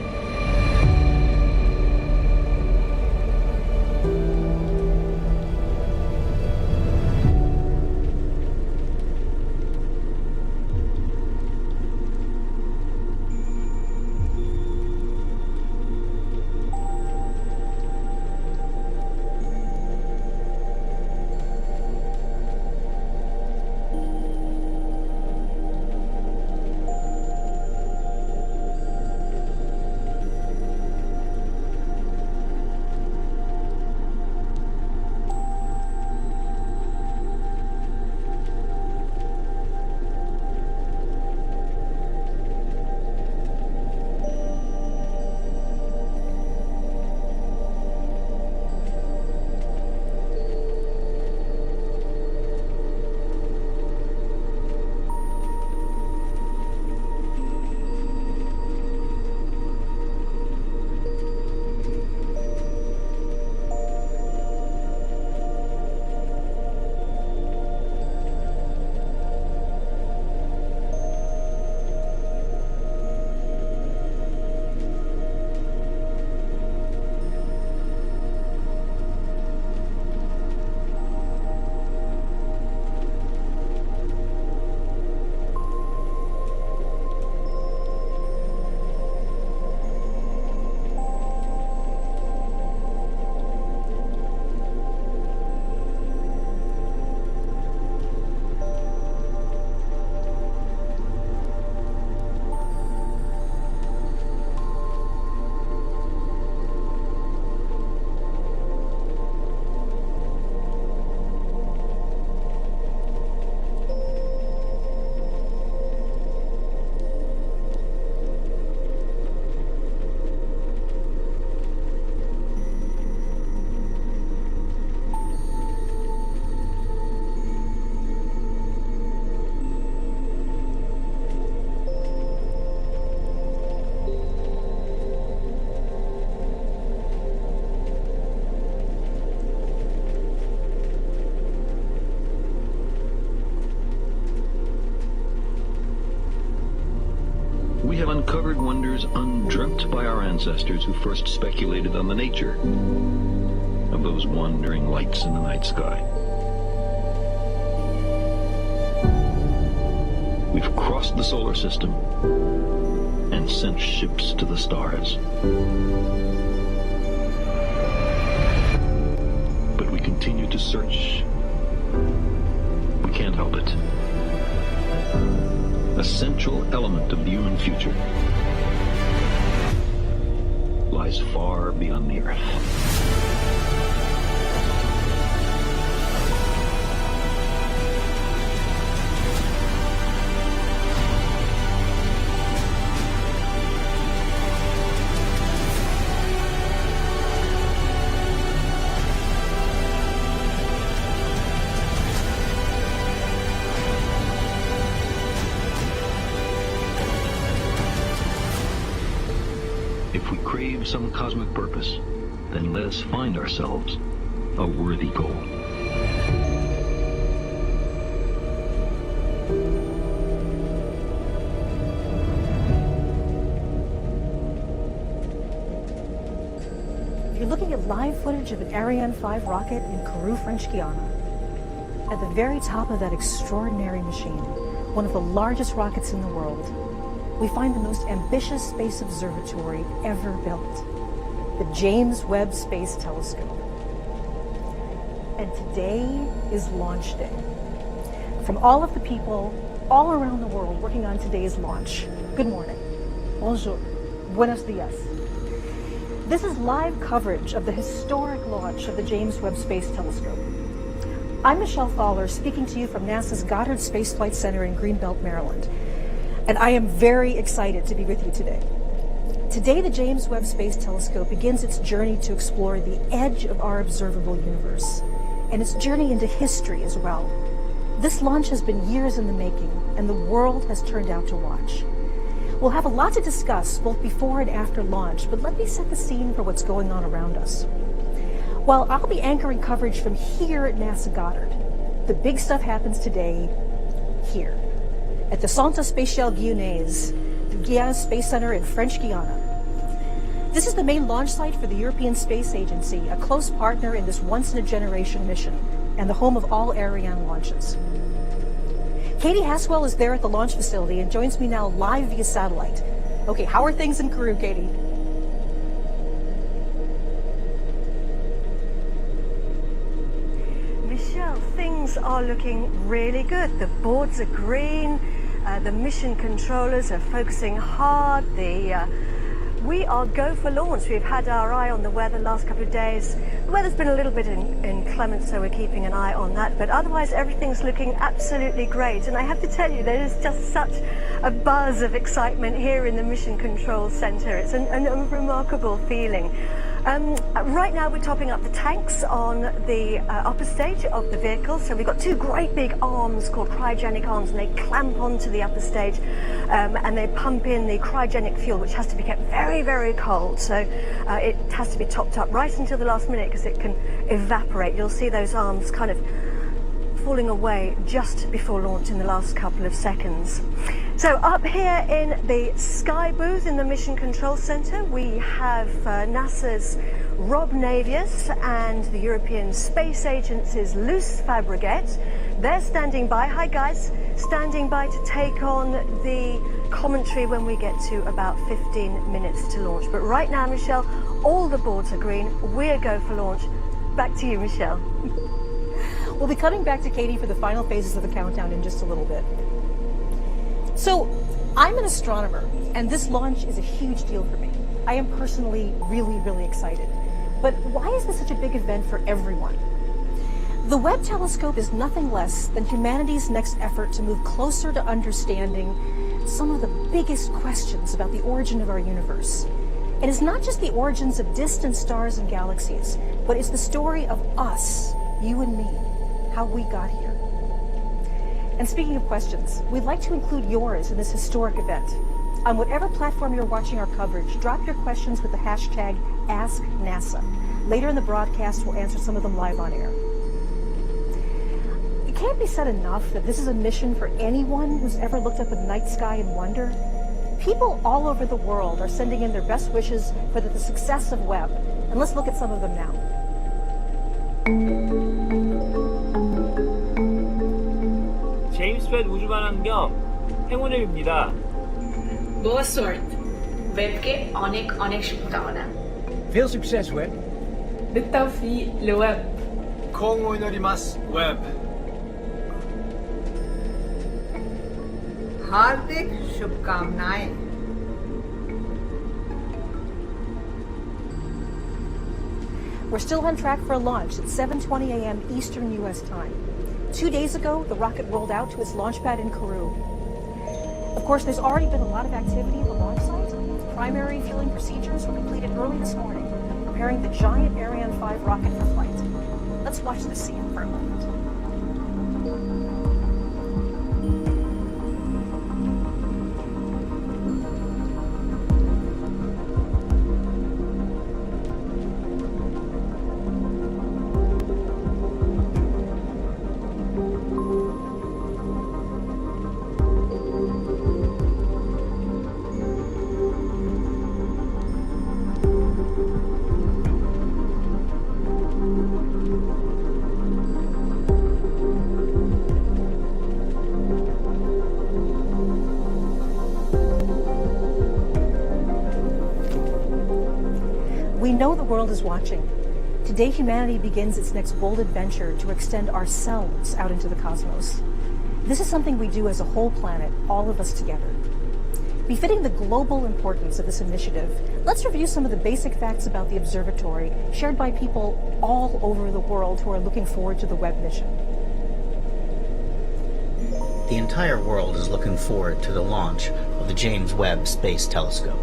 Speaker 2: We have uncovered wonders undreamt by our ancestors who first speculated on the nature of those wandering lights in the night sky. We've crossed the solar system and sent ships to the stars. But we continue to search. We can't help it. A central element of the human future lies far beyond the Earth. If we crave some cosmic purpose, then let us find ourselves a worthy goal.
Speaker 8: You're looking at live footage of an Ariane 5 rocket in Kourou, French Guiana. At the very top of that extraordinary machine, one of the largest rockets in the world, we find the most ambitious space observatory ever built, the James Webb Space Telescope. And today is launch day. From all of the people all around the world working on today's launch, good morning, bonjour, buenos dias. This is live coverage of the historic launch of the James Webb Space Telescope. I'm Michelle Thaler, speaking to you from NASA's Goddard Space Flight Center in Greenbelt, Maryland. And I am very excited to be with you today. Today, the James Webb Space Telescope begins its journey to explore the edge of our observable universe, and its journey into history as well. This launch has been years in the making, and the world has turned out to watch. We'll have a lot to discuss both before and after launch, but let me set the scene for what's going on around us. While I'll be anchoring coverage from here at NASA Goddard, the big stuff happens today here at the Centre Spatial Guyanais, the Guyana Space Center in French Guiana. This is the main launch site for the European Space Agency, a close partner in this once-in-a-generation mission, and the home of all Ariane launches. Katie Haswell is there at the launch facility and joins me now live via satellite. Okay, how are things in Peru, Katie?
Speaker 20: Michelle, things are looking really good. The boards are green, the mission controllers are focusing hard, we are go for launch. We've had our eye on the weather the last couple of days. The weather's been a little bit inclement, so we're keeping an eye on that. But otherwise, everything's looking absolutely great. And I have to tell you, there is just such a buzz of excitement here in the Mission Control Center. It's a remarkable feeling. Right now we're topping up the tanks on the upper stage of the vehicle. So we've got two great big arms called cryogenic arms, and they clamp onto the upper stage and they pump in the cryogenic fuel, which has to be kept very, very cold. So it has to be topped up right until the last minute because it can evaporate. You'll see those arms kind of falling away just before launch in the last couple of seconds. So up here in the Sky booth in the Mission Control Center, we have NASA's Rob Navius and the European Space Agency's Luce Fabregat. They're standing by. Hi guys, standing by to take on the commentary when we get to about 15 minutes to launch. But right now, Michelle, all the boards are green. We're go for launch. Back to you, Michelle.
Speaker 8: We'll be coming back to Katie for the final phases of the countdown in just a little bit. So, I'm an astronomer, and this launch is a huge deal for me. I am personally really, really excited. But why is this such a big event for everyone? The Webb telescope is nothing less than humanity's next effort to move closer to understanding some of the biggest questions about the origin of our universe. And it's not just the origins of distant stars and galaxies, but it's the story of us, you and me, how we got here. And speaking of questions, we'd like to include yours in this historic event. On whatever platform you're watching our coverage, drop your questions with the hashtag AskNASA. Later in the broadcast, we'll answer some of them live on air. It can't be said enough that this is a mission for anyone who's ever looked up at the night sky in wonder. People all over the world are sending in their best wishes for the success of Webb. And let's look at some of them now.
Speaker 14: 제임스 웹 우주관환경 행운을 빕니다.
Speaker 15: Boa sorte. Webকে অনেক অনেক শুভকামনা.
Speaker 23: Veel succes, Webb.
Speaker 15: بالتوفيق لويب.
Speaker 23: Kongo inorimasu, Webb.
Speaker 24: हार्दिक शुभकामनाएं.
Speaker 8: We're still on track for a launch at 7:20 a.m. Eastern U.S. time. 2 days ago, the rocket rolled out to its launch pad in Kourou. Of course, there's already been a lot of activity at the launch site. Primary fueling procedures were completed early this morning, preparing the giant Ariane 5 rocket for flight. Let's watch the scene for a moment. world is watching. Today, humanity begins its next bold adventure to extend ourselves out into the cosmos. This is something we do as a whole planet, all of us together. Befitting the global importance of this initiative, let's review some of the basic facts about the observatory shared by people all over the world who are looking forward to the Webb mission.
Speaker 16: The entire world is looking forward to the launch of the James Webb Space Telescope.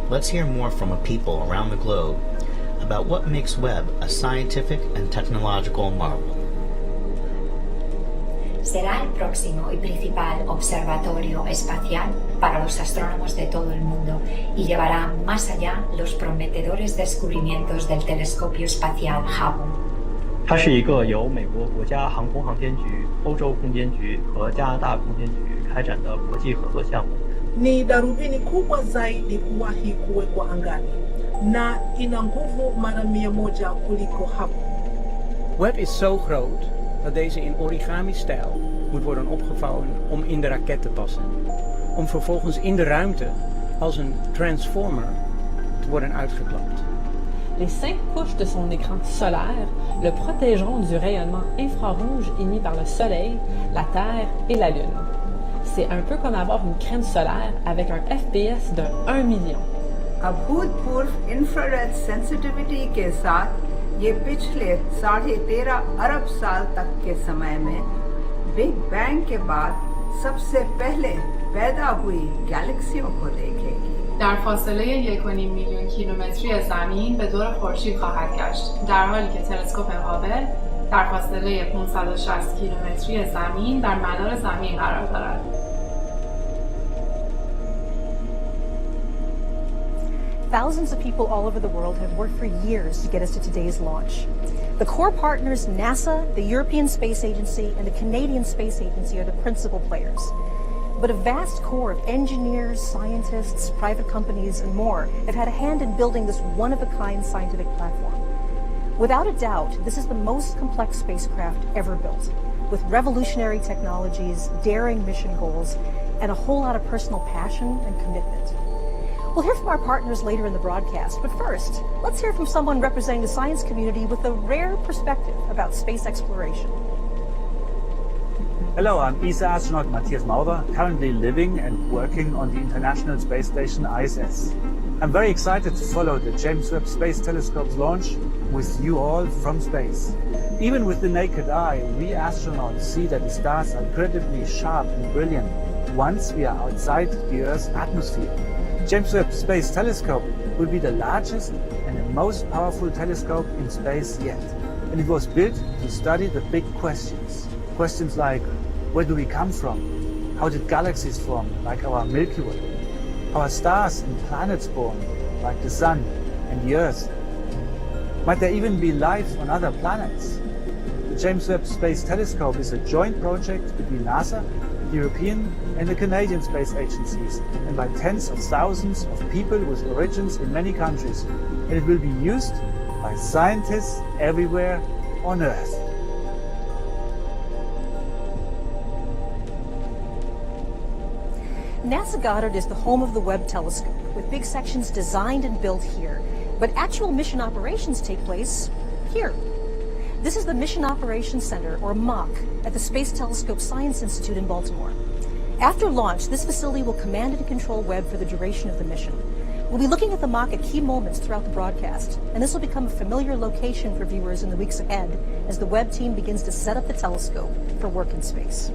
Speaker 16: Let's hear more from a people around the globe about what makes Webb a scientific and technological marvel.
Speaker 17: Será el próximo y principal observatorio espacial para los astrónomos de todo el mundo y llevará más allá los prometedores descubrimientos del telescopio espacial Hubble.
Speaker 18: 它是一个由美国国家航空航天局、欧洲空间局和加拿大空间局开展的国际合作项目。
Speaker 19: Ni darubini kubwa zaidi kuwahi kuwekwa angani na ina nguvu mara 100 kuliko Hubble.
Speaker 23: Webb is zo groot dat deze in origami-stijl moet worden opgevouwen om in de raket te passen. Om vervolgens in de ruimte als een transformer te worden uitgeklapt.
Speaker 25: Les 5 couches de son écran solaire le protégeront du rayonnement infrarouge émis par le Soleil, la Terre et la Lune. C'est un peu comme avoir une crème solaire avec un FPS de 1 million.
Speaker 26: अभूतपूर्व infrared sensitivity के साथ ये पिछले 13.5 अरब साल तक के समय में बिग बैंग के बाद सबसे पहले पैदा हुई गैलेक्सियों को देखेगी.
Speaker 15: در فاصله 1.5 میلیون کیلومتری از زمین به دور خورشید خواهد گشت، در حالی که تلسکوپ هابل در فاصله 560 کیلومتری از زمین در مدار زمین قرار دارد.
Speaker 8: Thousands of people all over the world have worked for years to get us to today's launch. The core partners, NASA, the European Space Agency, and the Canadian Space Agency are the principal players. But a vast core of engineers, scientists, private companies, and more have had a hand in building this one-of-a-kind scientific platform. Without a doubt, this is the most complex spacecraft ever built, with revolutionary technologies, daring mission goals, and a whole lot of personal passion and commitment. We'll hear from our partners later in the broadcast, but first, let's hear from someone representing the science community with a rare perspective about space exploration.
Speaker 27: Hello, I'm ESA astronaut Matthias Maurer, currently living and working on the International Space Station ISS. I'm very excited to follow the James Webb Space Telescope's launch with you all from space. Even with the naked eye, we astronauts see that the stars are incredibly sharp and brilliant once we are outside the Earth's atmosphere. James Webb Space Telescope will be the largest and the most powerful telescope in space yet. And it was built to study the big questions. Questions like, where do we come from? How did galaxies form, like our Milky Way? How are stars and planets born, like the Sun and the Earth? Might there even be life on other planets? The James Webb Space Telescope is a joint project between NASA, the European and the Canadian space agencies, and by tens of thousands of people with origins in many countries. And it will be used by scientists everywhere on Earth.
Speaker 8: NASA Goddard is the home of the Webb telescope, with big sections designed and built here. But actual mission operations take place here. This is the Mission Operations Center, or MOC, at the Space Telescope Science Institute in Baltimore. After launch, this facility will command and control Webb for the duration of the mission. We'll be looking at the MOC at key moments throughout the broadcast, and this will become a familiar location for viewers in the weeks ahead as the Webb team begins to set up the telescope for work in space.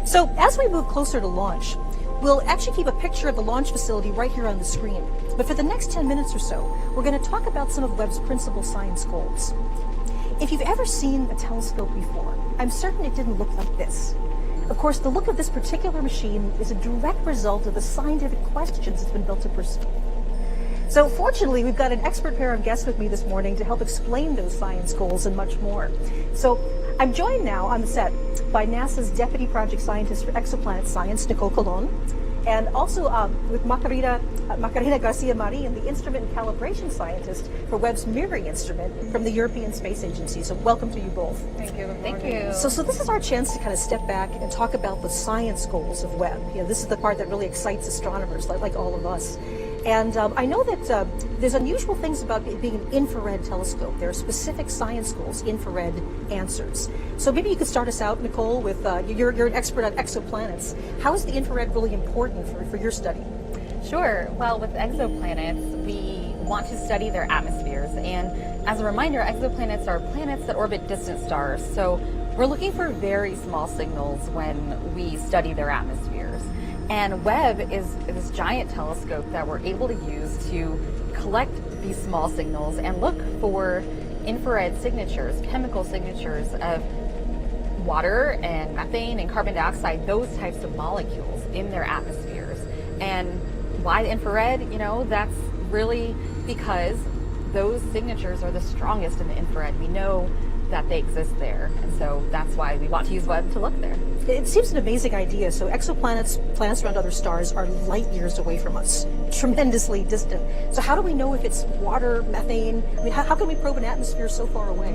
Speaker 8: So as we move closer to launch, we'll actually keep a picture of the launch facility right here on the screen. But for the next 10 minutes or so, we're going to talk about some of Webb's principal science goals. If you've ever seen a telescope before, I'm certain it didn't look like this. Of course, the look of this particular machine is a direct result of the scientific questions it's been built to pursue. So fortunately, we've got an expert pair of guests with me this morning to help explain those science goals and much more. So I'm joined now on the set by NASA's Deputy Project Scientist for Exoplanet Science, Nicole Colon, and also with Macarena Garcia-Marin, the Instrument and Calibration Scientist for Webb's mirroring instrument from the European Space Agency. So welcome to you both.
Speaker 25: Thank you. Thank you.
Speaker 8: So this is our chance to kind of step back and talk about the science goals of Webb. You know, this is the part that really excites astronomers like all of us. And I know that there's unusual things about it being an infrared telescope. There are specific science goals, infrared answers. So maybe you could start us out, Nicole, with you're an expert on exoplanets. How is the infrared really important for your study?
Speaker 1: Sure. Well, with exoplanets, we want to study their atmospheres. And as a reminder, exoplanets are planets that orbit distant stars. So we're looking for very small signals when we study their atmospheres. And Webb is this giant telescope that we're able to use to collect these small signals and look for infrared signatures, chemical signatures of water and methane and carbon dioxide, those types of molecules in their atmospheres. And why infrared? You know, that's really because those signatures are the strongest in the infrared. We know that they exist there, and so that's why we want to use Webb to look there.
Speaker 8: It seems an amazing idea. So exoplanets, planets around other stars, are light years away from us, tremendously distant. So how do we know if it's water, methane? I mean, how can we probe an atmosphere so far away?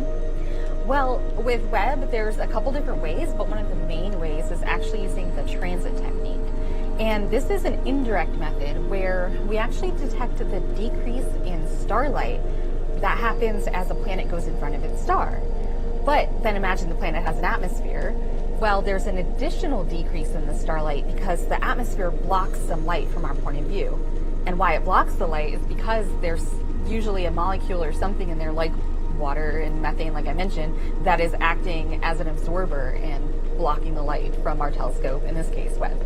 Speaker 1: Well, with Webb, there's a couple different ways, but one of the main ways is actually using the transit technique. And this is an indirect method where we actually detect the decrease in starlight that happens as a planet goes in front of its star. But then imagine the planet has an atmosphere. Well, there's an additional decrease in the starlight because the atmosphere blocks some light from our point of view. And why it blocks the light is because there's usually a molecule or something in there, like water and methane, like I mentioned, that is acting as an absorber and blocking the light from our telescope, in this case, Webb.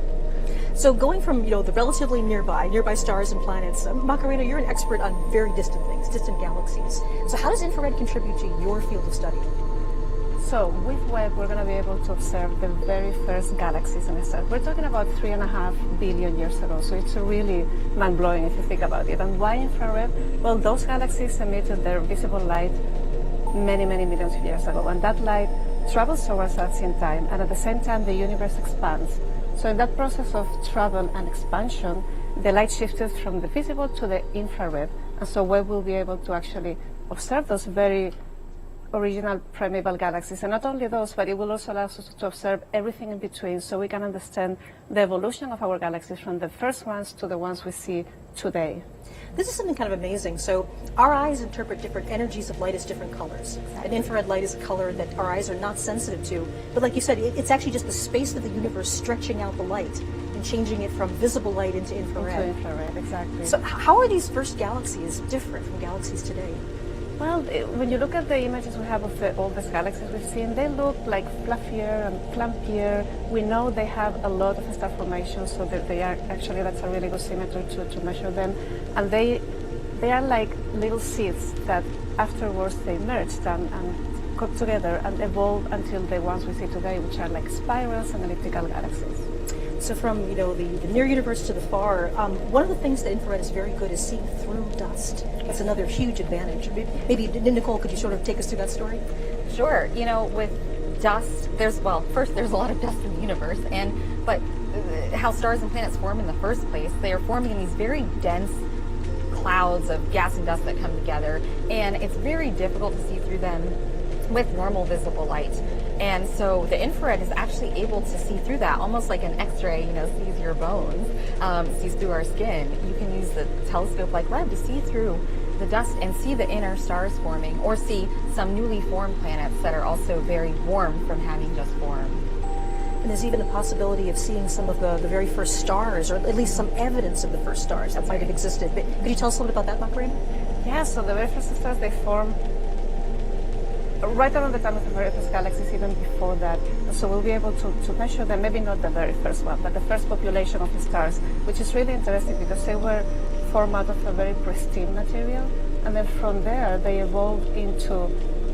Speaker 8: So going from, the relatively nearby stars and planets, Macarena, you're an expert on very distant things, distant galaxies. So how does infrared contribute to your field of study?
Speaker 15: So with Webb, we're going to be able to observe the very first galaxies in the stars. We're talking about 3.5 billion years ago, so it's really mind-blowing if you think about it. And why infrared? Well, those galaxies emitted their visible light many, many millions of years ago, and that light travels towards us in time, and at the same time the universe expands. So in that process of travel and expansion, the light shifted from the visible to the infrared, and so Webb will be able to actually observe those very original primeval galaxies. And not only those, but it will also allow us to observe everything in between, so we can understand the evolution of our galaxies from the first ones to the ones we see today.
Speaker 8: This is something kind of amazing. So our eyes interpret different energies of light as different colors. Exactly. And infrared light is a color that our eyes are not sensitive to. But like you said, it's actually just the space of the universe stretching out the light and changing it from visible light into infrared.
Speaker 15: Into infrared, exactly.
Speaker 8: So how are these first galaxies different from galaxies today?
Speaker 15: Well, when you look at the images we have of the oldest galaxies we've seen, they look like fluffier and clumpier. We know they have a lot of star formation, so that they are actually, that's a really good symmetry to measure them. And they are like little seeds that afterwards they merged and got together and evolved until the ones we see today, which are like spirals and elliptical galaxies.
Speaker 8: So from the near universe to the far, one of the things that infrared is very good is seeing through dust. That's another huge advantage. Maybe Nicole, could you sort of take us through that story?
Speaker 1: Sure. With dust, there's a lot of dust in the universe, but how stars and planets form in the first place, they are forming in these very dense clouds of gas and dust that come together, and it's very difficult to see through them with normal visible light. And so the infrared is actually able to see through that, almost like an X-ray, sees your bones, sees through our skin. You can use the telescope like Webb to see through the dust and see the inner stars forming, or see some newly formed planets that are also very warm from having just formed.
Speaker 8: And there's even the possibility of seeing some of the very first stars, or at least some evidence of the first stars that might have existed. But could you tell us a little bit about that, Macarena?
Speaker 15: Yeah, so the very first stars, they form right around the time of the very first galaxies, even before that. So we'll be able to measure them, maybe not the very first one, but the first population of the stars, which is really interesting because they were formed out of a very pristine material. And then from there, they evolved into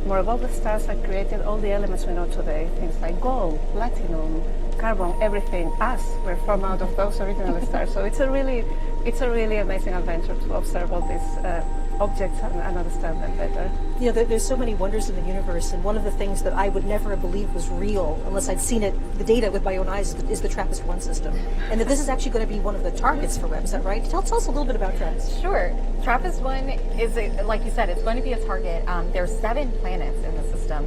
Speaker 15: more evolved stars that created all the elements we know today. Things like gold, platinum, carbon, everything. Us were formed out of those original stars. So it's a really amazing adventure to observe all these objects and understand them better.
Speaker 8: There's so many wonders in the universe, and one of the things that I would never have believed was real unless I'd seen the data with my own eyes, is the TRAPPIST-1 system. And that this is actually going to be one of the targets for Webb, is that right? Tell us a little bit about TRAPPIST.
Speaker 1: Sure. TRAPPIST-1 is, like you said, it's going to be a target. There's 7 planets in the system,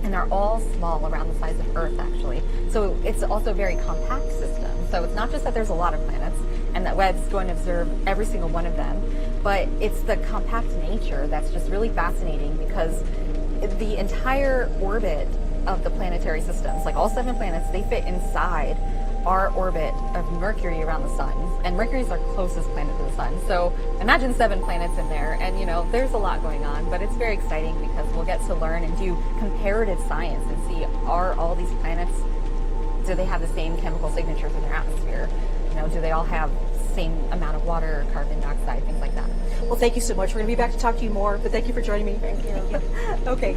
Speaker 1: and they're all small, around the size of Earth, actually. So it's also a very compact system. So it's not just that there's a lot of planets, and that Webb's going to observe every single one of them. But it's the compact nature that's just really fascinating, because the entire orbit of the planetary systems, like all 7 planets, they fit inside our orbit of Mercury around the sun, and Mercury is our closest planet to the sun. So imagine 7 planets in there, and there's a lot going on, but it's very exciting because we'll get to learn and do comparative science and see, are all these planets, do they have the same chemical signatures in their atmosphere? Do they all have the same amount of water, carbon dioxide, things like that?
Speaker 8: Well, thank you so much. We're going to be back to talk to you more, but thank you for joining me.
Speaker 1: Thank you.
Speaker 8: Okay.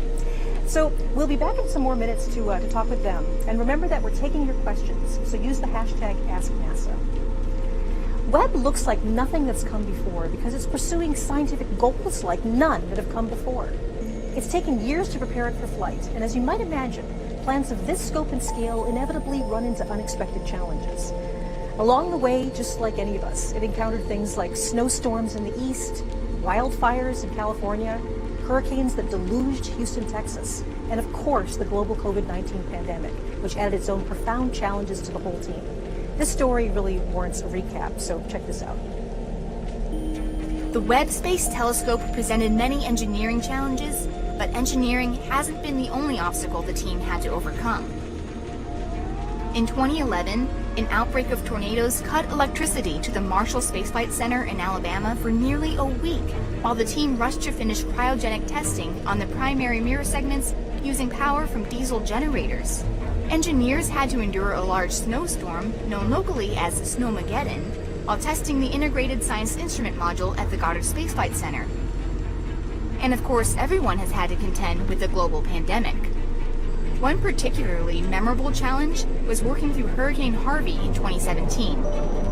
Speaker 8: So we'll be back in some more minutes to talk with them. And remember that we're taking your questions, so use the hashtag AskNASA. Webb looks like nothing that's come before because it's pursuing scientific goals like none that have come before. It's taken years to prepare it for flight, and as you might imagine, plans of this scope and scale inevitably run into unexpected challenges. Along the way, just like any of us, it encountered things like snowstorms in the east, wildfires in California, hurricanes that deluged Houston, Texas, and of course the global COVID-19 pandemic, which added its own profound challenges to the whole team. This story really warrants a recap, so check this out.
Speaker 3: The Webb Space Telescope presented many engineering challenges, but engineering hasn't been the only obstacle the team had to overcome. In 2011, an outbreak of tornadoes cut electricity to the Marshall Space Flight Center in Alabama for nearly a week, while the team rushed to finish cryogenic testing on the primary mirror segments using power from diesel generators. Engineers had to endure a large snowstorm, known locally as Snowmageddon, while testing the integrated science instrument module at the Goddard Space Flight Center. And of course, everyone has had to contend with the global pandemic. One particularly memorable challenge was working through Hurricane Harvey in 2017.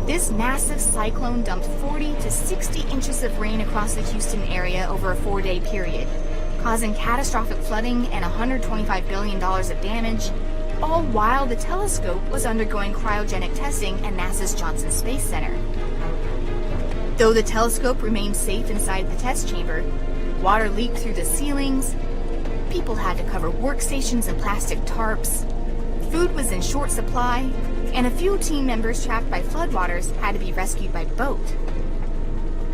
Speaker 3: This massive cyclone dumped 40 to 60 inches of rain across the Houston area over a 4-day period, causing catastrophic flooding and $125 billion of damage, all while the telescope was undergoing cryogenic testing at NASA's Johnson Space Center. Though the telescope remained safe inside the test chamber, water leaked through the ceilings, people had to cover workstations in plastic tarps, food was in short supply, and a few team members trapped by floodwaters had to be rescued by boat.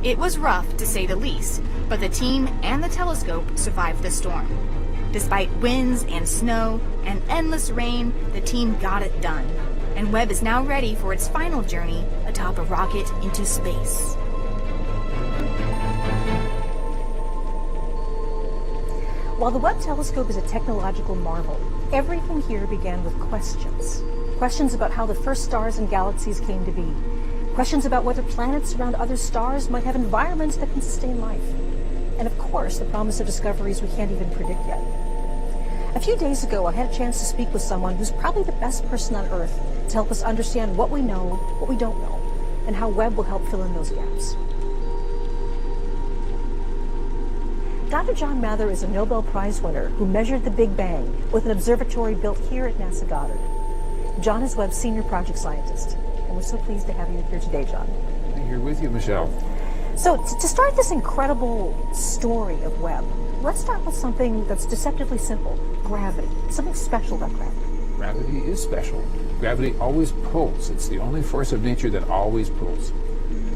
Speaker 3: It was rough, to say the least, but the team and the telescope survived the storm. Despite winds and snow and endless rain, the team got it done, and Webb is now ready for its final journey atop a rocket into space.
Speaker 8: While the Webb telescope is a technological marvel, everything here began with questions. Questions about how the first stars and galaxies came to be. Questions about whether planets around other stars might have environments that can sustain life. And of course, the promise of discoveries we can't even predict yet. A few days ago, I had a chance to speak with someone who's probably the best person on Earth to help us understand what we know, what we don't know, and how Webb will help fill in those gaps. Dr. John Mather is a Nobel Prize winner who measured the Big Bang with an observatory built here at NASA Goddard. John is Webb's senior project scientist, and we're so pleased to have you here today, John.
Speaker 5: I'm here with you, Michelle.
Speaker 8: So, to start this incredible story of Webb, let's start with something that's deceptively simple, gravity. Something special about gravity.
Speaker 5: Gravity is special. Gravity always pulls. It's the only force of nature that always pulls.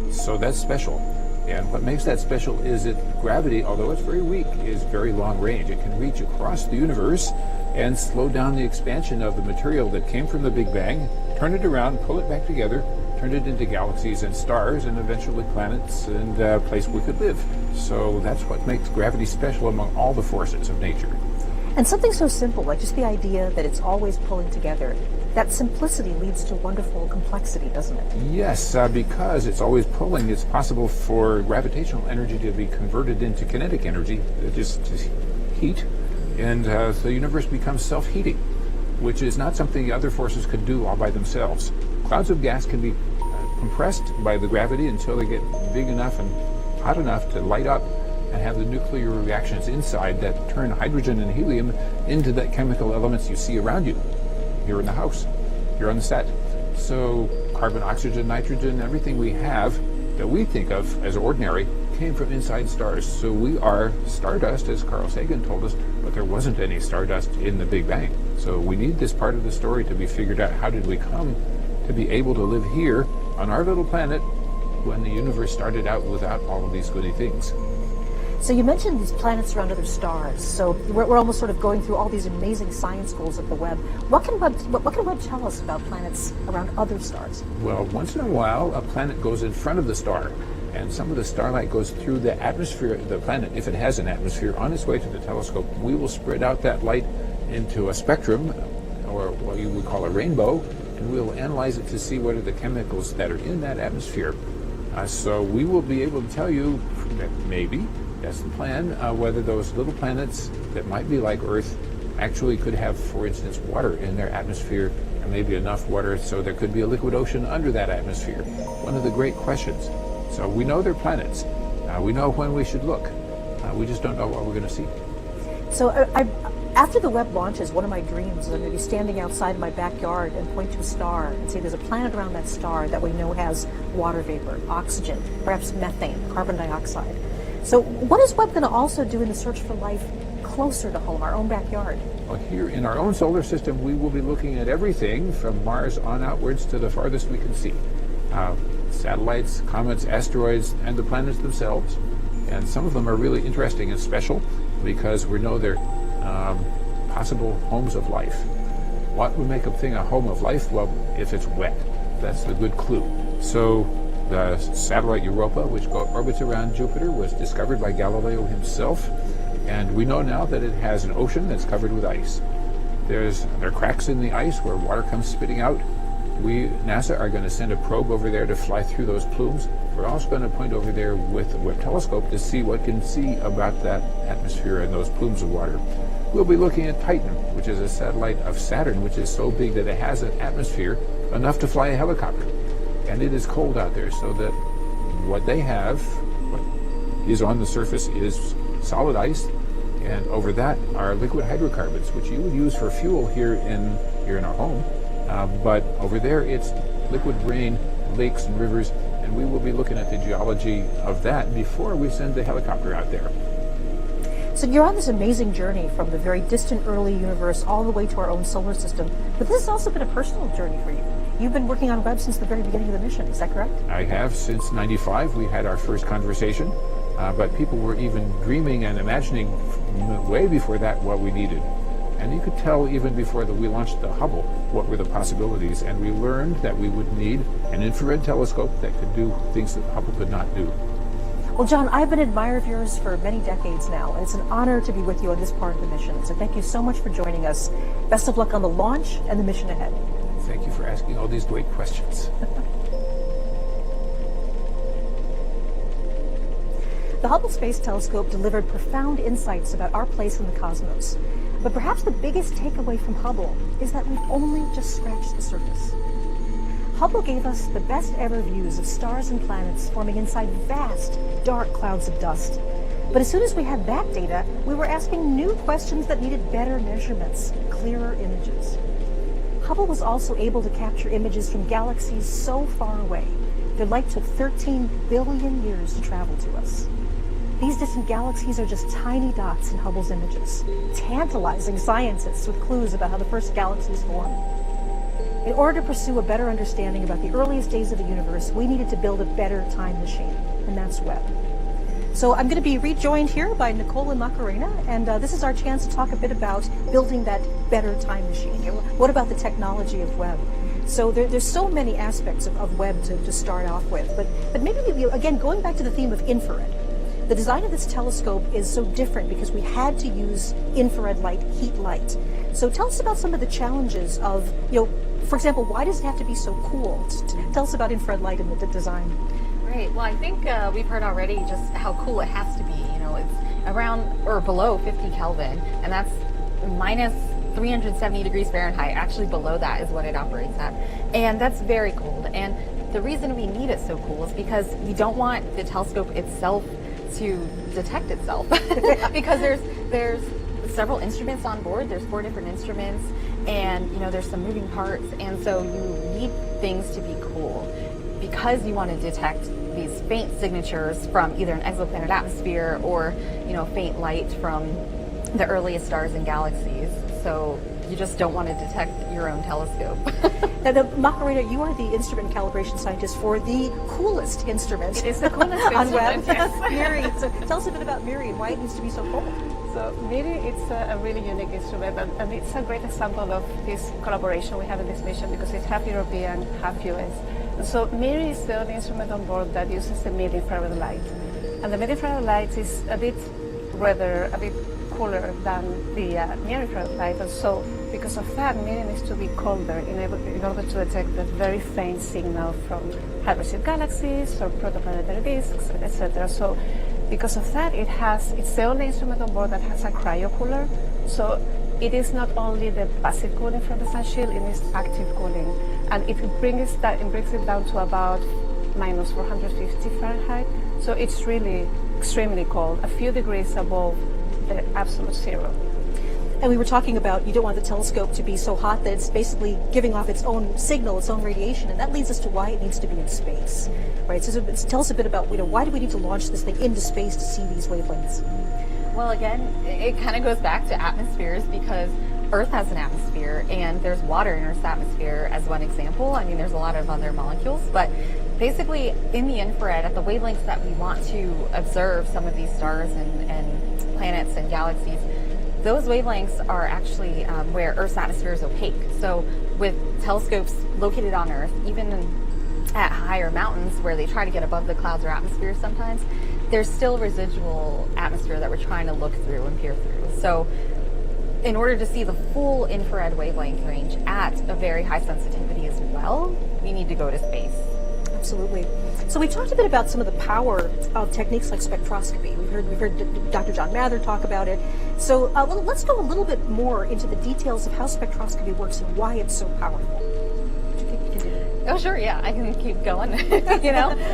Speaker 5: So that's special. And what makes that special is that gravity, although it's very weak, is very long range. It can reach across the universe and slow down the expansion of the material that came from the Big Bang, turn it around, pull it back together, turn it into galaxies and stars and eventually planets and a place we could live. So that's what makes gravity special among all the forces of nature.
Speaker 8: And something so simple, like just the idea that it's always pulling together, that simplicity leads to wonderful complexity, doesn't it?
Speaker 5: Yes, because it's always pulling, it's possible for gravitational energy to be converted into kinetic energy, just heat, and the universe becomes self-heating, which is not something other forces could do all by themselves. Clouds of gas can be compressed by the gravity until they get big enough and hot enough to light up and have the nuclear reactions inside that turn hydrogen and helium into the chemical elements you see around you. Here in the house, here on the set. So carbon, oxygen, nitrogen, everything we have that we think of as ordinary came from inside stars. So we are stardust, as Carl Sagan told us, but there wasn't any stardust in the Big Bang. So we need this part of the story to be figured out. How did we come to be able to live here on our little planet when the universe started out without all of these goody things.
Speaker 8: So you mentioned these planets around other stars. So we're almost sort of going through all these amazing science goals of the Webb. What can Webb tell us about planets around other stars?
Speaker 5: Well, once in a while, a planet goes in front of the star, and some of the starlight goes through the atmosphere of the planet, if it has an atmosphere, on its way to the telescope. We will spread out that light into a spectrum, or what you would call a rainbow, and we'll analyze it to see what are the chemicals that are in that atmosphere. So we will be able to tell you that maybe, that's the plan, whether those little planets that might be like Earth actually could have, for instance, water in their atmosphere, and maybe enough water so there could be a liquid ocean under that atmosphere. One of the great questions. So we know they're planets. We know when we should look. We just don't know what we're going to see.
Speaker 8: So after the Webb launches, one of my dreams is I'm going to be standing outside my backyard and point to a star and say there's a planet around that star that we know has water vapor, oxygen, perhaps methane, carbon dioxide. So what is Webb going to also do in the search for life closer to home, our own backyard?
Speaker 5: Well, here in our own solar system, we will be looking at everything from Mars on outwards to the farthest we can see. Satellites, comets, asteroids, and the planets themselves. And some of them are really interesting and special because we know they're possible homes of life. What would make a thing a home of life? Well, if it's wet. That's the good clue. So the satellite Europa, which orbits around Jupiter, was discovered by Galileo himself. And we know now that it has an ocean that's covered with ice. There are cracks in the ice where water comes spitting out. NASA are going to send a probe over there to fly through those plumes. We're also going to point over there with the Webb telescope to see what can see about that atmosphere and those plumes of water. We'll be looking at Titan, which is a satellite of Saturn, which is so big that it has an atmosphere enough to fly a helicopter. And it is cold out there, so that what they have, what is on the surface, is solid ice, and over that are liquid hydrocarbons, which you would use for fuel here in our home. But over there, it's liquid rain, lakes and rivers, and we will be looking at the geology of that before we send the helicopter out there.
Speaker 8: So you're on this amazing journey from the very distant early universe all the way to our own solar system, but this has also been a personal journey for you. You've been working on Webb since the very beginning of the mission, is that correct?
Speaker 5: I have. Since '95, we had our first conversation, but people were even dreaming and imagining way before that what we needed. And you could tell even before we launched the Hubble what were the possibilities, and we learned that we would need an infrared telescope that could do things that Hubble could not do.
Speaker 8: Well, John, I've been an admirer of yours for many decades now, and it's an honor to be with you on this part of the mission. So thank you so much for joining us. Best of luck on the launch and the mission ahead.
Speaker 5: Thank you for asking all these great questions.
Speaker 8: The Hubble Space Telescope delivered profound insights about our place in the cosmos. But perhaps the biggest takeaway from Hubble is that we've only just scratched the surface. Hubble gave us the best ever views of stars and planets forming inside vast, dark clouds of dust. But as soon as we had that data, we were asking new questions that needed better measurements, clearer images. Hubble was also able to capture images from galaxies so far away. Their light took 13 billion years to travel to us. These distant galaxies are just tiny dots in Hubble's images, tantalizing scientists with clues about how the first galaxies formed. In order to pursue a better understanding about the earliest days of the universe, we needed to build a better time machine, and that's Webb. So I'm going to be rejoined here by Nicole and Macarena, and this is our chance to talk a bit about building that better time machine. What about the technology of Webb? So there's so many aspects of Webb to start off with, but maybe, again, going back to the theme of infrared. The design of this telescope is so different because we had to use infrared light, heat light. So tell us about some of the challenges of, for example, why does it have to be so cool? Tell us about infrared light and the design.
Speaker 1: Right. Well, I think we've heard already just how cool it has to be. It's around or below 50 Kelvin, and that's minus 370 degrees Fahrenheit. Actually, below that is what it operates at. And that's very cold. And the reason we need it so cool is because we don't want the telescope itself to detect itself because there's several instruments on board. There's 4 different instruments, and there's some moving parts, and so you need things to be cool because you want to detect these faint signatures from either an exoplanet atmosphere or faint light from the earliest stars and galaxies. So You just don't want to detect your own telescope.
Speaker 8: Now, Macarena, you are the instrument calibration scientist for the coolest instrument.
Speaker 1: It is the coolest
Speaker 8: on Webb.
Speaker 1: instrument, yes.
Speaker 8: Miri, so tell us a bit about Miri and why it needs to be so cool.
Speaker 6: So Miri, it's a really unique instrument, and it's a great example of this collaboration we have in this mission because it's half European, half US. And so Miri is the only instrument on board that uses the mid-infrared light. And the mid-infrared light is a bit redder, a bit cooler than the near-infrared light. And so because of that, Miri needs to be colder in order to detect the very faint signal from high-massive galaxies or protoplanetary disks, etc. So because of that, it's the only instrument on board that has a cryocooler. So it is not only the passive cooling from the sun shield, it is active cooling. And it brings it down to about minus 450 Fahrenheit. So it's really extremely cold, a few degrees above the absolute zero.
Speaker 8: And we were talking about you don't want the telescope to be so hot that it's basically giving off its own signal, its own radiation, and that leads us to why it needs to be in space, right? So tell us a bit about why do we need to launch this thing into space to see these wavelengths?
Speaker 1: Well, again, it kind of goes back to atmospheres because Earth has an atmosphere and there's water in Earth's atmosphere as one example. I mean, there's a lot of other molecules, but basically in the infrared, at the wavelengths that we want to observe some of these stars and planets and galaxies, those wavelengths are actually where Earth's atmosphere is opaque. So with telescopes located on Earth, even at higher mountains where they try to get above the clouds or atmosphere sometimes, there's still residual atmosphere that we're trying to look through and peer through. So in order to see the full infrared wavelength range at a very high sensitivity as well, we need to go to space.
Speaker 8: Absolutely. So we talked a bit about some of the power of techniques like spectroscopy. We've heard Dr. John Mather talk about it. So let's go a little bit more into the details of how spectroscopy works and why it's so powerful.
Speaker 1: Oh, sure, yeah, I can keep going.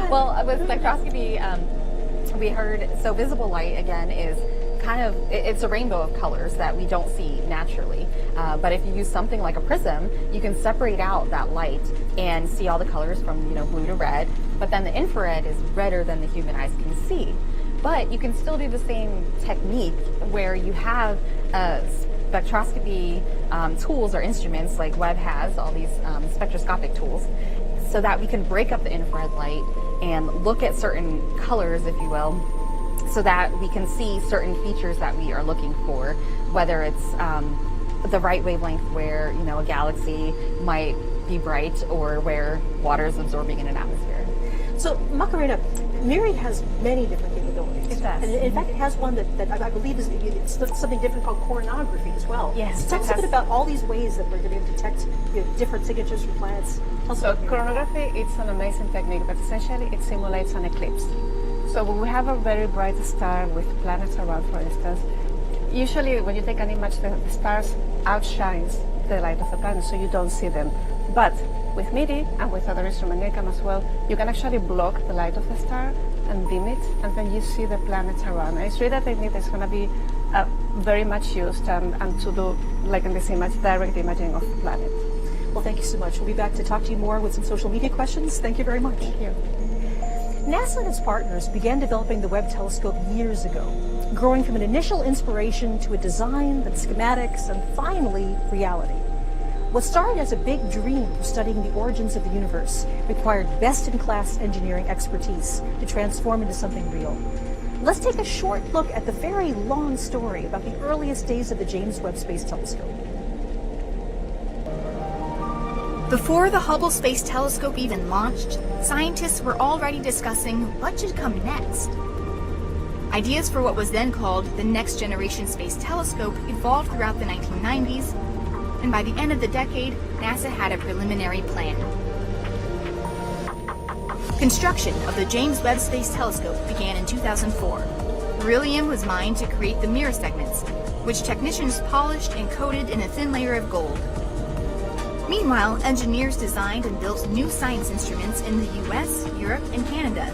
Speaker 1: Well, with spectroscopy, we heard, so visible light, again, is it's a rainbow of colors that we don't see naturally. But if you use something like a prism, you can separate out that light and see all the colors from blue to red. But then the infrared is redder than the human eyes can see. But you can still do the same technique where you have spectroscopy tools or instruments like Webb has, all these spectroscopic tools, so that we can break up the infrared light and look at certain colors, if you will, so that we can see certain features that we are looking for, whether it's the right wavelength where a galaxy might be bright or where water is absorbing in an atmosphere.
Speaker 8: So Macarena, Miri has many different capabilities.
Speaker 6: It does.
Speaker 8: And in fact, it has one that I believe it's something different called coronography as well.
Speaker 6: Yes.
Speaker 8: So tell us a bit about all these ways that we're going to detect different signatures from planets.
Speaker 6: So coronography, it's an amazing technique, but essentially it simulates an eclipse. So when we have a very bright star with planets around, for instance, usually when you take an image, the stars outshines the light of the planet, so you don't see them. But with MIDI and with other instrument NIRCam as well, you can actually block the light of the star and dim it, and then you see the planets around. And it's really a technique that's going to be very much used and to do, like in this image, direct imaging of the planet.
Speaker 8: Well, thank you so much. We'll be back to talk to you more with some social media questions. Thank you very much.
Speaker 6: Thank you.
Speaker 8: NASA and its partners began developing the Webb telescope years ago, growing from an initial inspiration to a design, then schematics, and finally reality. What started as a big dream for studying the origins of the universe required best-in-class engineering expertise to transform into something real. Let's take a short look at the very long story about the earliest days of the James Webb Space Telescope.
Speaker 3: Before the Hubble Space Telescope even launched, scientists were already discussing what should come next. Ideas for what was then called the Next Generation Space Telescope evolved throughout the 1990s, and by the end of the decade, NASA had a preliminary plan. Construction of the James Webb Space Telescope began in 2004. Beryllium was mined to create the mirror segments, which technicians polished and coated in a thin layer of gold. Meanwhile, engineers designed and built new science instruments in the US, Europe, and Canada.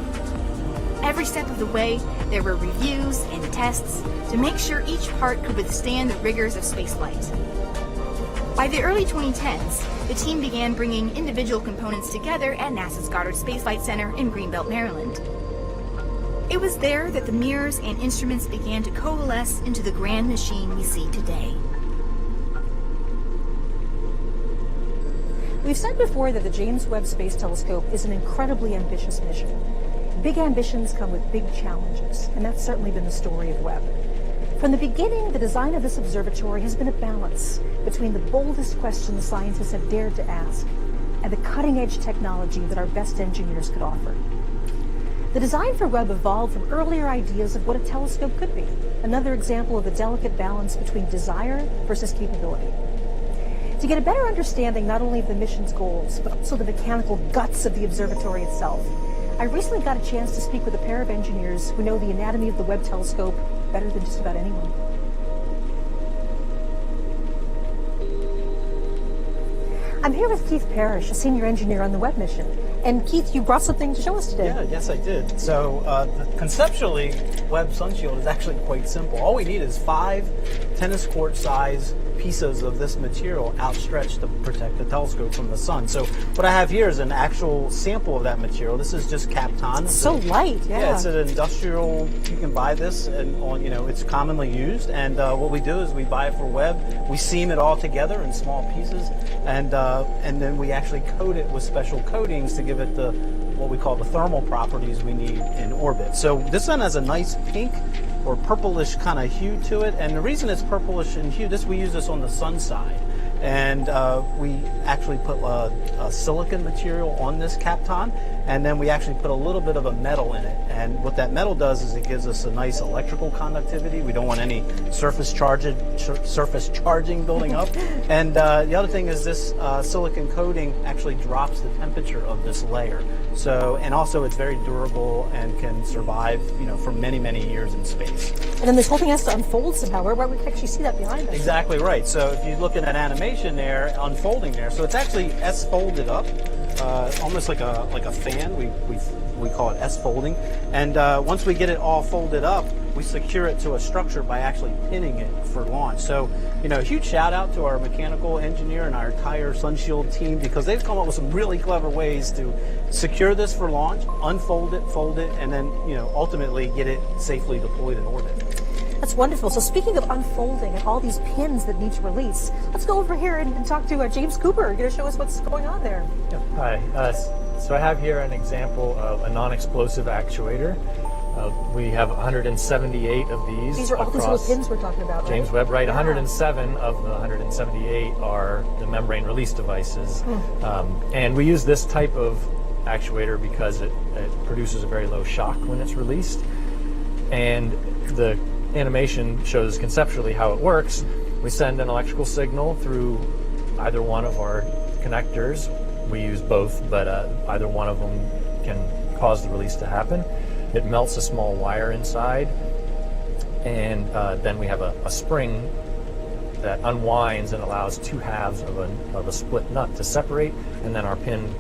Speaker 3: Every step of the way, there were reviews and tests to make sure each part could withstand the rigors of spaceflight. By the early 2010s, the team began bringing individual components together at NASA's Goddard Space Flight Center in Greenbelt, Maryland. It was there that the mirrors and instruments began to coalesce into the grand machine we see today.
Speaker 8: We've said before that the James Webb Space Telescope is an incredibly ambitious mission. Big ambitions come with big challenges, and that's certainly been the story of Webb. From the beginning, the design of this observatory has been a balance between the boldest questions scientists have dared to ask and the cutting-edge technology that our best engineers could offer. The design for Webb evolved from earlier ideas of what a telescope could be, another example of the delicate balance between desire versus capability. To get a better understanding not only of the mission's goals, but also the mechanical guts of the observatory itself, I recently got a chance to speak with a pair of engineers who know the anatomy of the Webb telescope better than just about anyone. I'm here with Keith Parrish, a senior engineer on the Webb mission. And Keith, you brought something to show us today.
Speaker 7: Yeah, yes I did. So conceptually, Webb Sunshield is actually quite simple. All we need is 5 tennis court size pieces of this material outstretched to protect the telescope from the sun. So what I have here is an actual sample of that material. This is just Kapton.
Speaker 8: It's so light, yeah.
Speaker 7: Yeah, it's an industrial, you can buy this and it's commonly used. And what we do is we buy it for Webb, we seam it all together in small pieces, and then we actually coat it with special coatings to give it the what we call the thermal properties we need in orbit. So this one has a nice pink or purplish kind of hue to it, and the reason it's purplish in hue, we use this on the sun side, and we actually put a silicon material on this Kapton, and then we actually put a little bit of a metal in it, and what that metal does is it gives us a nice electrical conductivity. We don't want any surface charging building up, and the other thing is this silicon coating actually drops the temperature of this layer. So, and also it's very durable and can survive, for many, many years in space.
Speaker 8: And then this whole thing has to unfold somehow. Where we can actually see that behind us.
Speaker 7: Exactly right. So if you look at that animation there, unfolding there, so it's actually S-folded up, almost like a fan. We call it S-folding. And once we get it all folded up, we secure it to a structure by actually pinning it for launch. So, a huge shout out to our mechanical engineer and our entire Sunshield team, because they've come up with some really clever ways to secure this for launch, unfold it, fold it, and then, ultimately get it safely deployed in orbit.
Speaker 8: That's wonderful. So speaking of unfolding and all these pins that need to release, let's go over here and talk to James Cooper. You're going to show us what's going on there.
Speaker 9: Yeah. Hi. So I have here an example of a non-explosive actuator. We have 178 of these.
Speaker 8: These are all these little pins we're talking about, right?
Speaker 9: James Webb, right? Yeah. 107 of the 178 are the membrane release devices. And we use this type of actuator because it produces a very low shock when it's released. And the animation shows conceptually how it works. We send an electrical signal through either one of our connectors. We use both, but either one of them can cause the release to happen. It melts a small wire inside, and then we have a spring that unwinds and allows 2 halves of a split nut to separate, and then our pin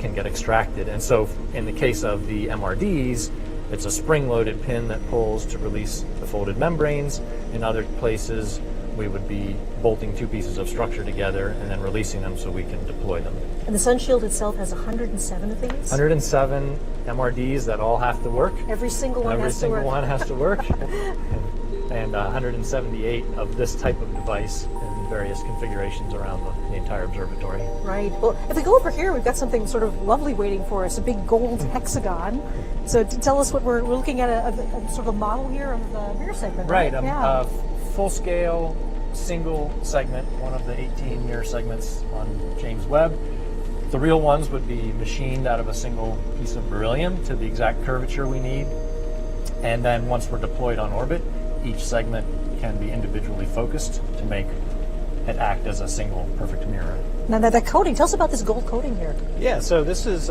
Speaker 9: can get extracted. And so in the case of the MRDs, it's a spring-loaded pin that pulls to release the folded membranes. In other places, we would be bolting 2 pieces of structure together and then releasing them so we can deploy them.
Speaker 8: And the Sunshield itself has 107 of these?
Speaker 9: 107 MRDs that all have to work.
Speaker 8: Every single one has to work.
Speaker 9: Every single one has to work. And 178 of this type of device in various configurations around the entire observatory.
Speaker 8: Right. Well, if we go over here, we've got something sort of lovely waiting for us, a big gold hexagon. So tell us what we're looking at, a sort of a model here of the mirror segment, right?
Speaker 9: Right.
Speaker 8: Yeah.
Speaker 9: Full-scale, single segment, one of the 18 mirror segments on James Webb. The real ones would be machined out of a single piece of beryllium to the exact curvature we need. And then once we're deployed on orbit, each segment can be individually focused to make it act as a single perfect mirror.
Speaker 8: Now that coating, tell us about this gold coating here.
Speaker 7: Yeah, so this is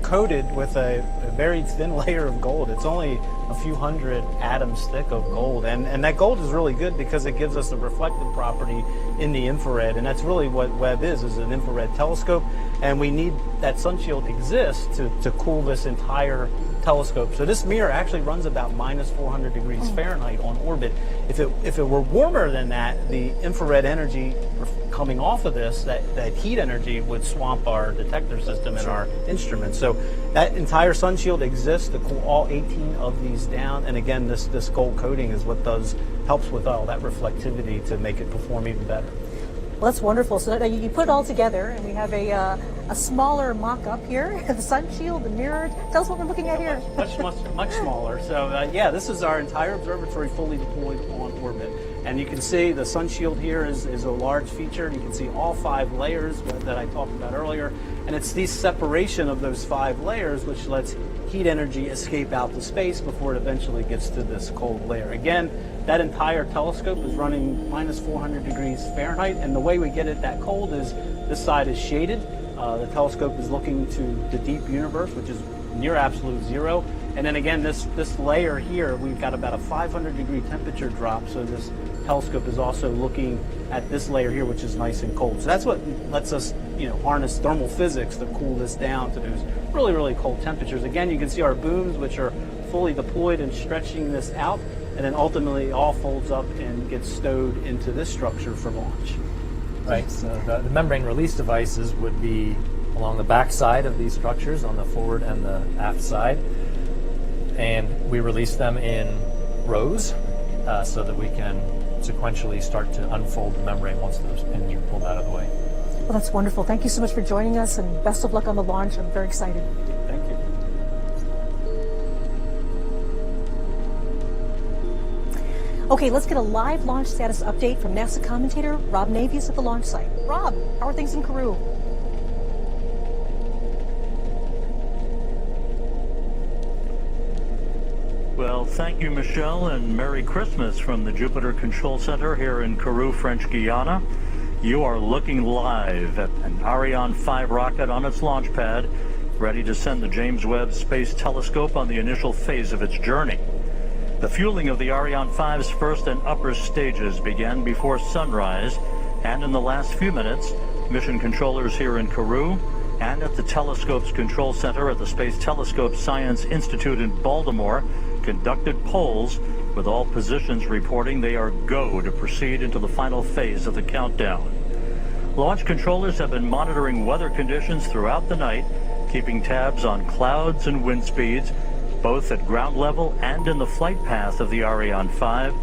Speaker 7: coated with a very thin layer of gold. It's only a few hundred atoms thick of gold, and that gold is really good because it gives us a reflective property in the infrared, and that's really what Webb is an infrared telescope, and we need that Sunshield exists to cool this entire telescope. So this mirror actually runs about minus 400 degrees Fahrenheit on orbit. If it were warmer than that, the infrared energy coming off of this, that heat energy would swamp our detector system and our instruments. So that entire Sunshield exists to cool all 18 of these down. And again, this gold coating is what helps with all that reflectivity to make it perform even better.
Speaker 8: Well, that's wonderful. So you put it all together, and we have a smaller mock-up here, the sun shield, the mirror. Tell us what we're looking at here.
Speaker 7: Much smaller. So yeah, this is our entire observatory fully deployed on orbit. And you can see the sun shield here is a large feature. You can see all 5 layers that I talked about earlier. And it's the separation of those 5 layers which lets heat energy escape out to space before it eventually gets to this cold layer. Again, that entire telescope is running minus 400 degrees Fahrenheit, and the way we get it that cold is this side is shaded. The telescope is looking to the deep universe, which is near absolute zero. And then again, this layer here, we've got about a 500 degree temperature drop, so this telescope is also looking at this layer here, which is nice and cold. So that's what lets us, harness thermal physics to cool this down to those really, really cold temperatures. Again, you can see our booms, which are fully deployed and stretching this out, and then ultimately all folds up and gets stowed into this structure for launch.
Speaker 9: Right, so the membrane release devices would be along the back side of these structures on the forward and the aft side. And we release them in rows so that we can sequentially start to unfold the membrane once those pins are pulled out of the way.
Speaker 8: Well, that's wonderful. Thank you so much for joining us, and best of luck on the launch. I'm very excited.
Speaker 7: Thank you.
Speaker 8: Okay, let's get a live launch status update from NASA commentator Rob Navius at the launch site. Rob, how are things in Kourou?
Speaker 4: Well, thank you, Michelle, and Merry Christmas from the Jupiter Control Center here in Kourou, French Guiana. You are looking live at an Ariane 5 rocket on its launch pad, ready to send the James Webb Space Telescope on the initial phase of its journey. The fueling of the Ariane 5's first and upper stages began before sunrise, and in the last few minutes, mission controllers here in Kourou and at the telescope's control center at the Space Telescope Science Institute in Baltimore conducted polls, with all positions reporting they are go to proceed into the final phase of the countdown. Launch controllers have been monitoring weather conditions throughout the night, keeping tabs on clouds and wind speeds, both at ground level and in the flight path of the Ariane 5,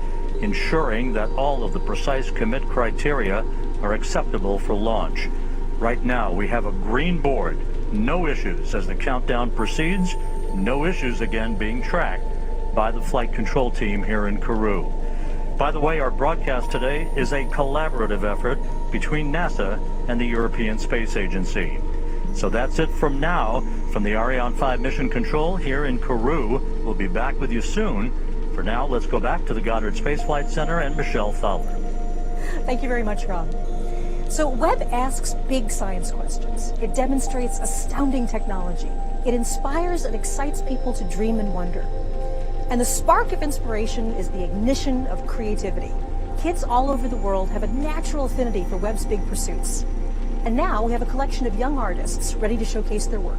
Speaker 4: ensuring that all of the precise commit criteria are acceptable for launch. Right now, we have a green board, no issues as the countdown proceeds, no issues again being tracked by the flight control team here in Kourou. By the way, our broadcast today is a collaborative effort between NASA and the European Space Agency. So that's it from now. From the Ariane 5 Mission Control here in Kourou, we'll be back with you soon. For now, let's go back to the Goddard Space Flight Center and Michelle Fowler.
Speaker 8: Thank you very much, Rob. So Webb asks big science questions. It demonstrates astounding technology. It inspires and excites people to dream and wonder. And the spark of inspiration is the ignition of creativity. Kids all over the world have a natural affinity for Webb's big pursuits. And now we have a collection of young artists ready to showcase their work.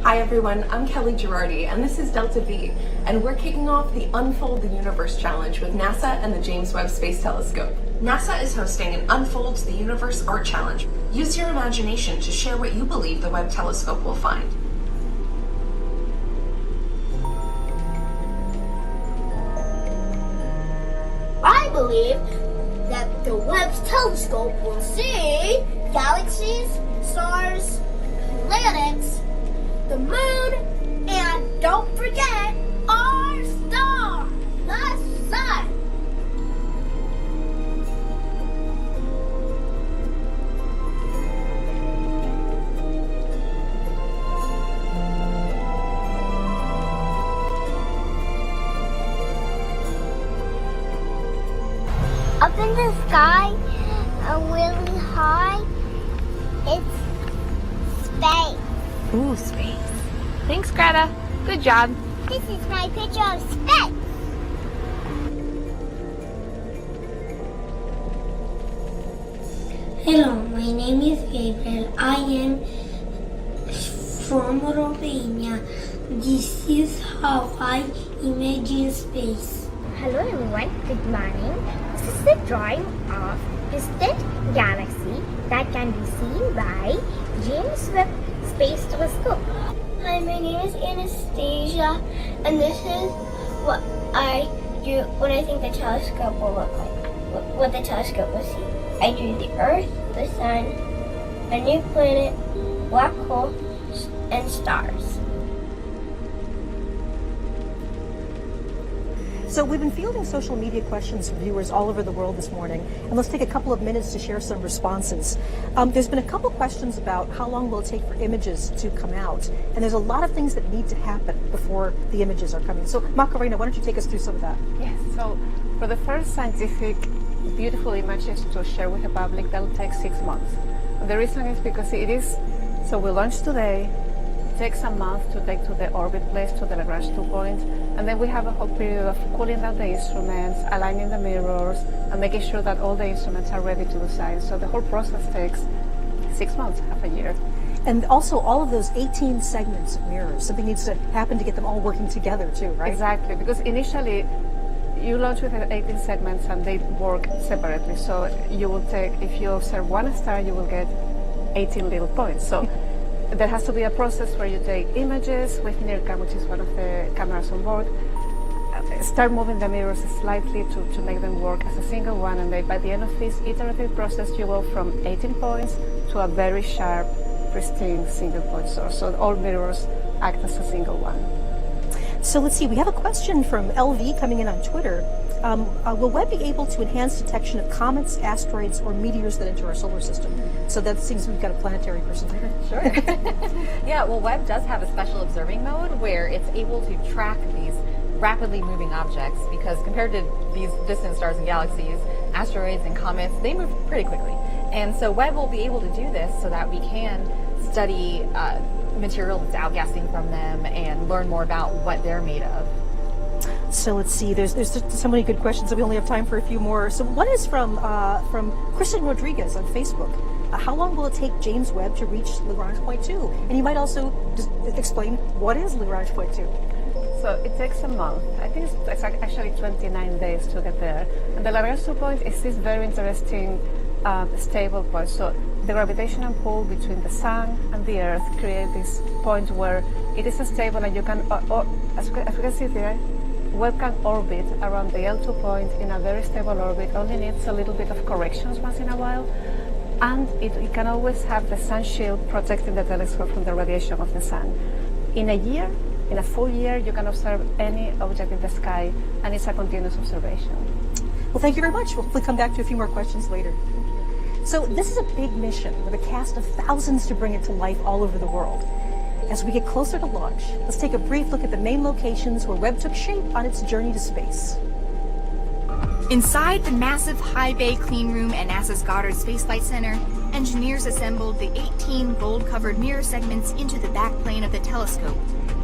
Speaker 10: Hi everyone, I'm Kelly Girardi, and this is Delta V, and we're kicking off the Unfold the Universe Challenge with NASA and the James Webb Space Telescope. NASA is hosting an Unfold the Universe Art Challenge. Use your imagination to share what you believe the Webb Telescope will find.
Speaker 11: I believe that the Webb telescope will see galaxies, stars, planets, the moon, and don't forget our star, the sun. Up in the sky, really high, it's space.
Speaker 15: Ooh, space. Thanks, Greta. Good job.
Speaker 11: This is my picture of space. Hello, my name is Gabriel. I am from Romania. This is how I imagine space. Hello everyone, good morning. This is the drawing of distant galaxy that can be seen by James Webb Space Telescope. Hi, my name is Anastasia, and this is what I do when I think the telescope will look like. what the telescope will see. I drew the Earth, the Sun, a new planet, black hole, and stars.
Speaker 8: So we've been fielding social media questions from viewers all over the world this morning, and let's take a couple of minutes to share some responses. There's been a couple questions about how long will it take for images to come out, and there's a lot of things that need to happen before the images are coming. So Macarena, why don't you take us through some of that?
Speaker 6: Yes, so for the first scientific beautiful images to share with the public, that'll take 6 months. And the reason is because it is, so we launched today, it takes a month to take to the orbit place, to the Lagrange 2 point, and then we have a whole period of cooling down the instruments, aligning the mirrors, and making sure that all the instruments are ready to do science. So the whole process takes 6 months, half a year.
Speaker 8: And also all of those 18 segments of mirrors, something needs to happen to get them all working together too, right?
Speaker 6: Exactly, because initially you launch with 18 segments and they work separately. So you will take, if you observe one star, you will get 18 little points. So there has to be a process where you take images with NIRCam, which is one of the cameras on board, start moving the mirrors slightly to make them work as a single one, and then by the end of this iterative process, you go from 18 points to a very sharp, pristine single point source. So all mirrors act as a single one.
Speaker 8: So let's see, we have a question from LV coming in on Twitter. Will Webb be able to enhance detection of comets, asteroids, or meteors that enter our solar system? So that seems we've got a planetary person here.
Speaker 1: Sure. Yeah, well, Webb does have a special observing mode where it's able to track these rapidly moving objects, because compared to these distant stars and galaxies, asteroids and comets, they move pretty quickly. And so Webb will be able to do this so that we can study material that's outgassing from them and learn more about what they're made of.
Speaker 8: So let's see, there's so many good questions, so we only have time for a few more. So one is from Kristen Rodriguez on Facebook. How long will it take James Webb to reach Lagrange point 2? And you might also just explain what is Lagrange point 2?
Speaker 6: So it takes a month. I think it's actually 29 days to get there. And the Lagrange 2 point is this very interesting stable point. So the gravitational pull between the sun and the Earth creates this point where it is stable, and you can, as we can see there, Webb can orbit around the L2 point in a very stable orbit, only needs a little bit of corrections once in a while, and it can always have the sun shield protecting the telescope from the radiation of the sun. In a full year, you can observe any object in the sky, and it's a continuous observation.
Speaker 8: Well, thank you very much. We'll hopefully come back to a few more questions later. So this is a big mission with a cast of thousands to bring it to life all over the world. As we get closer to launch, let's take a brief look at the main locations where Webb took shape on its journey to space.
Speaker 3: Inside the massive high bay clean room at NASA's Goddard Space Flight Center, engineers assembled the 18 gold-covered mirror segments into the backplane of the telescope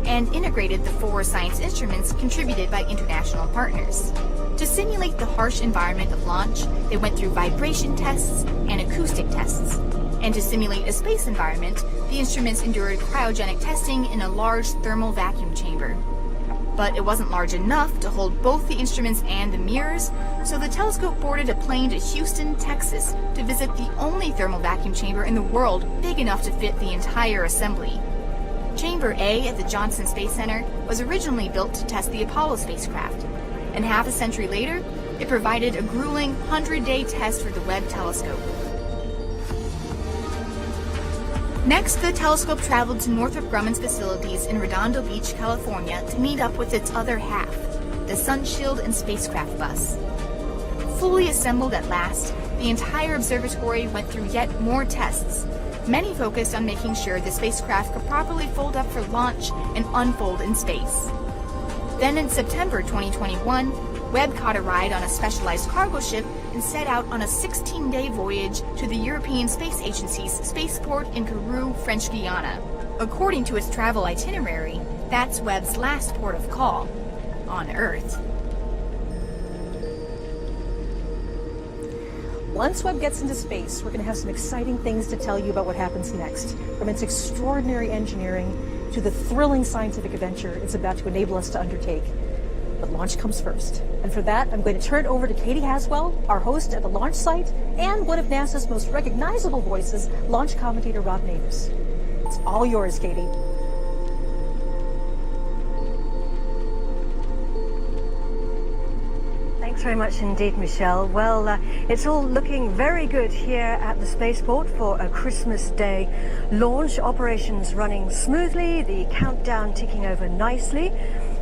Speaker 3: and integrated the 4 science instruments contributed by international partners. To simulate the harsh environment of launch, they went through vibration tests and acoustic tests. And to simulate a space environment, the instruments endured cryogenic testing in a large thermal vacuum chamber. But it wasn't large enough to hold both the instruments and the mirrors, so the telescope boarded a plane to Houston, Texas, to visit the only thermal vacuum chamber in the world big enough to fit the entire assembly. Chamber A at the Johnson Space Center was originally built to test the Apollo spacecraft, and half a century later, it provided a grueling 100-day test for the Webb telescope. Next, the telescope traveled to Northrop Grumman's facilities in Redondo Beach, California to meet up with its other half, the Sunshield and spacecraft bus. Fully assembled at last, the entire observatory went through yet more tests, many focused on making sure the spacecraft could properly fold up for launch and unfold in space. Then in September 2021, Webb caught a ride on a specialized cargo ship and set out on a 16-day voyage to the European Space Agency's spaceport in Kourou, French Guiana. According to its travel itinerary, that's Webb's last port of call on Earth.
Speaker 8: Once Webb gets into space, we're going to have some exciting things to tell you about what happens next, from its extraordinary engineering to the thrilling scientific adventure it's about to enable us to undertake. But launch comes first. And for that, I'm going to turn it over to Katie Haswell, our host at the launch site, and one of NASA's most recognizable voices, launch commentator Rob Neighbors. It's all yours, Katie.
Speaker 2: Thank Thanks very much indeed, Michelle. Well, it's all looking very good here at the spaceport for a Christmas Day launch. Operations running smoothly, the countdown ticking over nicely.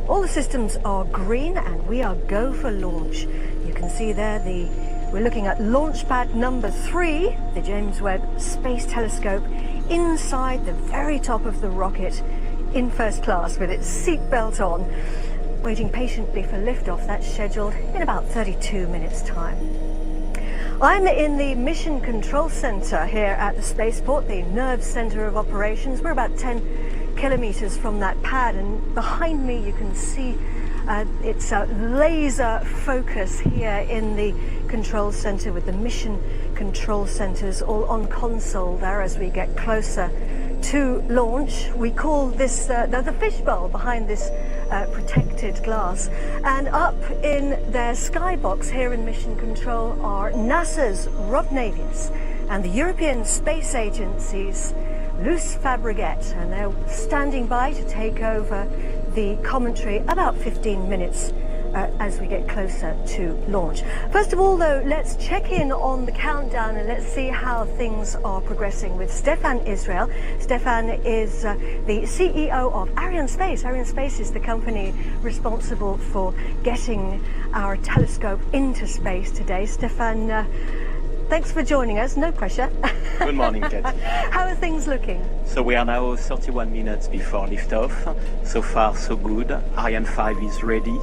Speaker 2: All the systems are green and we are go for launch. You can see there we're looking at launch pad number 3, the James Webb Space Telescope, inside the very top of the rocket in first class with its seatbelt on, waiting patiently for liftoff. That's scheduled in about 32 minutes' time. I'm in the Mission Control Center here at the spaceport, the nerve center of operations. We're about 10 kilometers from that pad, and behind me you can see it's a laser focus here in the control center with the mission control centers all on console there as we get closer to launch. We call this the fishbowl behind this protected glass. And up in their skybox here in Mission Control are NASA's Rob Navius and the European Space Agency's Luce Fabregat, and they're standing by to take over the commentary about 15 minutes as we get closer to launch. First of all, though, let's check in on the countdown and let's see how things are progressing with Stefan Israel. Stefan is the CEO of Arianespace. Arianespace is the company responsible for getting our telescope into space today. Stefan, thanks for joining us. No pressure.
Speaker 12: Good morning, Kat.
Speaker 2: How are things looking?
Speaker 12: So we are now 31 minutes before liftoff. So far, so good. Ariane 5 is ready.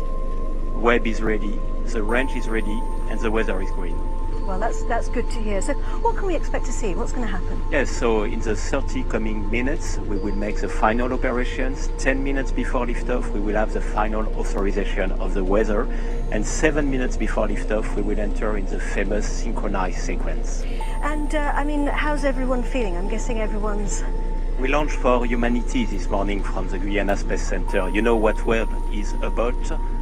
Speaker 12: Webb is ready. The range is ready, and the weather is green.
Speaker 2: Well, that's good to hear. So what can we expect to see? What's going to happen?
Speaker 12: Yes, so in the 30 coming minutes, we will make the final operations. 10 minutes before liftoff, we will have the final authorization of the weather. And 7 minutes before liftoff, we will enter in the famous synchronized sequence.
Speaker 2: And, I mean, how's everyone feeling? I'm guessing everyone's...
Speaker 12: We launched for humanity this morning from the Guyana Space Center. You know what Webb is about?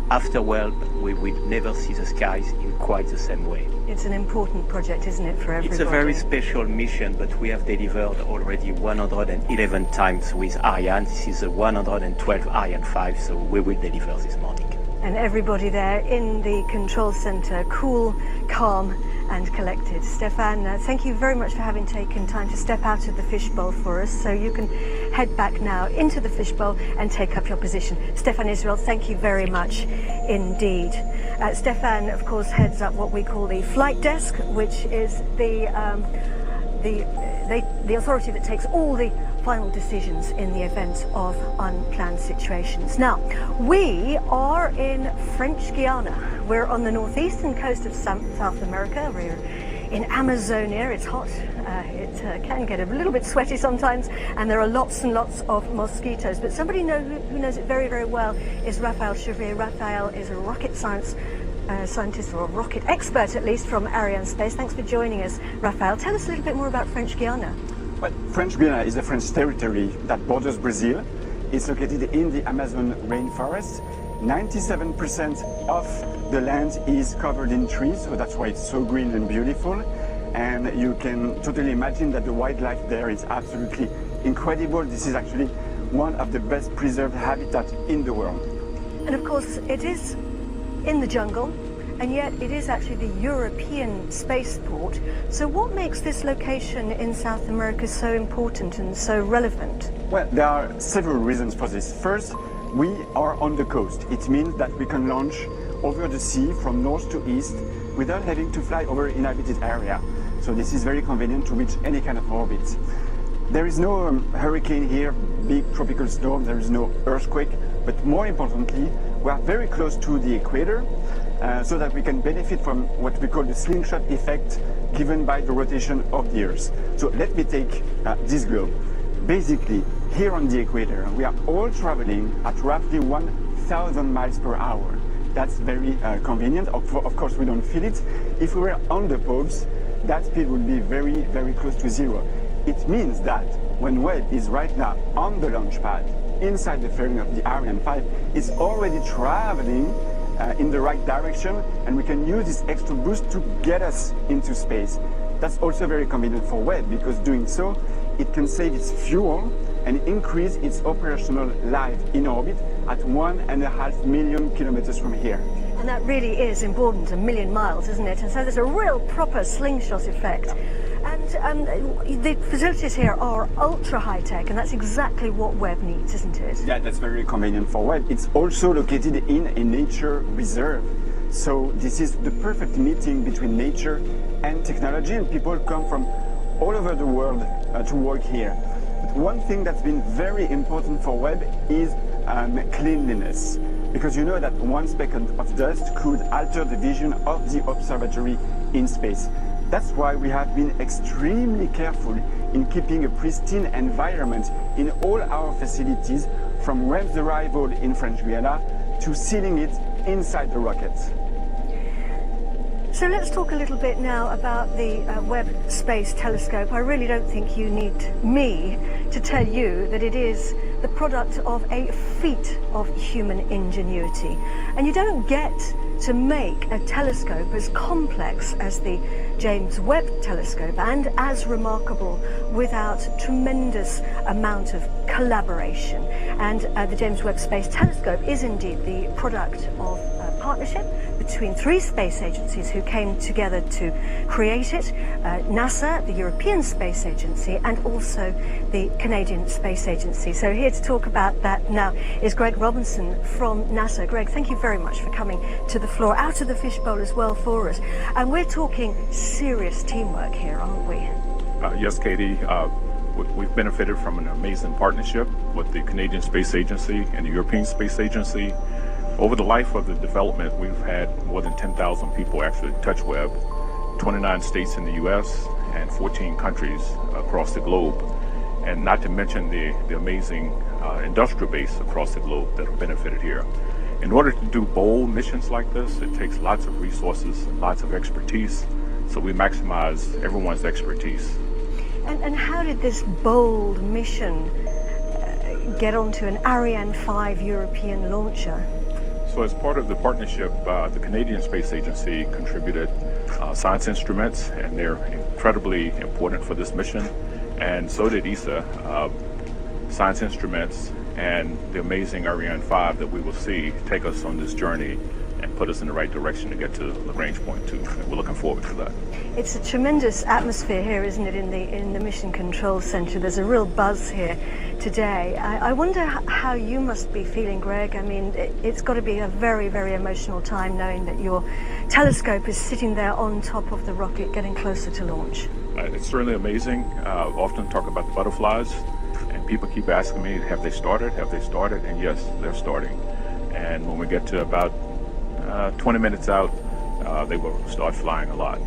Speaker 12: After Webb, we will never see the skies in quite the same way.
Speaker 2: It's an important project, isn't it, for everybody?
Speaker 12: It's a very special mission, but we have delivered already 111 times with Ariane. This is the 112th Ariane 5, so we will deliver this morning.
Speaker 2: And everybody there in the control center, cool, calm, and collected. Stefan, thank you very much for having taken time to step out of the fishbowl for us, so you can head back now into the fishbowl and take up your position. Stefan Israel, thank you very much indeed. Stefan, of course, heads up what we call the flight desk, which is the authority that takes all the final decisions in the event of unplanned situations. Now, we are in French Guiana. We're on the northeastern coast of South America. We're in Amazonia. It's hot. It can get a little bit sweaty sometimes, and there are lots and lots of mosquitoes. But somebody who knows it very, very well is Raphael Chevrier. Raphael is a rocket scientist, or a rocket expert at least, from Arianespace. Thanks for joining us, Raphael. Tell us a little bit more about French Guiana.
Speaker 13: Well, French Guiana is a French territory that borders Brazil. It's located in the Amazon rainforest. 97% of the land is covered in trees, so that's why it's so green and beautiful. And you can totally imagine that the wildlife there is absolutely incredible. This is actually one of the best preserved habitats in the world.
Speaker 2: And of course, it is in the jungle, and yet it is actually the European spaceport. So what makes this location in South America so important and so relevant?
Speaker 13: Well, there are several reasons for this. First, we are on the coast. It means that we can launch over the sea from north to east without having to fly over inhabited area. So this is very convenient to reach any kind of orbit. There is no hurricane here, big tropical storm, there is no earthquake, but more importantly, we are very close to the equator, so that we can benefit from what we call the slingshot effect given by the rotation of the Earth. So let me take this globe. Basically, here on the equator, we are all traveling at roughly 1,000 miles per hour. That's very convenient. Of course, we don't feel it. If we were on the poles, that speed would be very, very close to zero. It means that when Webb is right now on the launch pad, inside the fairing of the Ariane 5, it's already traveling in the right direction, and we can use this extra boost to get us into space. That's also very convenient for Webb, because doing so, it can save its fuel and increase its operational life in orbit at 1.5 million kilometers from here.
Speaker 2: And that really is important, 1 million miles, isn't it? And so there's a real proper slingshot effect. And the facilities here are ultra high-tech, and that's exactly what Webb needs, isn't it?
Speaker 13: Yeah, that's very convenient for Webb. It's also located in a nature reserve. So this is the perfect meeting between nature and technology, and people come from all over the world to work here. But one thing that's been very important for Webb is cleanliness, because you know that one speck of dust could alter the vision of the observatory in space. That's why we have been extremely careful in keeping a pristine environment in all our facilities, from Webb's arrival in French Guiana to sealing it inside the rocket.
Speaker 2: So let's talk a little bit now about the Webb Space Telescope. I really don't think you need me to tell you that it is the product of a feat of human ingenuity. And you don't get to make a telescope as complex as the James Webb Telescope and as remarkable without tremendous amount of collaboration. And the James Webb Space Telescope is indeed the product of a partnership between 3 space agencies who came together to create it, NASA, the European Space Agency, and also the Canadian Space Agency. So here to talk about that now is Greg Robinson from NASA. Greg, thank you very much for coming to the floor, out of the fishbowl as well for us. And we're talking serious teamwork here, aren't we?
Speaker 14: Yes, Katie. We've benefited from an amazing partnership with the Canadian Space Agency and the European Space Agency. Over the life of the development, we've had more than 10,000 people actually touch Webb, 29 states in the U.S. and 14 countries across the globe, and not to mention the amazing industrial base across the globe that have benefited here. In order to do bold missions like this, it takes lots of resources and lots of expertise, so we maximize everyone's expertise.
Speaker 2: And how did this bold mission get onto an Ariane 5 European launcher?
Speaker 14: So as part of the partnership, the Canadian Space Agency contributed science instruments, and they're incredibly important for this mission. And so did ESA, science instruments, and the amazing Ariane 5 that we will see take us on this journey and put us in the right direction to get to Lagrange Point 2. And we're looking forward to that.
Speaker 2: It's a tremendous atmosphere here, isn't it, in the Mission Control Center? There's a real buzz here today. I wonder how you must be feeling, Greg. I mean, it's got to be a very, very emotional time knowing that your telescope is sitting there on top of the rocket getting closer to launch.
Speaker 14: It's certainly amazing. I often talk about the butterflies, and people keep asking me, have they started? Have they started? And yes, they're starting. And when we get to about 20 minutes out, they will start flying a lot.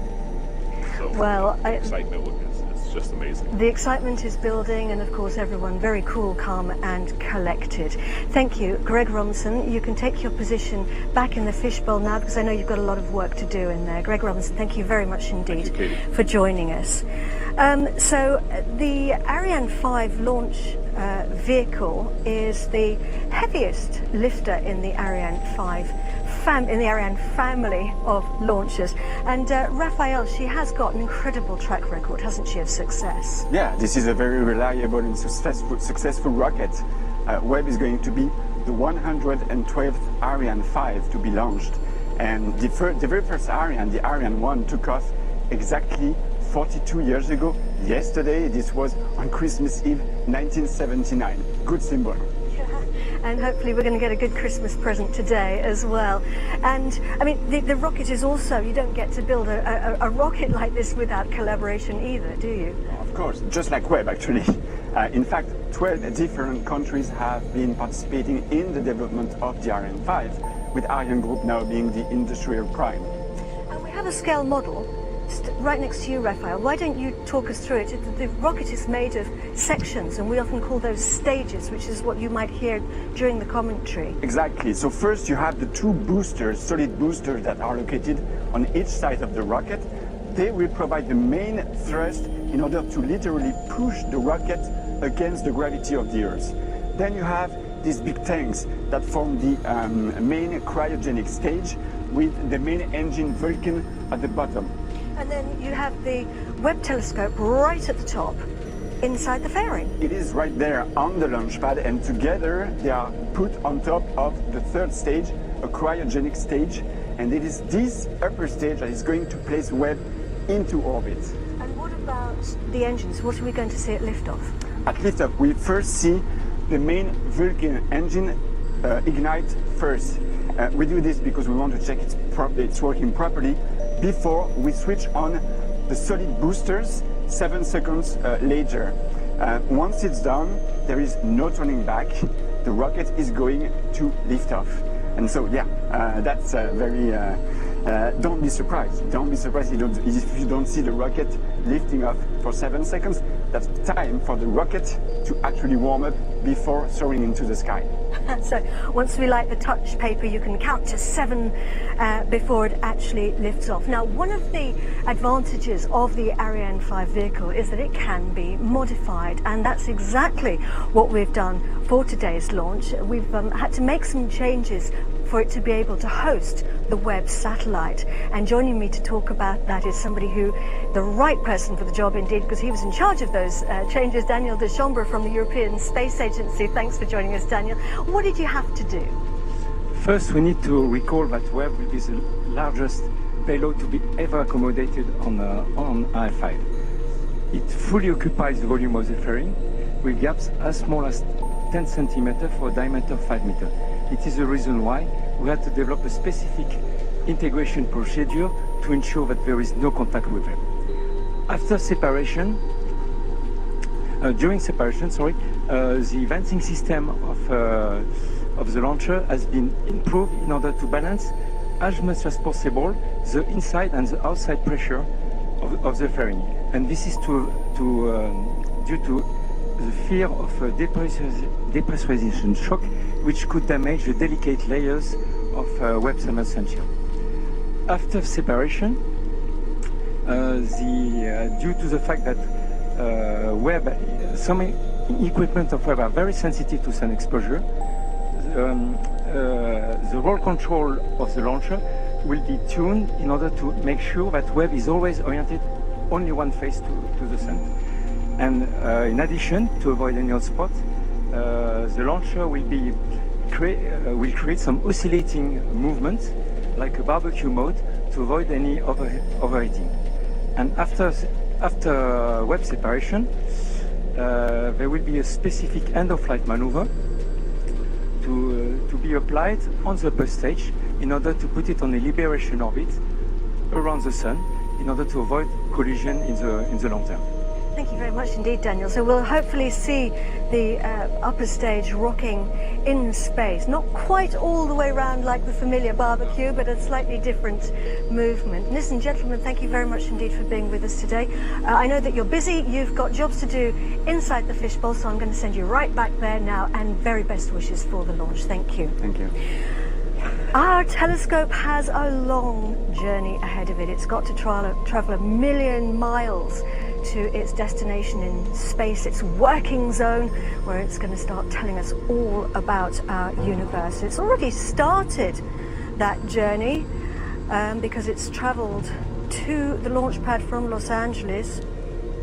Speaker 14: So the excitement is just amazing.
Speaker 2: The excitement is building, and of course everyone very cool, calm and collected. Thank you, Greg Robinson. You can take your position back in the fishbowl now, because I know you've got a lot of work to do in there. Greg Robinson, thank you very much indeed for joining us. So the Ariane 5 launch vehicle is the heaviest lifter in the Ariane 5 in the Ariane family of launchers. And Raphael, she has got an incredible track record, hasn't she, of success?
Speaker 13: Yeah, this is a very reliable and successful rocket. Webb is going to be the 112th Ariane 5 to be launched. And the very first Ariane, the Ariane 1, took off exactly 42 years ago. Yesterday, this was on Christmas Eve, 1979. Good symbol.
Speaker 2: And hopefully we're going to get a good Christmas present today as well. And I mean, the rocket is also, you don't get to build a rocket like this without collaboration either, do you?
Speaker 13: Of course, just like Webb actually. In fact, 12 different countries have been participating in the development of the Ariane 5, with Ariane Group now being the industrial prime.
Speaker 2: And we have a scale model right next to you, Raphael. Why don't you talk us through it? The rocket is made of sections, and we often call those stages, which is what you might hear during the commentary.
Speaker 13: Exactly. So first you have the 2 boosters, solid boosters, that are located on each side of the rocket. They will provide the main thrust in order to literally push the rocket against the gravity of the Earth. Then you have these big tanks that form the main cryogenic stage, with the main engine Vulcan at the bottom.
Speaker 2: And then you have the Webb telescope right at the top, inside the fairing.
Speaker 13: It is right there on the launch pad, and together they are put on top of the 3rd stage, a cryogenic stage. And it is this upper stage that is going to place Webb into orbit.
Speaker 2: And what about the engines? What are we going to see at liftoff?
Speaker 13: At liftoff, we first see the main Vulcan engine ignite first. We do this because we want to check it's working properly before we switch on the solid boosters 7 seconds later. Once it's done, there is no turning back. The rocket is going to lift off. And so, yeah, that's very... don't be surprised. Don't be surprised if you don't see the rocket lifting off for 7 seconds. That's time for the rocket to actually warm up before soaring into the sky.
Speaker 2: So once we light the touch paper, you can count to 7 before it actually lifts off. Now, one of the advantages of the Ariane 5 vehicle is that it can be modified, and that's exactly what we've done for today's launch. We've had to make some changes for it to be able to host the Webb satellite. And joining me to talk about that is somebody who, the right person for the job indeed, because he was in charge of those changes, Daniel de Chambre from the European Space Agency. Thanks for joining us, Daniel. What did you have to do?
Speaker 16: First, we need to recall that Webb will be the largest payload to be ever accommodated on Ariane 5. It fully occupies the volume of the fairing, with gaps as small as 10 centimeters for a diameter of 5 meters. It is the reason why we had to develop a specific integration procedure to ensure that there is no contact with them. After separation, during separation, the venting system of the launcher has been improved in order to balance as much as possible the inside and the outside pressure of the fairing. And this is due to the fear of depressurization shock, which could damage the delicate layers of Webb's essential. After separation, due to the fact that some equipment of Webb are very sensitive to sun exposure, the roll control of the launcher will be tuned in order to make sure that Webb is always oriented only one face to the sun. And in addition, to avoid any hot spot, the launcher will create some oscillating movements, like a barbecue mode, to avoid any overheating. And after Webb separation, there will be a specific end-of-flight maneuver to be applied on the upper stage in order to put it on a liberation orbit around the sun in order to avoid collision in the long term.
Speaker 2: Thank you very much indeed, Daniel. So we'll hopefully see the upper stage rocking in space. Not quite all the way around like the familiar barbecue, but a slightly different movement. Ladies and gentlemen, thank you very much indeed for being with us today. I know that you're busy. You've got jobs to do inside the fishbowl, so I'm going to send you right back there now, and very best wishes for the launch. Thank you.
Speaker 13: Thank you.
Speaker 2: Our telescope has a long journey ahead of it. It's got to travel 1 million miles to its destination in space, its working zone, where it's going to start telling us all about our universe. It's already started that journey because it's traveled to the launch pad from Los Angeles.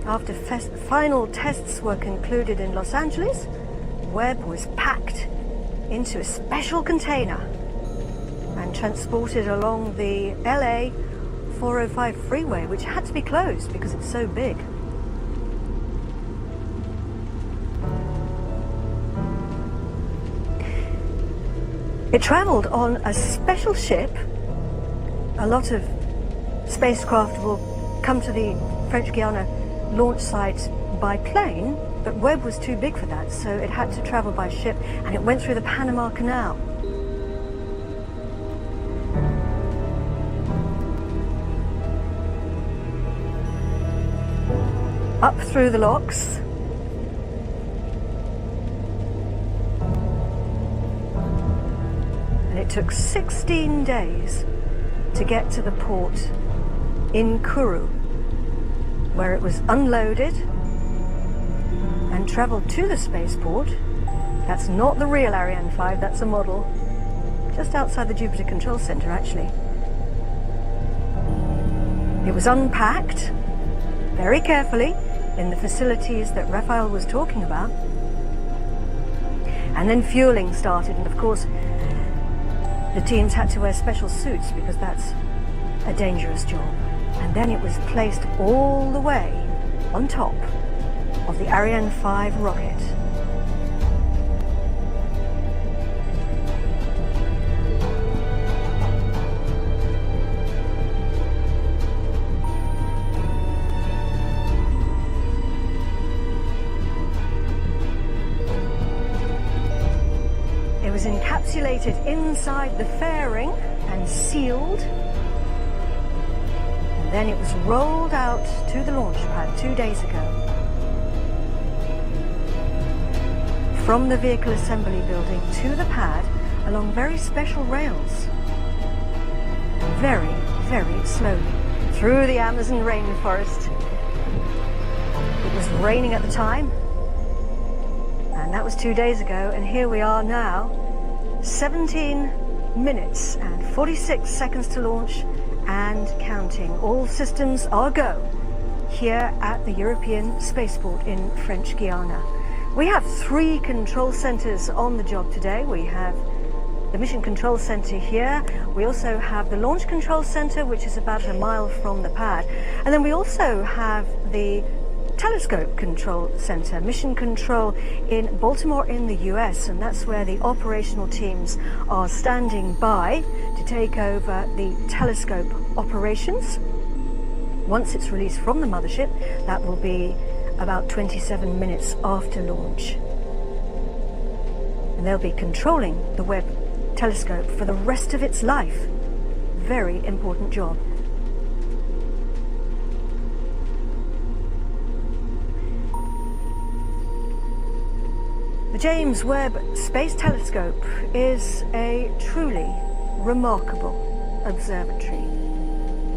Speaker 2: After final tests were concluded in Los Angeles, Webb was packed into a special container and transported along the LA 405 freeway, which had to be closed because it's so big. It traveled on a special ship. A lot of spacecraft will come to the French Guiana launch site by plane, but Webb was too big for that, so it had to travel by ship, and it went through the Panama Canal. Up through the locks. And it took 16 days to get to the port in Kourou, where it was unloaded and traveled to the spaceport. That's not the real Ariane 5, that's a model. Just outside the Jupiter Control Center, actually. It was unpacked very carefully in the facilities that Raphael was talking about. And then fueling started, and of course The teams had to wear special suits because that's a dangerous job. And then it was placed all the way on top of the Ariane 5 rocket. It was encapsulated inside the fairing and sealed. And then it was rolled out to the launch pad 2 days ago. From the vehicle assembly building to the pad along very special rails. Very, very slowly through the Amazon rainforest. It was raining at the time. And that was 2 days ago, and here we are now, 17 minutes and 46 seconds to launch and counting. All systems are go here at the European Spaceport in French Guiana. We have 3 control centers on the job today. We have the Mission Control Center here. We also have the Launch Control Center, which is about a mile from the pad. And then we also have the Telescope Control Center, Mission Control in Baltimore in the US, and that's where the operational teams are standing by to take over the telescope operations. Once it's released from the mothership, that will be about 27 minutes after launch. And they'll be controlling the Webb telescope for the rest of its life. Very important job. The James Webb Space Telescope is a truly remarkable observatory.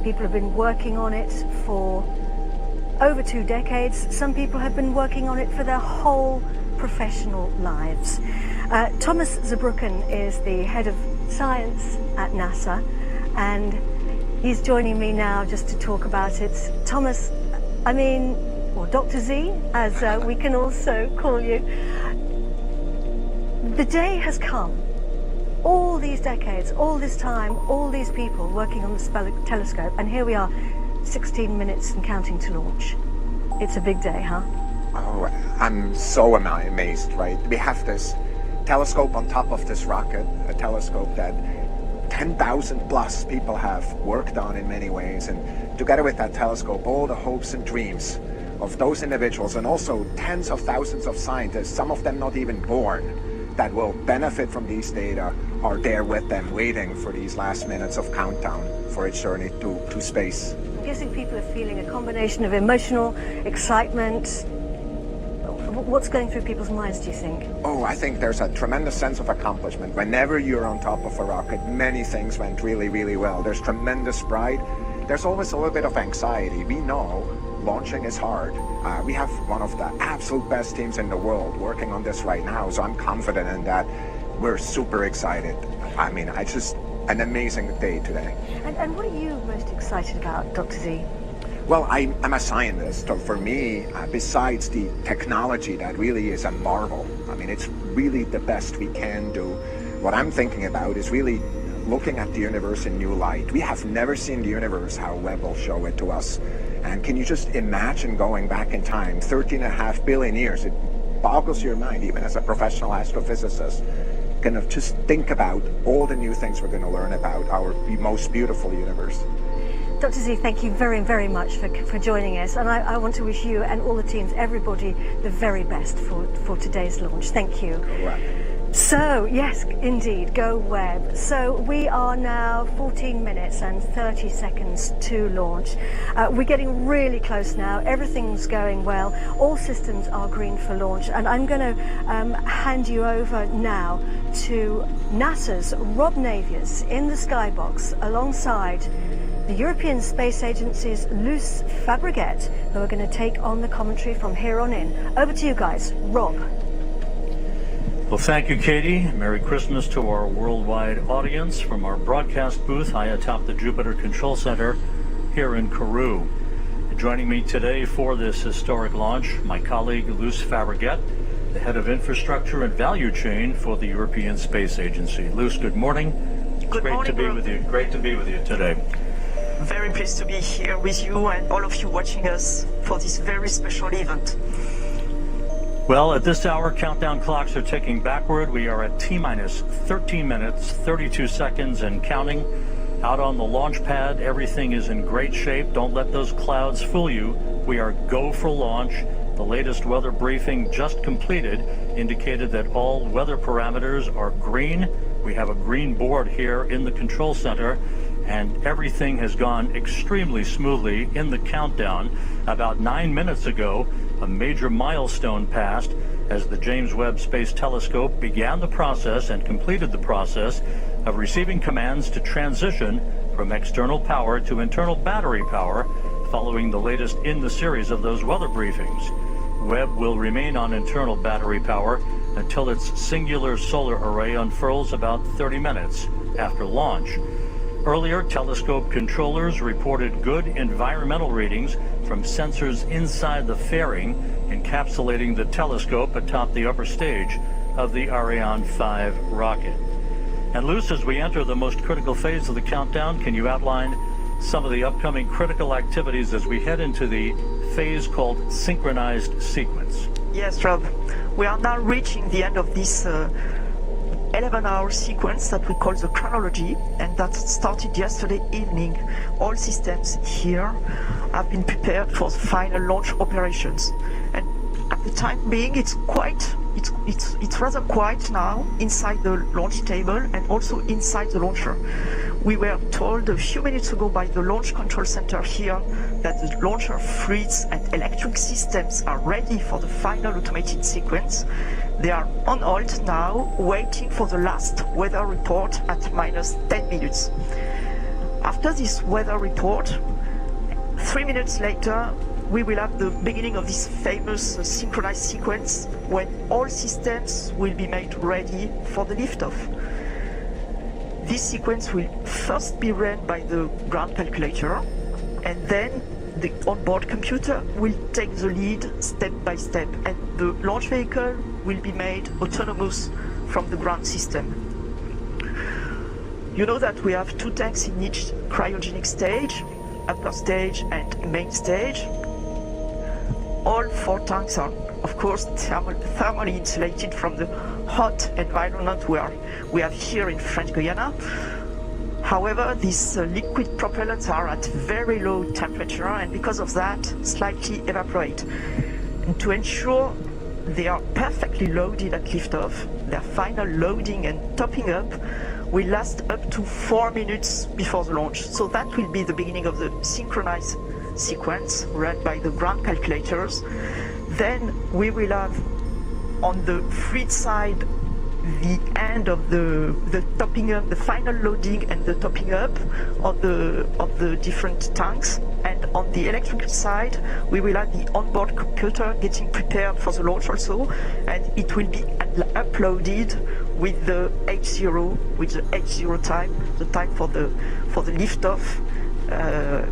Speaker 2: People have been working on it for over 2 decades. Some people have been working on it for their whole professional lives. Thomas Zurbuchen is the head of science at NASA, and he's joining me now just to talk about it. Thomas, or Dr. Z, as we can also call you. The day has come. All these decades, all this time, all these people working on the telescope, and here we are, 16 minutes and counting to launch. It's a big day, huh?
Speaker 17: Oh, I'm so amazed, right? We have this telescope on top of this rocket, a telescope that 10,000 plus people have worked on in many ways, and together with that telescope, all the hopes and dreams of those individuals, and also tens of thousands of scientists, some of them not even born, that will benefit from these data, are there with them waiting for these last minutes of countdown for its journey to space.
Speaker 2: I'm guessing people are feeling a combination of emotional excitement. What's going through people's minds, do you think?
Speaker 17: Oh, I think there's a tremendous sense of accomplishment. Whenever you're on top of a rocket, many things went really, really well. There's tremendous pride. There's always a little bit of anxiety. We know launching is hard. We have one of the absolute best teams in the world working on this right now, so I'm confident in that. We're super excited. It's just an amazing day today.
Speaker 2: And what are you most excited about, Dr. Z?
Speaker 17: Well, I'm a scientist, so for me, besides the technology that really is a marvel, it's really the best we can do. What I'm thinking about is really looking at the universe in new light. We have never seen the universe how Webb will show it to us. And can you just imagine going back in time, 13.5 billion years? It boggles your mind, even as a professional astrophysicist. Kind of just think about all the new things we're going to learn about our most beautiful universe.
Speaker 2: Dr. Z, thank you very, very much for joining us. And I want to wish you and all the teams, everybody, the very best for today's launch. Thank you.
Speaker 17: Correct.
Speaker 2: So, yes, indeed, go Webb. So we are now 14 minutes and 30 seconds to launch. We're getting really close now. Everything's going well. All systems are green for launch. And I'm going to hand you over now to NASA's Rob Navius in the skybox alongside the European Space Agency's Luce Fabregat, who are going to take on the commentary from here on in. Over to you guys. Rob.
Speaker 4: Well, thank you, Katie. Merry Christmas to our worldwide audience from our broadcast booth high atop the Jupiter Control Center here in Kourou. Joining me today for this historic launch, my colleague Luce Fabregat, the head of infrastructure and value chain for the European Space Agency. Luce, good morning.
Speaker 18: Good
Speaker 4: Great
Speaker 18: morning,
Speaker 4: to be
Speaker 18: Rob.
Speaker 4: with you. Great to be with you today.
Speaker 18: Very pleased to be here with you and all of you watching us for this very special event.
Speaker 4: Well, at this hour, countdown clocks are ticking backward. We are at T-minus 13 minutes, 32 seconds and counting. Out on the launch pad, everything is in great shape. Don't let those clouds fool you. We are go for launch. The latest weather briefing just completed indicated that all weather parameters are green. We have a green board here in the control center, and everything has gone extremely smoothly in the countdown. About 9 minutes ago, a major milestone passed as the James Webb Space Telescope began the process and completed the process of receiving commands to transition from external power to internal battery power following the latest in the series of those weather briefings. Webb will remain on internal battery power until its singular solar array unfurls about 30 minutes after launch. Earlier, telescope controllers reported good environmental readings from sensors inside the fairing encapsulating the telescope atop the upper stage of the Ariane 5 rocket. And Luce, as we enter the most critical phase of the countdown, can you outline some of the upcoming critical activities as we head into the phase called synchronized sequence?
Speaker 18: Yes, Rob. We are now reaching the end of this 11-hour sequence that we call the chronology, and that started yesterday evening. All systems here have been prepared for the final launch operations. And at the time being, it's rather quiet now inside the launch table and also inside the launcher. We were told a few minutes ago by the launch control center here that the launcher fluids and electric systems are ready for the final automated sequence. They are on hold now, waiting for the last weather report at minus 10 minutes. After this weather report, 3 minutes later, we will have the beginning of this famous synchronized sequence when all systems will be made ready for the liftoff. This sequence will first be run by the ground calculator, and then the onboard computer will take the lead step by step, and the launch vehicle will be made autonomous from the ground system. You know that we have 2 tanks in each cryogenic stage, upper stage and main stage. All 4 tanks are, of course, thermally insulated from the hot environment we have here in French Guiana. However, these liquid propellants are at very low temperature, and because of that, slightly evaporate. And to ensure they are perfectly loaded at liftoff, their final loading and topping up will last up to 4 minutes before the launch. So that will be the beginning of the synchronized sequence run by the ground calculators. Then we will have on the fluid side the end of the topping up, the final loading and the topping up of the different tanks. And on the electrical side, we will have the onboard computer getting prepared for the launch also, and it will be uploaded with the H0, with the H0 time, the time for the liftoff,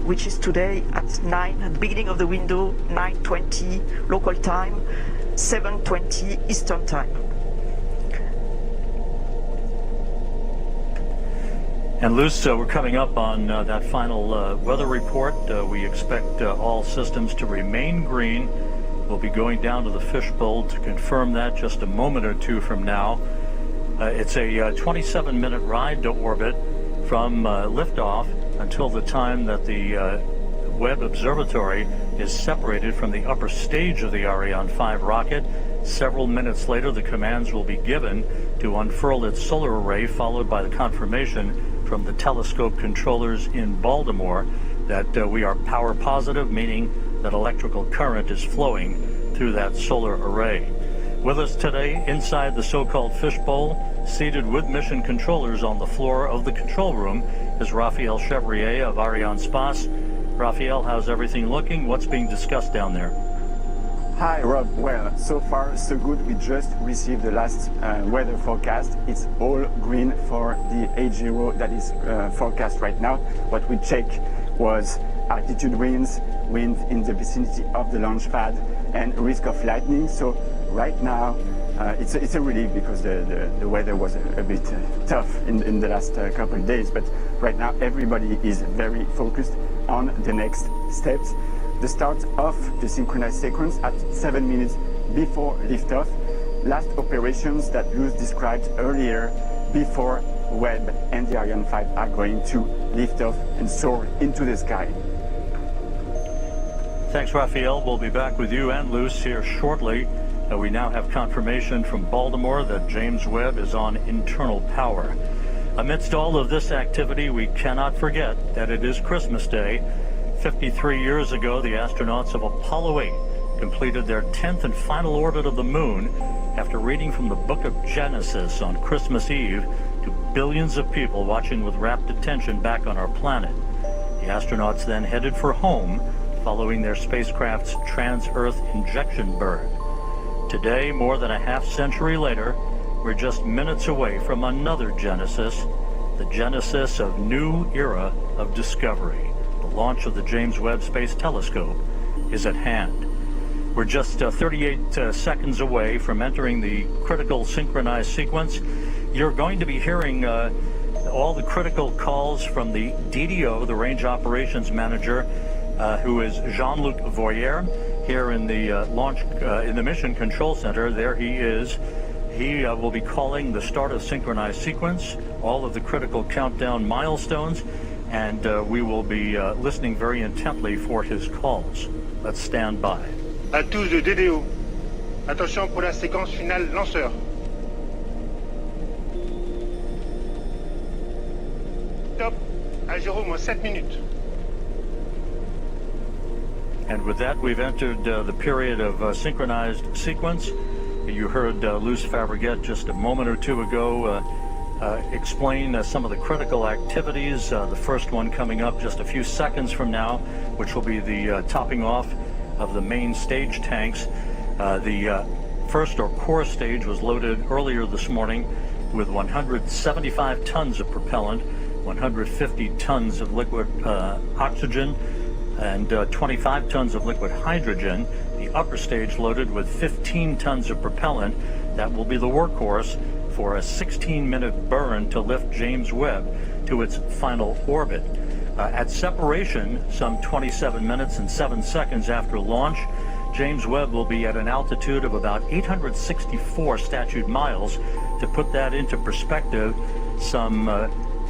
Speaker 18: which is today at 9, at the beginning of the window, 9:20 local time, 7:20 Eastern time.
Speaker 4: And Luce, we're coming up on that final weather report. We expect all systems to remain green. We'll be going down to the fishbowl to confirm that just a moment or two from now. It's a 27-minute ride to orbit from liftoff until the time that the Webb Observatory is separated from the upper stage of the Ariane 5 rocket. Several minutes later, the commands will be given to unfurl its solar array, followed by the confirmation from the telescope controllers in Baltimore that we are power positive, meaning that electrical current is flowing through that solar array. With us today inside the so-called fishbowl, seated with mission controllers on the floor of the control room, is Raphael Chevrier of Arianespace. Raphael, how's everything looking? What's being discussed down there?
Speaker 13: Hi, Rob. Well, so far so good. We just received the last weather forecast. It's all green for the H0 that is forecast right now. What we checked was altitude winds, wind in the vicinity of the launch pad, and risk of lightning. So right now It's a relief because the weather was a bit tough in the last couple of days, but right now everybody is very focused on the next steps. The start of the synchronized sequence at 7 minutes before liftoff. Last operations that Luz described earlier before Webb and the Ariane 5 are going to lift off and soar into the sky.
Speaker 4: Thanks, Raphael. We'll be back with you and Luz here shortly. We now have confirmation from Baltimore that James Webb is on internal power. Amidst all of this activity, we cannot forget that it is Christmas Day. 53 years ago, the astronauts of Apollo 8 completed their 10th and final orbit of the moon after reading from the book of Genesis on Christmas Eve to billions of people watching with rapt attention back on our planet. The astronauts then headed for home following their spacecraft's trans-Earth injection burn. Today, more than a half-century later, we're just minutes away from another Genesis, the genesis of new era of discovery. The launch of the James Webb Space Telescope is at hand. We're just 38 seconds away from entering the critical synchronized sequence. You're going to be hearing all the critical calls from the DDO, the Range Operations Manager, who is Jean-Luc Voyer, here in the launch, in the Mission Control Center. There he is. He will be calling the start of synchronized sequence, all of the critical countdown milestones, and we will be listening very intently for his calls. Let's stand by.
Speaker 19: À tous de DDO, attention pour la séquence finale lanceur. Top, à 0-7 minutes.
Speaker 4: And with that, we've entered the period of synchronized sequence. You heard Luz Fabregat just a moment or two ago explain some of the critical activities. The first one coming up just a few seconds from now, which will be the topping off of the main stage tanks. The first or core stage was loaded earlier this morning with 175 tons of propellant, 150 tons of liquid oxygen, and 25 tons of liquid hydrogen. The upper stage loaded with 15 tons of propellant. That will be the workhorse for a 16-minute burn to lift James Webb to its final orbit. At separation, some 27 minutes and 7 seconds after launch, James Webb will be at an altitude of about 864 statute miles. To put that into perspective, some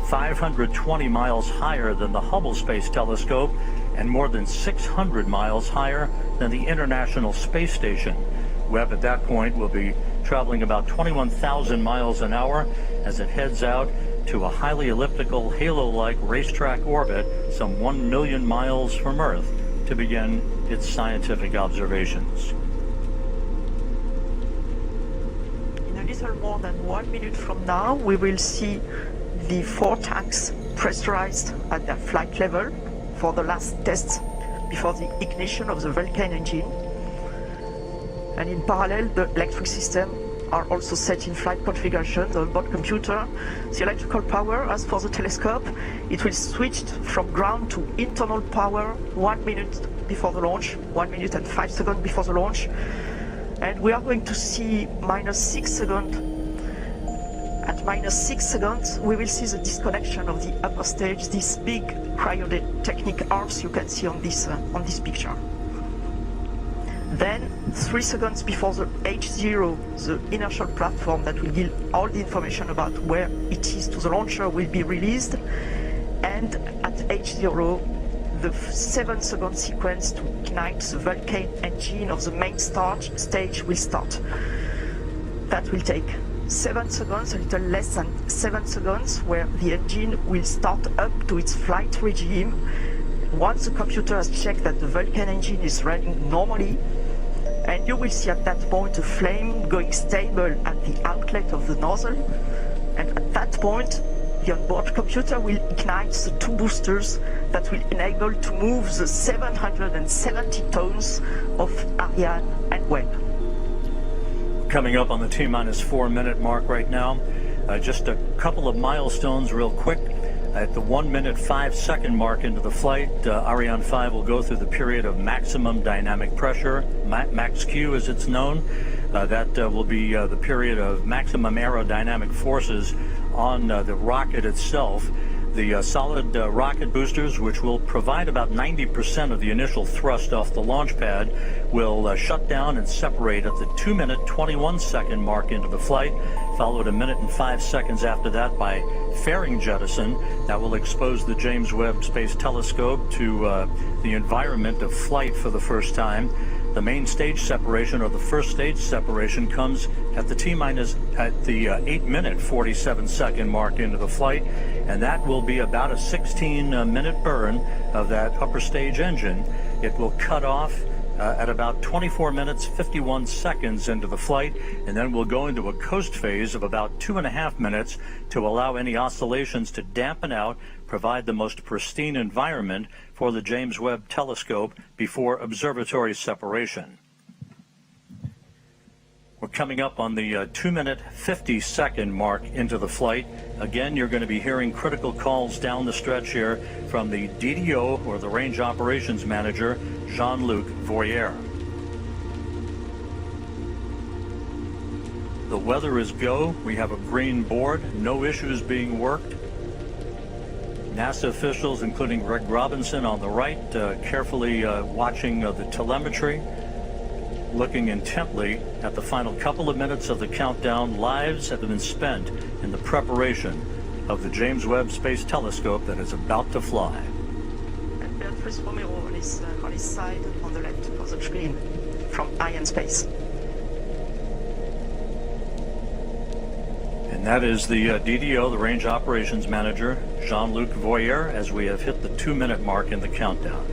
Speaker 4: 520 miles higher than the Hubble Space Telescope and more than 600 miles higher than the International Space Station. Webb at that point will be traveling about 21,000 miles an hour as it heads out to a highly elliptical halo-like racetrack orbit some 1 million miles from Earth to begin its scientific observations.
Speaker 18: In a little more than 1 minute from now, we will see the 4 tanks pressurized at their flight level for the last tests before the ignition of the Vulcan engine. And in parallel, the electric system are also set in flight configuration. The onboard computer, the electrical power, as for the telescope, it will switch from ground to internal power 1 minute before the launch, 1 minute and 5 seconds before the launch. And we are going to see -6 seconds. At -6 seconds, we will see the disconnection of the upper stage, these big cryotechnic arms you can see on this picture. Then, 3 seconds before the H0, the inertial platform that will give all the information about where it is to the launcher will be released. And at H0, the 7-second sequence to ignite the Vulcan engine of the main stage will start. That will take 7 seconds, a little less than 7 seconds, where the engine will start up to its flight regime. Once the computer has checked that the Vulcan engine is running normally, and you will see at that point a flame going stable at the outlet of the nozzle, and at that point the onboard computer will ignite the 2 boosters that will enable to move the 770 tons of Ariane and Webb.
Speaker 4: Coming up on the T-4 minute mark right now, just a couple of milestones real quick. At the 1 minute 5 second mark into the flight, Ariane 5 will go through the period of maximum dynamic pressure, max Q as it's known. That will be the period of maximum aerodynamic forces on the rocket itself. The solid rocket boosters, which will provide about 90% of the initial thrust off the launch pad, will shut down and separate at the 2 minute 21 second mark into the flight, followed 1 minute and 5 seconds after that by fairing jettison. That will expose the James Webb Space Telescope to the environment of flight for the first time. The main stage separation, or the first stage separation, comes at the at the 8 minute 47 second mark into the flight, and that will be about a 16 minute burn of that upper stage engine. It will cut off at about 24 minutes 51 seconds into the flight, and then we'll go into a coast phase of about 2.5 minutes to allow any oscillations to dampen out, provide the most pristine environment for the James Webb Telescope before observatory separation. We're coming up on the 2 minute 50 second mark into the flight. Again, you're going to be hearing critical calls down the stretch here from the DDO, or the Range Operations Manager, Jean-Luc Voyer. The weather is go. We have a green board, no issues being worked. NASA officials, including Greg Robinson on the right, carefully watching the telemetry, looking intently at the final couple of minutes of the countdown. Lives have been spent in the preparation of the James Webb Space Telescope that is about to fly.
Speaker 18: And Beatrice Romero on his side, on the left of the screen, from Ariane Space.
Speaker 4: And that is the DDO, the Range Operations Manager, Jean-Luc Voyer, as we have hit the 2 minute mark in the countdown.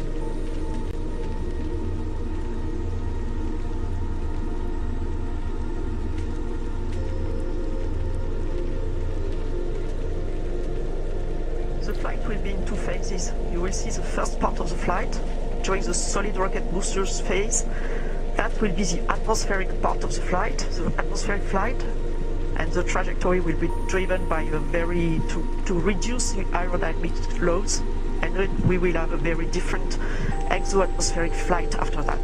Speaker 18: The flight will be in two phases. You will see the first part of the flight during the solid rocket boosters phase. That will be the atmospheric part of the flight, the atmospheric flight, and the trajectory will be driven by a to reduce the aerodynamic loads, and then we will have a very different exo-atmospheric flight after that.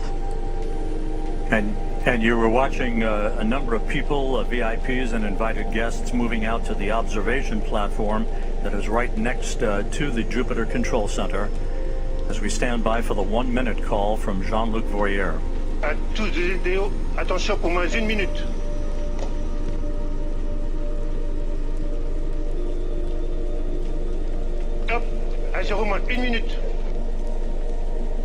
Speaker 4: And you were watching a number of people, VIPs and invited guests, moving out to the observation platform that is right next to the Jupiter Control Center, as we stand by for the 1 minute call from Jean-Luc Voyer.
Speaker 19: À tous les DDO, attention pour moins 1 minute. Top, à 0 moins 1 minute.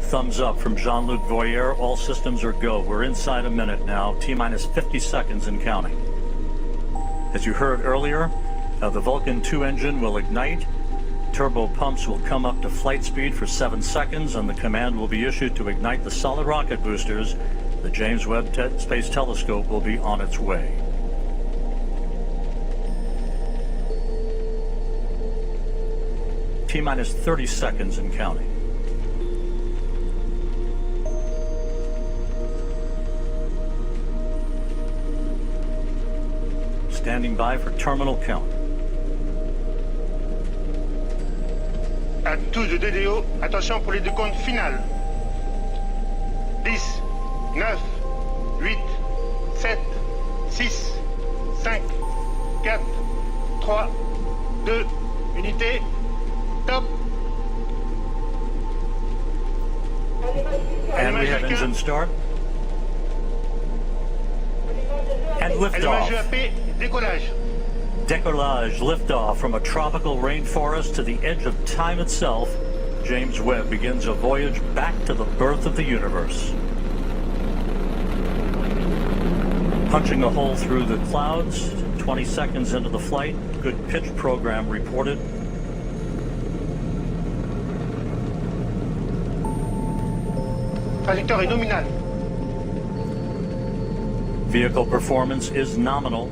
Speaker 4: Thumbs up from Jean-Luc Voyer. All systems are go. We're inside a minute now, T-minus 50 seconds and counting. As you heard earlier, the Vulcan 2 engine will ignite. Turbo pumps will come up to flight speed for 7 seconds, and the command will be issued to ignite the solid rocket boosters. The James Webb Space Telescope will be on its way. T-minus 30 seconds and counting. Standing by for terminal count.
Speaker 19: À tous les DDO, attention pour les décomptes finales. 10, 9, 8, 7, 6, 5, 4, 3, 2, unité, top.
Speaker 4: And we have engine start. And liftoff.
Speaker 19: Décollage.
Speaker 4: Décollage, liftoff from a tropical rainforest to the edge of time itself. James Webb begins a voyage back to the birth of the universe. Punching a hole through the clouds, 20 seconds into the flight. Good pitch program reported.
Speaker 19: Trajectoire nominale.
Speaker 4: Vehicle performance is nominal.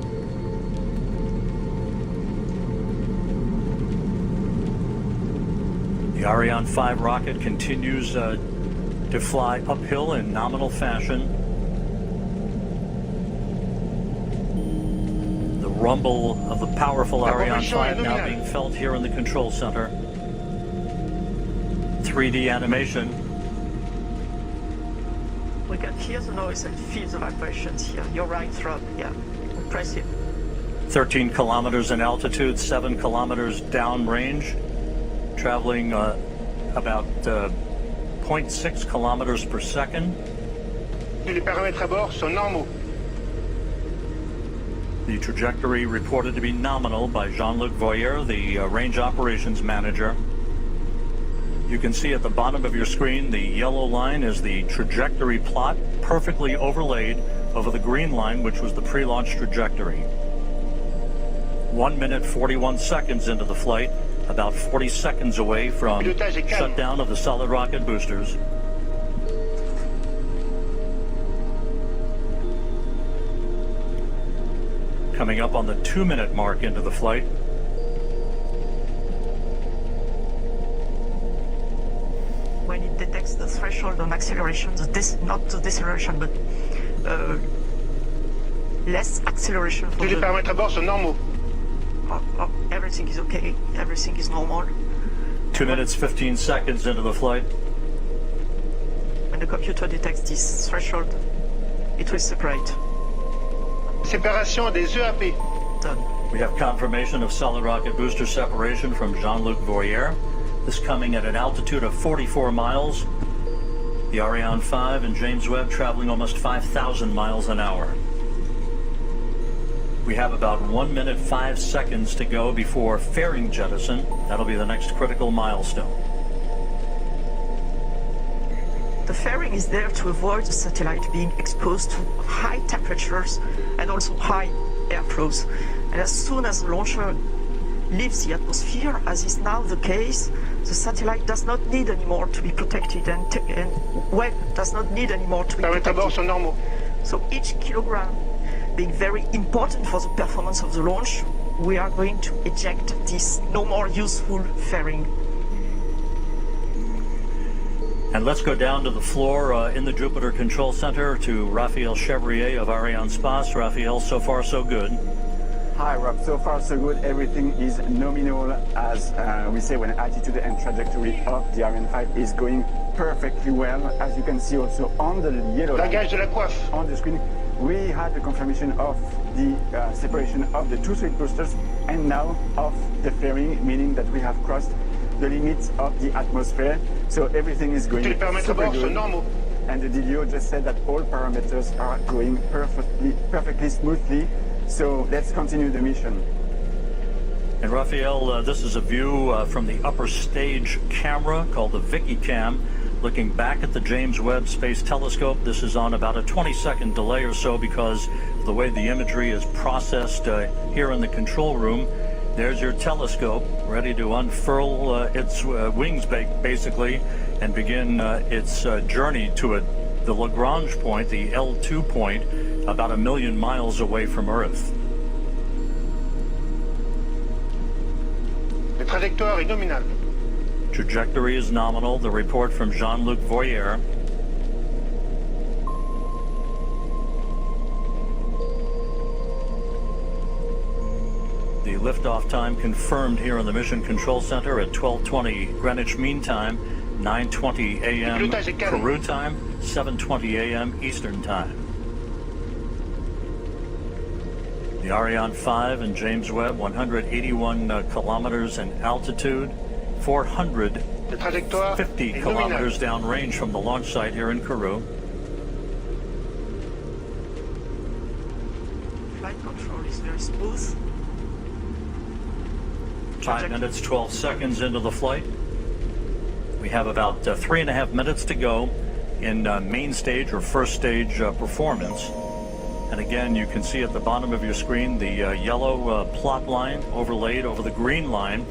Speaker 4: The Ariane 5 rocket continues to fly uphill in nominal fashion. The rumble of the powerful Ariane 5 now being felt here in the control center. 3D animation.
Speaker 18: We can hear the noise and feel the vibrations here. You're right, Rob. Yeah, impressive.
Speaker 4: 13 kilometers in altitude, 7 kilometers downrange, traveling about 0.6 kilometers per second.
Speaker 19: Les paramètres à bord sont normaux.
Speaker 4: The trajectory reported to be nominal by Jean-Luc Voyer, the range operations manager. You can see at the bottom of your screen the yellow line is the trajectory plot, perfectly overlaid over the green line, which was the pre-launch trajectory. 1 minute 41 seconds into the flight, about 40 seconds away from shutdown of the solid rocket boosters. Coming up on the 2-minute mark into the flight.
Speaker 18: When it detects the threshold on acceleration, not the deceleration, but less acceleration.
Speaker 19: Tous les paramètres à bord sont normaux.
Speaker 18: Everything is okay. Everything is normal.
Speaker 4: 2 minutes 15 seconds into the flight.
Speaker 18: When the computer detects this threshold, it will separate.
Speaker 19: Séparation des EAP.
Speaker 18: Done.
Speaker 4: We have confirmation of solid rocket booster separation from Jean-Luc Voyer. This coming at an altitude of 44 miles. The Ariane 5 and James Webb traveling almost 5,000 miles an hour. We have about 1 minute 5 seconds to go before fairing jettison. That'll be the next critical milestone.
Speaker 18: The fairing is there to avoid the satellite being exposed to high temperatures and also high airflows. And as soon as the launcher leaves the atmosphere, as is now the case, the satellite does not need anymore to be protected, and Webb does not need anymore to be protected. So each kilogram being very important for the performance of the launch, we are going to eject this no more useful fairing.
Speaker 4: And let's go down to the floor in the Jupiter Control Center to Raphael Chevrier of Arianespace. Raphael, so far so good.
Speaker 13: Hi Rob, so far so good. Everything is nominal, as we say, when altitude and trajectory of the Ariane 5 is going perfectly well. As you can see also on the yellow line on the screen, we had the confirmation of the separation of the two sweet boosters and now of the fairing, meaning that we have crossed the limits of the atmosphere. So everything is going super good. And the DDO just said that all parameters are going perfectly smoothly. So let's continue the mission.
Speaker 4: And Raphael, this is a view from the upper stage camera called the Vicky Cam, looking back at the James Webb Space Telescope. This is on about a 20-second delay or so because of the way the imagery is processed here in the control room. There's your telescope ready to unfurl its wings basically and begin its journey to the Lagrange point, the L2 point, about 1 million miles away from Earth.
Speaker 19: La trajectoire est nominale.
Speaker 4: Trajectory is nominal. The report from Jean-Luc Voyer. The liftoff time confirmed here in the Mission Control Center at 12:20 Greenwich Mean Time, 9:20 a.m. Peru time, 7:20 a.m. Eastern Time. The Ariane 5 and James Webb, 181 kilometers in altitude, 450 kilometers downrange from the launch site here in Kourou.
Speaker 18: Flight control is very smooth.
Speaker 4: 5 minutes, 12 seconds into the flight. We have about 3.5 minutes to go in main stage or first stage performance. And again, you can see at the bottom of your screen the yellow plot line overlaid over the green line,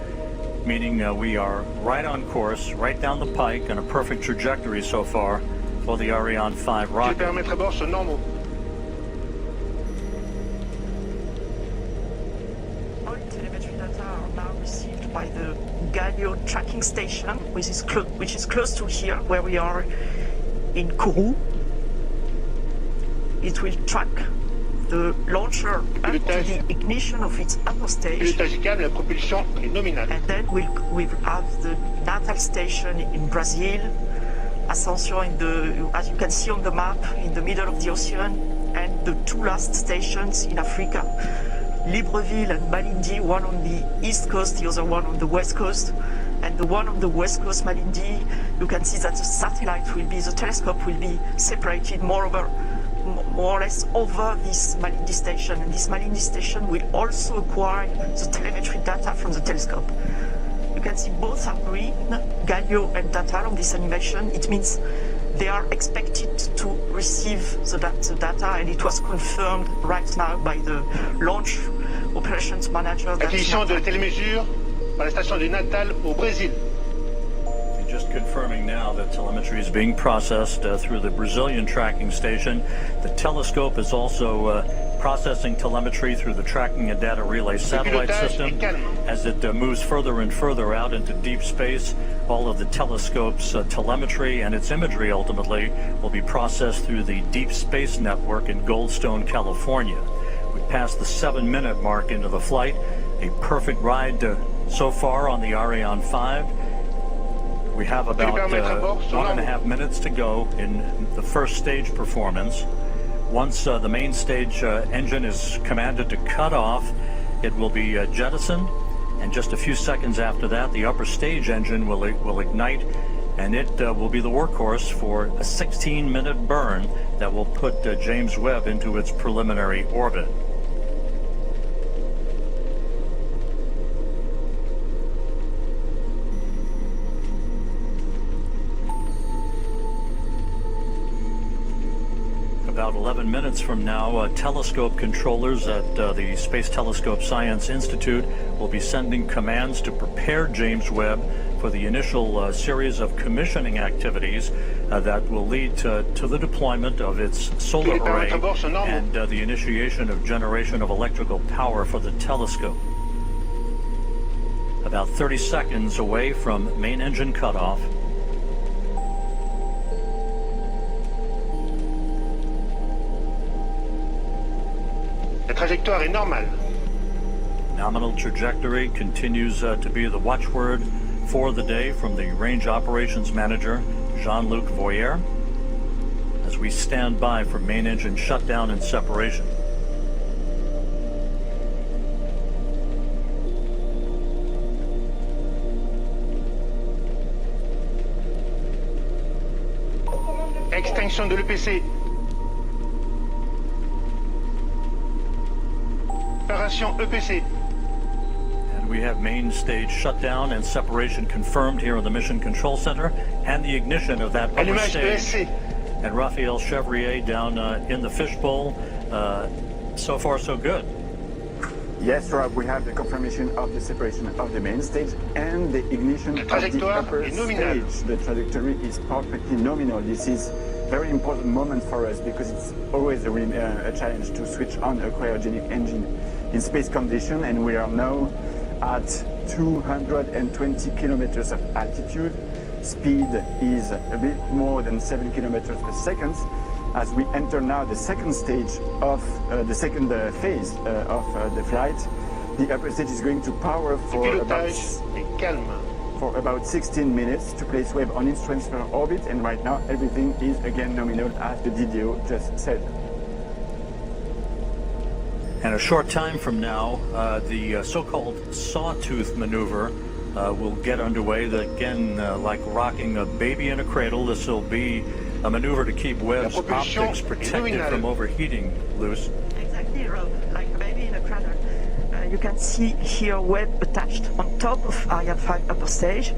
Speaker 4: meaning we are right on course, right down the pike, and a perfect trajectory so far for the Ariane 5 rocket.
Speaker 19: Les paramètres à bord sont normaux.
Speaker 18: All telemetry data are now received by the Galileo tracking station, which is close to here, where we are in Kourou. It will track the launcher up to the ignition of its upper stage.
Speaker 19: Pilotage calme, la propulsion est nominale.
Speaker 18: And then we'll have the Natal station in Brazil, Ascension in the, as you can see on the map, in the middle of the ocean, and the two last stations in Africa, Libreville and Malindi, one on the east coast, the other one on the west coast. And the one on the west coast, Malindi, you can see that the satellite will be, the telescope will be separated more or less over this Malindi station. And this Malindi station will also acquire the telemetry data from the telescope. You can see both are green, Galileo and Data on this animation. It means they are expected to receive the data, and it was confirmed right now by the launch operations manager.
Speaker 19: Acquisition de télémesures par la station de Natal au Brésil.
Speaker 4: Just confirming now that telemetry is being processed through the Brazilian tracking station. The telescope is also processing telemetry through the tracking and data relay satellite system. As it moves further and further out into deep space, all of the telescope's telemetry and its imagery ultimately will be processed through the Deep Space Network in Goldstone, California. We passed the 7-minute mark into the flight. A perfect ride so far on the Ariane 5. We have about 1.5 minutes to go in the first stage performance. Once the main stage engine is commanded to cut off, it will be jettisoned, and just a few seconds after that, the upper stage engine will ignite, and it will be the workhorse for a 16-minute burn that will put James Webb into its preliminary orbit. About 11 minutes from now, telescope controllers at the Space Telescope Science Institute will be sending commands to prepare James Webb for the initial series of commissioning activities that will lead to the deployment of its solar array and the initiation of generation of electrical power for the telescope. About 30 seconds away from main engine cutoff.
Speaker 19: La trajectoire est normale.
Speaker 4: Nominal trajectory continues to be the watchword for the day from the Range Operations Manager, Jean-Luc Voyer, as we stand by for main engine shutdown and separation.
Speaker 19: Extinction de l'EPC. Opération EPC.
Speaker 4: And we have main stage shutdown and separation confirmed here in the Mission Control Center, and the ignition of that upper stage. And Raphael Chevrier down in the fishbowl. So far, so good.
Speaker 13: Yes, Rob, we have the confirmation of the separation of the main stage and the ignition of the upper stage. The trajectory is perfectly nominal. This is a very important moment for us because it's always a challenge to switch on a cryogenic engine in space condition, and we are now at 220 kilometers of altitude. Speed is a bit more than 7 kilometers per second. As we enter now the second stage of the second phase of the flight, the upper stage is going to power for about 16 minutes to place Webb on its transfer orbit, and right now everything is again nominal as the DDO just said.
Speaker 4: And a short time from now, the so-called sawtooth maneuver will get underway. Again, like rocking a baby in a cradle, this will be a maneuver to keep Webb's optics protected from overheating, Luce.
Speaker 18: Exactly, Rob, like a baby in a cradle. You can see here Webb attached on top of Ariane 5 upper stage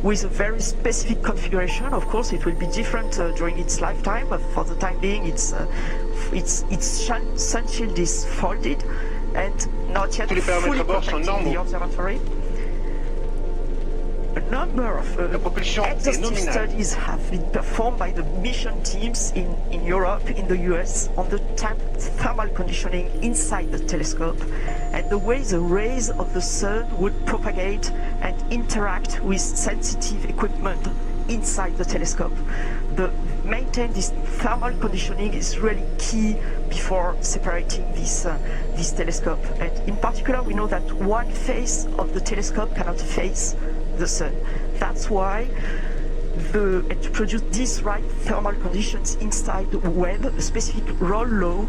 Speaker 18: with a very specific configuration. Of course, it will be different during its lifetime, but for the time being, its sun shield is folded and not yet fully protecting the observatory. A number of exhaustive studies have been performed by the mission teams in Europe, in the US, on the thermal conditioning inside the telescope and the way the rays of the sun would propagate and interact with sensitive equipment inside the telescope. Maintain this thermal conditioning is really key before separating this telescope. And in particular, we know that one face of the telescope cannot face the sun. That's why to produce these right thermal conditions inside the Webb, a specific roll law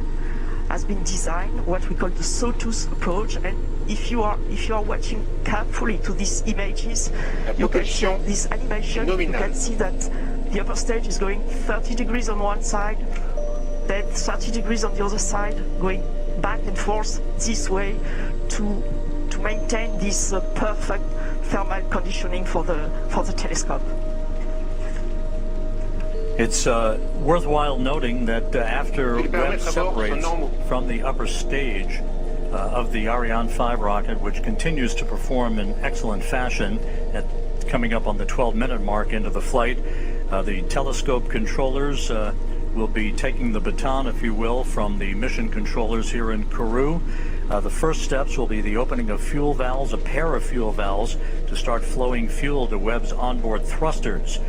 Speaker 18: has been designed, what we call the sawtooth approach. And if you are watching carefully to these images, you can see this animation. You can see that the upper stage is going 30 degrees on one side, then 30 degrees on the other side, going back and forth this way to maintain this perfect thermal conditioning for the telescope.
Speaker 4: It's worthwhile noting that after Webb separates from the upper stage of the Ariane 5 rocket, which continues to perform in excellent fashion coming up on the 12-minute mark into the flight, the telescope controllers will be taking the baton, if you will, from the mission controllers here in Kourou. The first steps will be the opening of fuel valves, a pair of fuel valves, to start flowing fuel to Webb's onboard thrusters.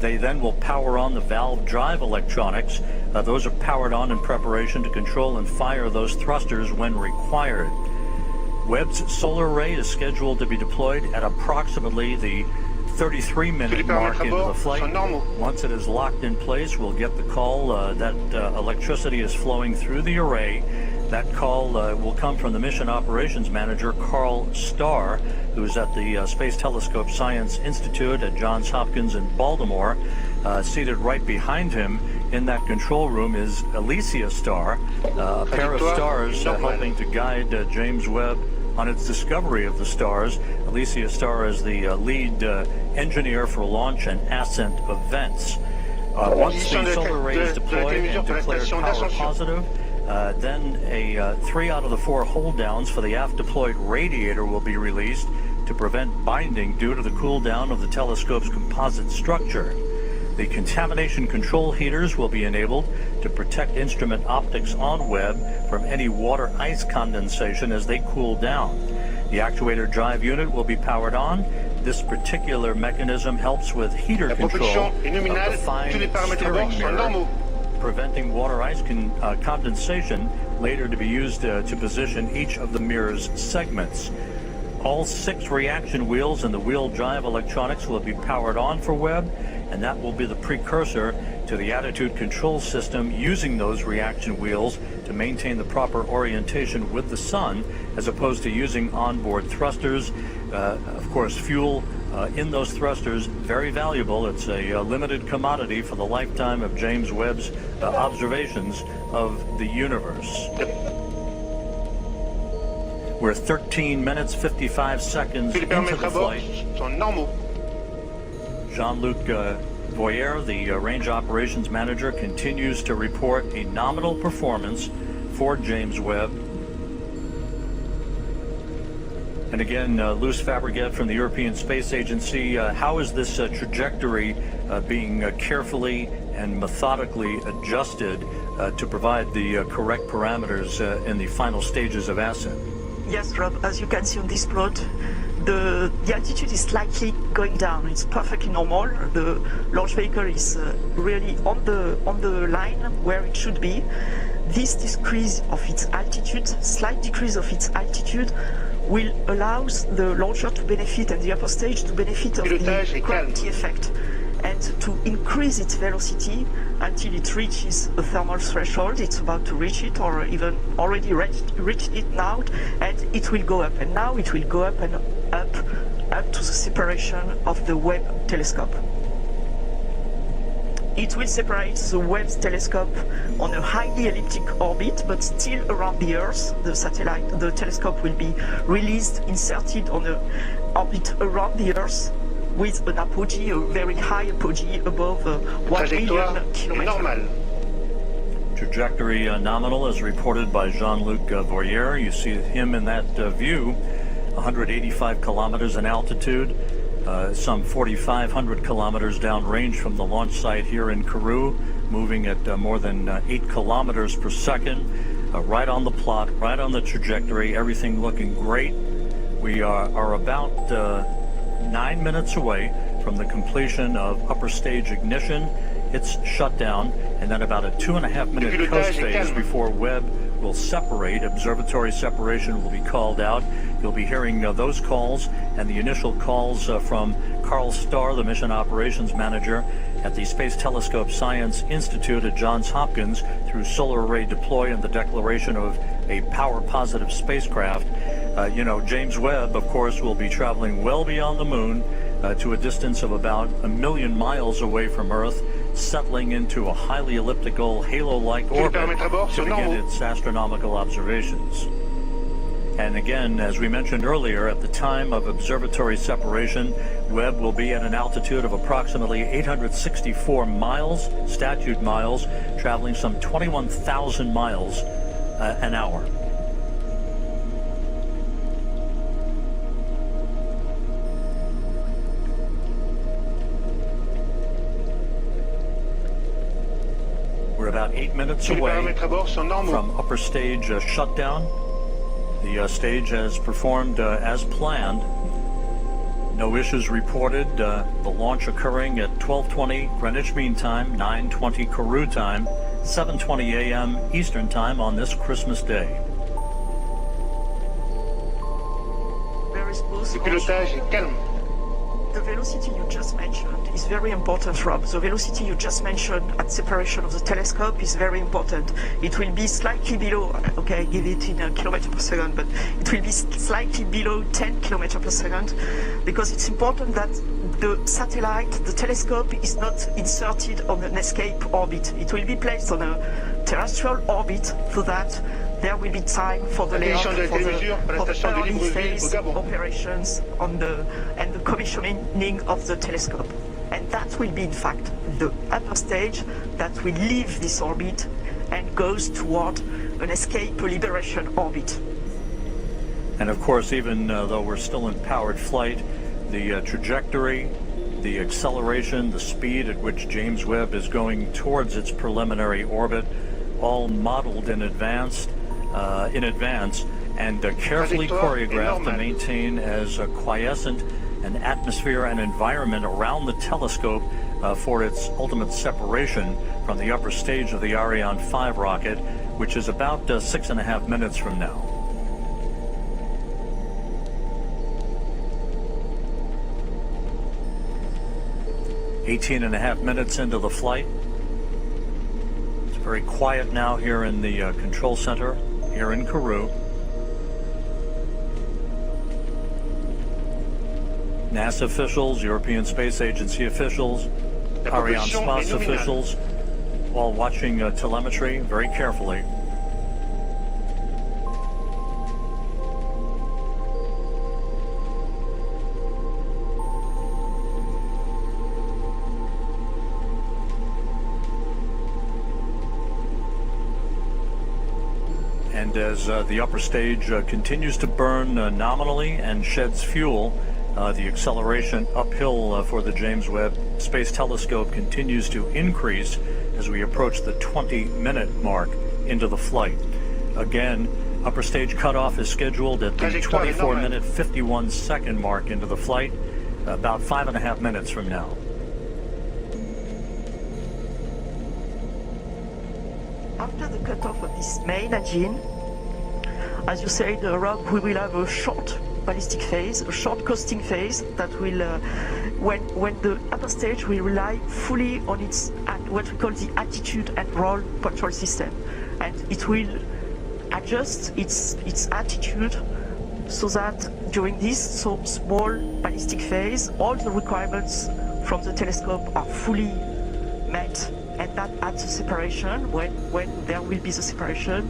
Speaker 4: They then will power on the valve drive electronics. Those are powered on in preparation to control and fire those thrusters when required. Webb's solar array is scheduled to be deployed at approximately the 33-minute mark into the flight. Once it is locked in place, we'll get the call that electricity is flowing through the array. That call will come from the Mission Operations Manager, Carl Starr, who is at the Space Telescope Science Institute at Johns Hopkins in Baltimore. Seated right behind him in that control room is Alicia Starr, a pair of stars helping to guide James Webb on its discovery of the stars. Alicia Starr is the lead engineer for launch and ascent events. Once the solar array is deployed and declared power positive, then 3 out of the 4 hold downs for the aft deployed radiator will be released to prevent binding due to the cool down of the telescope's composite structure. The contamination control heaters will be enabled to protect instrument optics on Webb from any water ice condensation as they cool down. The actuator drive unit will be powered on. This particular mechanism helps with heater control of the fine steering mirror, preventing water ice condensation later to be used to position each of the mirror's segments. All 6 reaction wheels and the wheel drive electronics will be powered on for Webb, and that will be the precursor to the attitude control system using those reaction wheels to maintain the proper orientation with the sun, as opposed to using onboard thrusters. Of course, fuel in those thrusters, very valuable. It's a limited commodity for the lifetime of James Webb's observations of the universe. We're 13 minutes, 55 seconds into the flight. Jean-Luc Voyer, the Range Operations Manager, continues to report a nominal performance for James Webb. And again, Luce Fabregat from the European Space Agency, how is this trajectory being carefully and methodically adjusted to provide the correct parameters in the final stages of ascent?
Speaker 18: Yes, Rob, as you can see on this plot, the altitude is slightly going down. It's perfectly normal. The launch vehicle is really on the line where it should be. This decrease of its altitude, slight decrease of its altitude, will allow the launcher to benefit and the upper stage to benefit of the gravity effect and to increase its velocity until it reaches a thermal threshold. It's about to reach it, or even already reached it now, and it will go up. And now it will go up and up to the separation of the Webb telescope. It will separate the Webb telescope on a highly elliptic orbit, but still around the Earth. The telescope will be released, inserted on an orbit around the Earth, with an apogee, a very high apogee above 1 million kilometers.
Speaker 4: Trajectory nominal as reported by Jean-Luc Voyer. You see him in that view, 185 kilometers in altitude, some 4,500 kilometers downrange from the launch site here in Kourou, moving at more than 8 kilometers per second, right on the plot, right on the trajectory, everything looking great. We are about 9 minutes away from the completion of upper stage ignition, its shutdown, and then about a 2.5-minute coast phase before Webb will separate. Observatory separation will be called out. You'll be hearing those calls and the initial calls from Carl Starr, the mission operations manager at the Space Telescope Science Institute at Johns Hopkins, through solar array deploy and the declaration of a power-positive spacecraft. James Webb, of course, will be traveling well beyond the moon to a distance of about 1 million miles away from Earth, settling into a highly elliptical, halo-like orbit to begin its astronomical observations. And again, as we mentioned earlier, at the time of observatory separation, Webb will be at an altitude of approximately 864 miles, statute miles, traveling some 21,000 miles an hour. We're about 8 minutes away from upper stage shutdown. The stage has performed as planned. No issues reported. The launch occurring at 12:20 Greenwich Mean Time, 9:20 Kourou time, 7:20 a.m. Eastern Time on this Christmas Day.
Speaker 18: Very smooth. The velocity you just mentioned is very important, Rob. The velocity you just mentioned at separation of the telescope is very important. It will be slightly below, okay, I give it in kilometers per second, but it will be slightly below 10 kilometers per second, because it's important that the satellite, the telescope, is not inserted on an escape orbit. It will be placed on a terrestrial orbit so that there will be time for the layout, for the early phase operations and the commissioning of the telescope. And that will be, in fact, the upper stage that will leave this orbit and goes toward an escape liberation orbit.
Speaker 4: And of course, even though we're still in powered flight, the trajectory, the acceleration, the speed at which James Webb is going towards its preliminary orbit, all modeled in advance and carefully choreographed to maintain as quiescent an atmosphere and environment around the telescope for its ultimate separation from the upper stage of the Ariane 5 rocket, which is about 6.5 minutes from now. "18.5 minutes into the flight. It's very quiet now here in the control center here in Kourou. NASA officials, European Space Agency officials, Ariane Space officials, all watching telemetry very carefully. And as the upper stage continues to burn nominally and sheds fuel, the acceleration uphill for the James Webb Space Telescope continues to increase as we approach the 20-minute mark into the flight. Again, upper stage cutoff is scheduled at the 24-minute, 51-second mark into the flight, about 5.5 minutes from now.
Speaker 18: After the cutoff of this main engine, as you said, Rob, we will have a short ballistic phase, a short coasting phase that will, when the upper stage will rely fully on its what we call the attitude and roll control system, and it will adjust its attitude so that during this so small ballistic phase, all the requirements from the telescope are fully met. And that at the separation, when there will be the separation,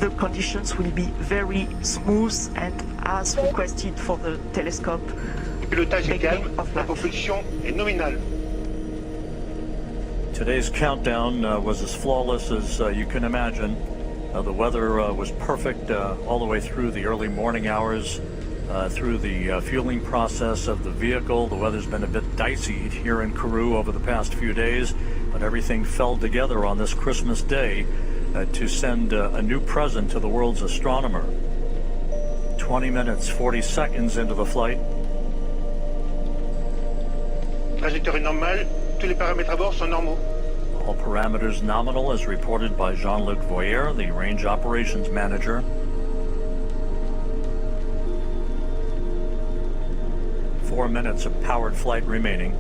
Speaker 18: the conditions will be very smooth and as requested for the telescope.
Speaker 4: Today's countdown was as flawless as you can imagine. The weather was perfect all the way through the early morning hours, through the fueling process of the vehicle. The weather's been a bit dicey here in Kourou over the past few days, but everything fell together on this Christmas Day to send a new present to the world's astronomer. 20 minutes, 40 seconds into the flight.
Speaker 19: Trajectoire normale, tous les paramètres à bord sont normaux.
Speaker 4: All parameters nominal as reported by Jean-Luc Voyer, the range operations manager. Four minutes of powered flight remaining.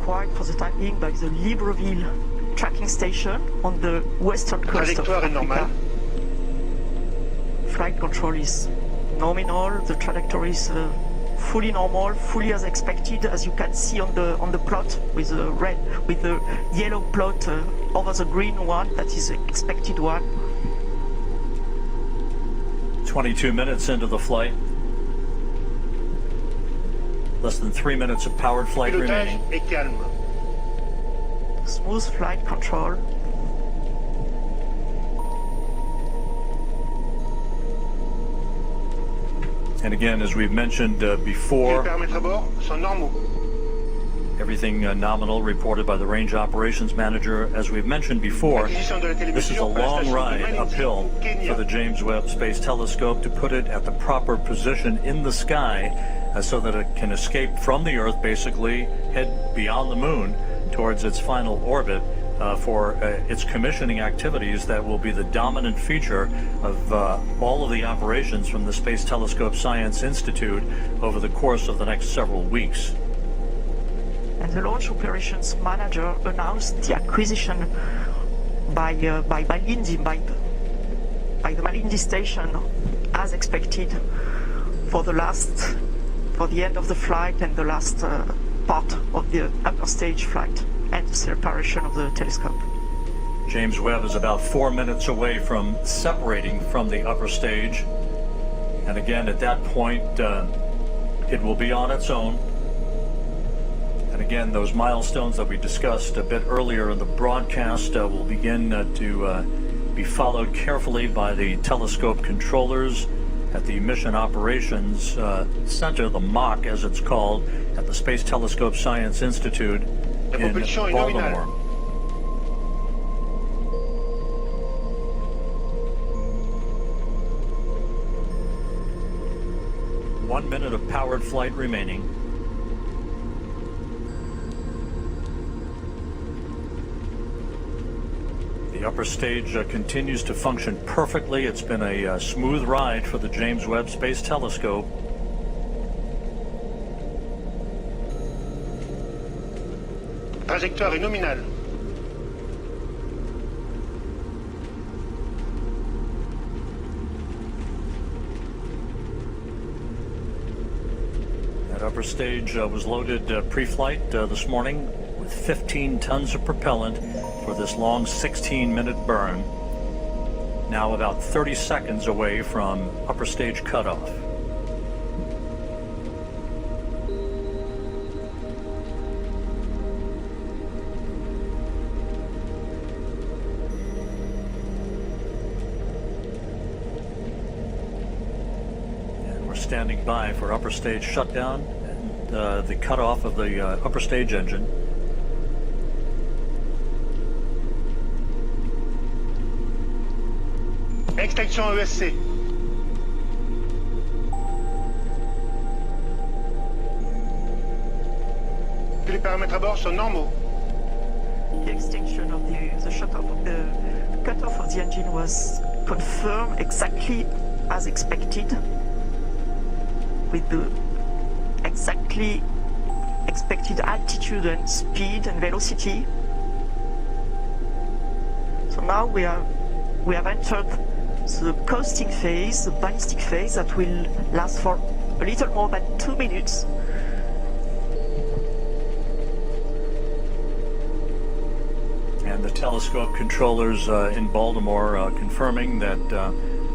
Speaker 18: Acquired for the time being by the Libreville tracking station on the western coast of Africa. Flight control is nominal. The trajectory is fully normal, fully as expected, as you can see on the plot with the yellow plot over the green one. That is the expected one.
Speaker 4: 22 minutes into the flight. Less than 3 minutes of powered flight remaining.
Speaker 19: Pilotage est calme.
Speaker 18: Smooth flight control.
Speaker 4: And again, as we've mentioned before,
Speaker 19: Les paramètres à bord sont normaux.
Speaker 4: everything nominal reported by the range operations manager. As we've mentioned before, this is a long ride uphill for the James Webb Space Telescope to put it at the proper position in the sky so that it can escape from the Earth, basically head beyond the moon towards its final orbit for its commissioning activities that will be the dominant feature of all of the operations from the Space Telescope Science Institute over the course of the next several weeks.
Speaker 18: And the launch operations manager announced the acquisition by the Malindi station, as expected, for the end of the flight and the last part of the upper stage flight and the separation of the telescope.
Speaker 4: James Webb is about 4 minutes away from separating from the upper stage. And again, at that point, it will be on its own. And again, those milestones that we discussed a bit earlier in the broadcast will begin to be followed carefully by the telescope controllers at the Mission Operations Center, the MOC as it's called, at the Space Telescope Science Institute in Baltimore. One minute of powered flight remaining. The upper stage continues to function perfectly. It's been a smooth ride for the James Webb Space Telescope.
Speaker 19: Trajectoire est nominale.
Speaker 4: That upper stage was loaded pre-flight this morning with 15 tons of propellant for this long 16-minute burn. Now about 30 seconds away from upper stage cutoff. And we're standing by for upper stage shutdown and the cutoff of the upper stage engine.
Speaker 19: Extraction ESC. Tous les paramètres à bord sont normaux.
Speaker 18: The extinction of the shut-off of the cut-off of the engine was confirmed exactly as expected, with the exactly expected altitude and speed and velocity. So now we have entered the coasting phase, the ballistic phase, that will last for a little more than 2 minutes.
Speaker 4: And the telescope controllers in Baltimore confirming that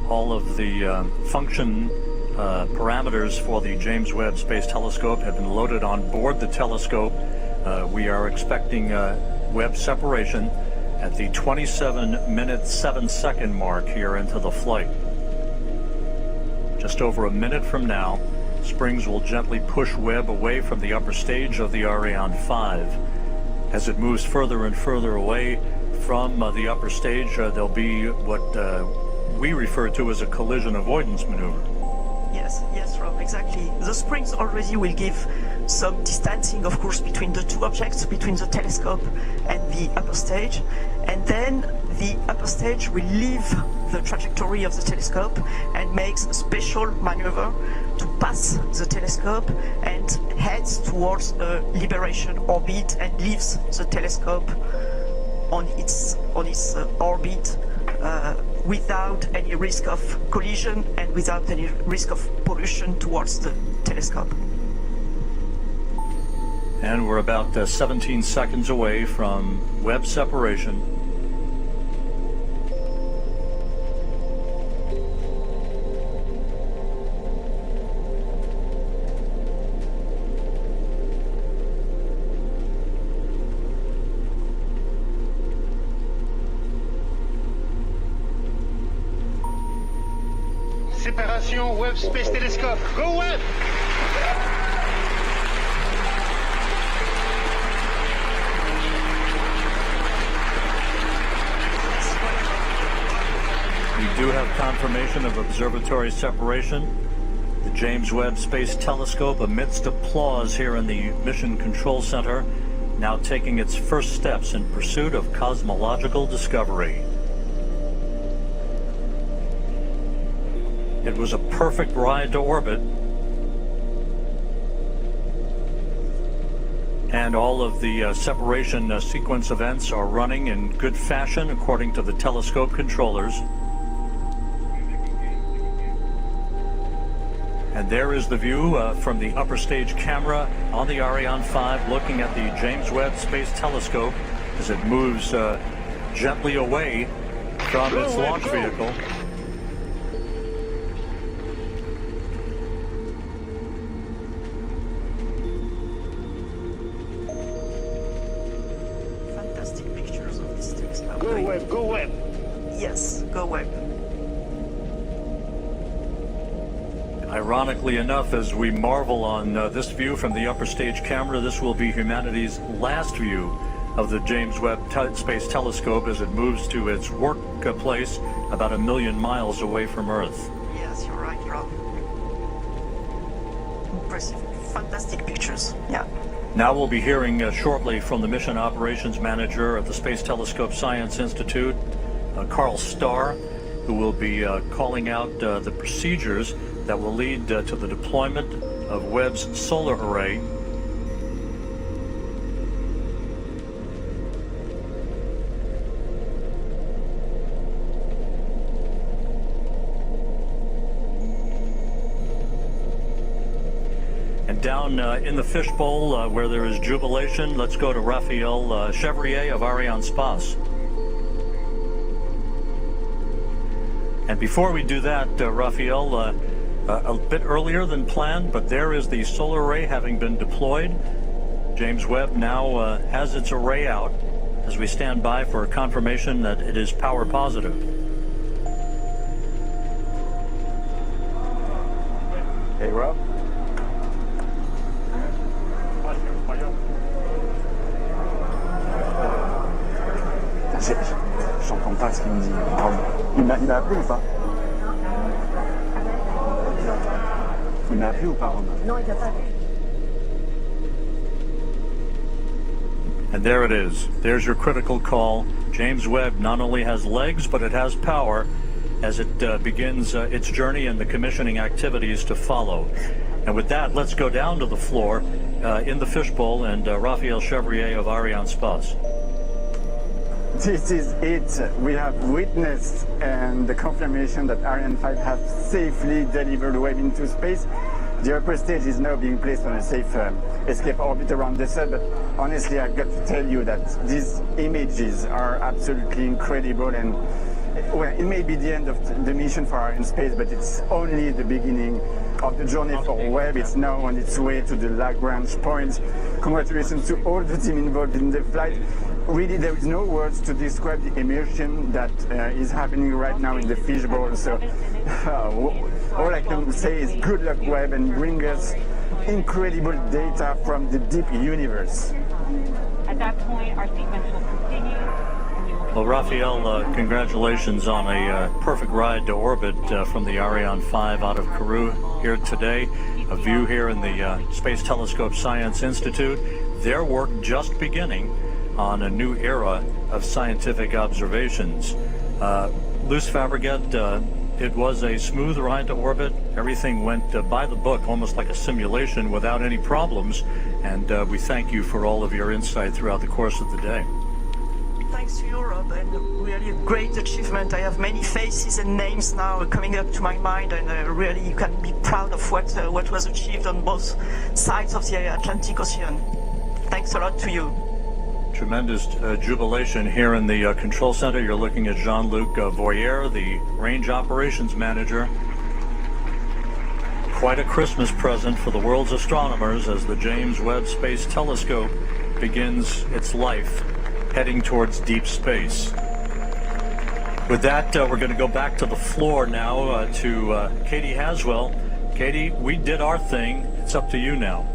Speaker 4: All of the function parameters for the James Webb Space Telescope have been loaded on board the telescope. We are expecting Webb separation at the 27-minute 7-second mark here into the flight. Just over a minute from now, springs will gently push Webb away from the upper stage of the Ariane 5. As it moves further and further away from the upper stage, there'll be what we refer to as a collision avoidance maneuver.
Speaker 18: Yes, Rob, exactly. The springs already will give some distancing, of course, between the two objects, between the telescope and the upper stage. And then the upper stage will leave the trajectory of the telescope and makes a special maneuver to pass the telescope and heads towards a liberation orbit and leaves the telescope on its orbit without any risk of collision and without any risk of pollution towards the telescope.
Speaker 4: And we're about 17 seconds away from Webb separation.
Speaker 19: Séparation Webb Space Telescope. Go Webb!
Speaker 4: We do have confirmation of observatory separation. The James Webb Space Telescope, amidst applause here in the Mission Control Center, now taking its first steps in pursuit of cosmological discovery. It was a perfect ride to orbit, and all of the separation sequence events are running in good fashion according to the telescope controllers. And there is the view from the upper stage camera on the Ariane 5 looking at the James Webb Space Telescope as it moves gently away from its launch vehicle.
Speaker 18: Fantastic pictures of this telescope.
Speaker 19: Go Webb, go Webb!
Speaker 18: Yes, go Webb.
Speaker 4: Ironically enough, as we marvel on this view from the upper stage camera, this will be humanity's last view of the James Webb Space Telescope as it moves to its workplace about 1 million miles away from Earth.
Speaker 18: Yes, you're right, Rob. Impressive. Fantastic pictures. Yeah.
Speaker 4: Now we'll be hearing shortly from the Mission Operations Manager at the Space Telescope Science Institute, Carl Starr, who will be calling out the procedures that will lead to the deployment of Webb's solar array. And down in the fishbowl where there is jubilation, let's go to Raphael Chevrier of Arianespace. And before we do that, Raphael, a bit earlier than planned, but there is the solar array having been deployed. James Webb now has its array out as we stand by for confirmation that it is power positive.
Speaker 13: Hey, Rob. J'entends pas ce qu'il me dit. Il m'a appelé ou pas? Il m'a appelé ou pas, Romain?
Speaker 2: Non, il t'a pas appelé.
Speaker 4: And there it is. There's your critical call. James Webb not only has legs, but it has power as it begins its journey and the commissioning activities to follow. And with that, let's go down to the floor in the fishbowl and Raphael Chevrier of Arianespace.
Speaker 13: This is it. We have witnessed and the confirmation that Ariane 5 has safely delivered Webb into space. The upper stage is now being placed on a safe escape orbit around the sun, but honestly, I've got to tell you that these images are absolutely incredible, and well, it may be the end of the mission for Ariane space, but it's only the beginning of the journey for Webb. It's now on its way to the Lagrange point. Congratulations to all the team involved in the flight. Really, there is no words to describe the immersion that is happening right now in the fishbowl. So all I can say is good luck, Webb, and bring us incredible data from the deep universe.
Speaker 20: At that point, our sequence will continue.
Speaker 4: Well, Raphael, congratulations on a perfect ride to orbit from the Ariane 5 out of Kourou here today. A view here in the Space Telescope Science Institute. Their work just beginning on a new era of scientific observations. Luce Fabregat, it was a smooth ride to orbit. Everything went by the book, almost like a simulation, without any problems. And we thank you for all of your insight throughout the course of the day.
Speaker 18: Thanks to Europe, and really a great achievement. I have many faces and names now coming up to my mind, and really you can be proud of what was achieved on both sides of the Atlantic Ocean. Thanks a lot to you.
Speaker 4: Tremendous jubilation here in the control center. You're looking at Jean-Luc Voyer, the range operations manager. Quite a Christmas present for the world's astronomers as the James Webb Space Telescope begins its life heading towards deep space. With that, we're going to go back to the floor now to Katie Haswell. Katie, we did our thing. It's up to you now.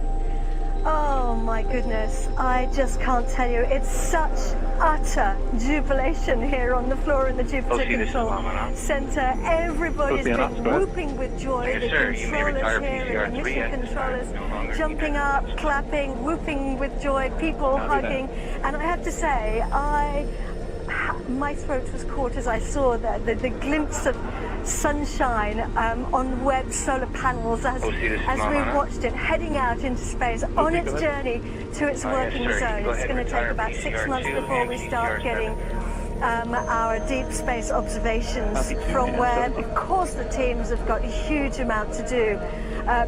Speaker 2: Oh my goodness, I just can't tell you. It's such utter jubilation here on the floor in the Jupiter Control Center. Everybody's been whooping with joy. The controllers here and the mission controllers jumping up, clapping, whooping with joy, people hugging. And I have to say, my throat was caught as I saw the glimpse of sunshine on Webb solar panels as we watched it heading out into space on its journey to its working zone. It's going to take about 6 months before we start getting our deep space observations from Webb. Of course, the teams have got a huge amount to do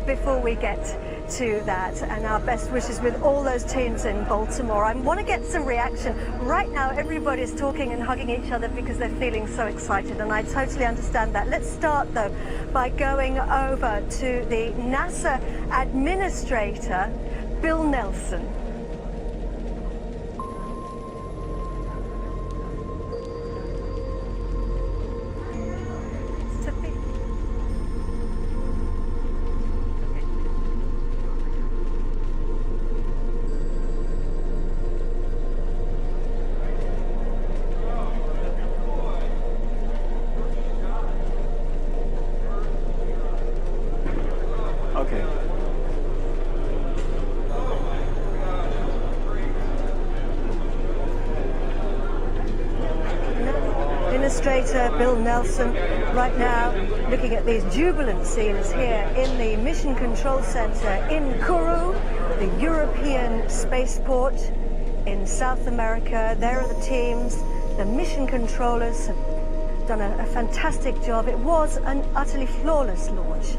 Speaker 2: before we get to that, and our best wishes with all those teams in Baltimore. I want to get some reaction. Right now, everybody's talking and hugging each other because they're feeling so excited, and I totally understand that. Let's start, though, by going over to the NASA administrator, Bill Nelson. Administrator Bill Nelson right now looking at these jubilant scenes here in the Mission Control Center in Kourou, the European spaceport in South America. There are the teams. The mission controllers have done a fantastic job. It was an utterly flawless launch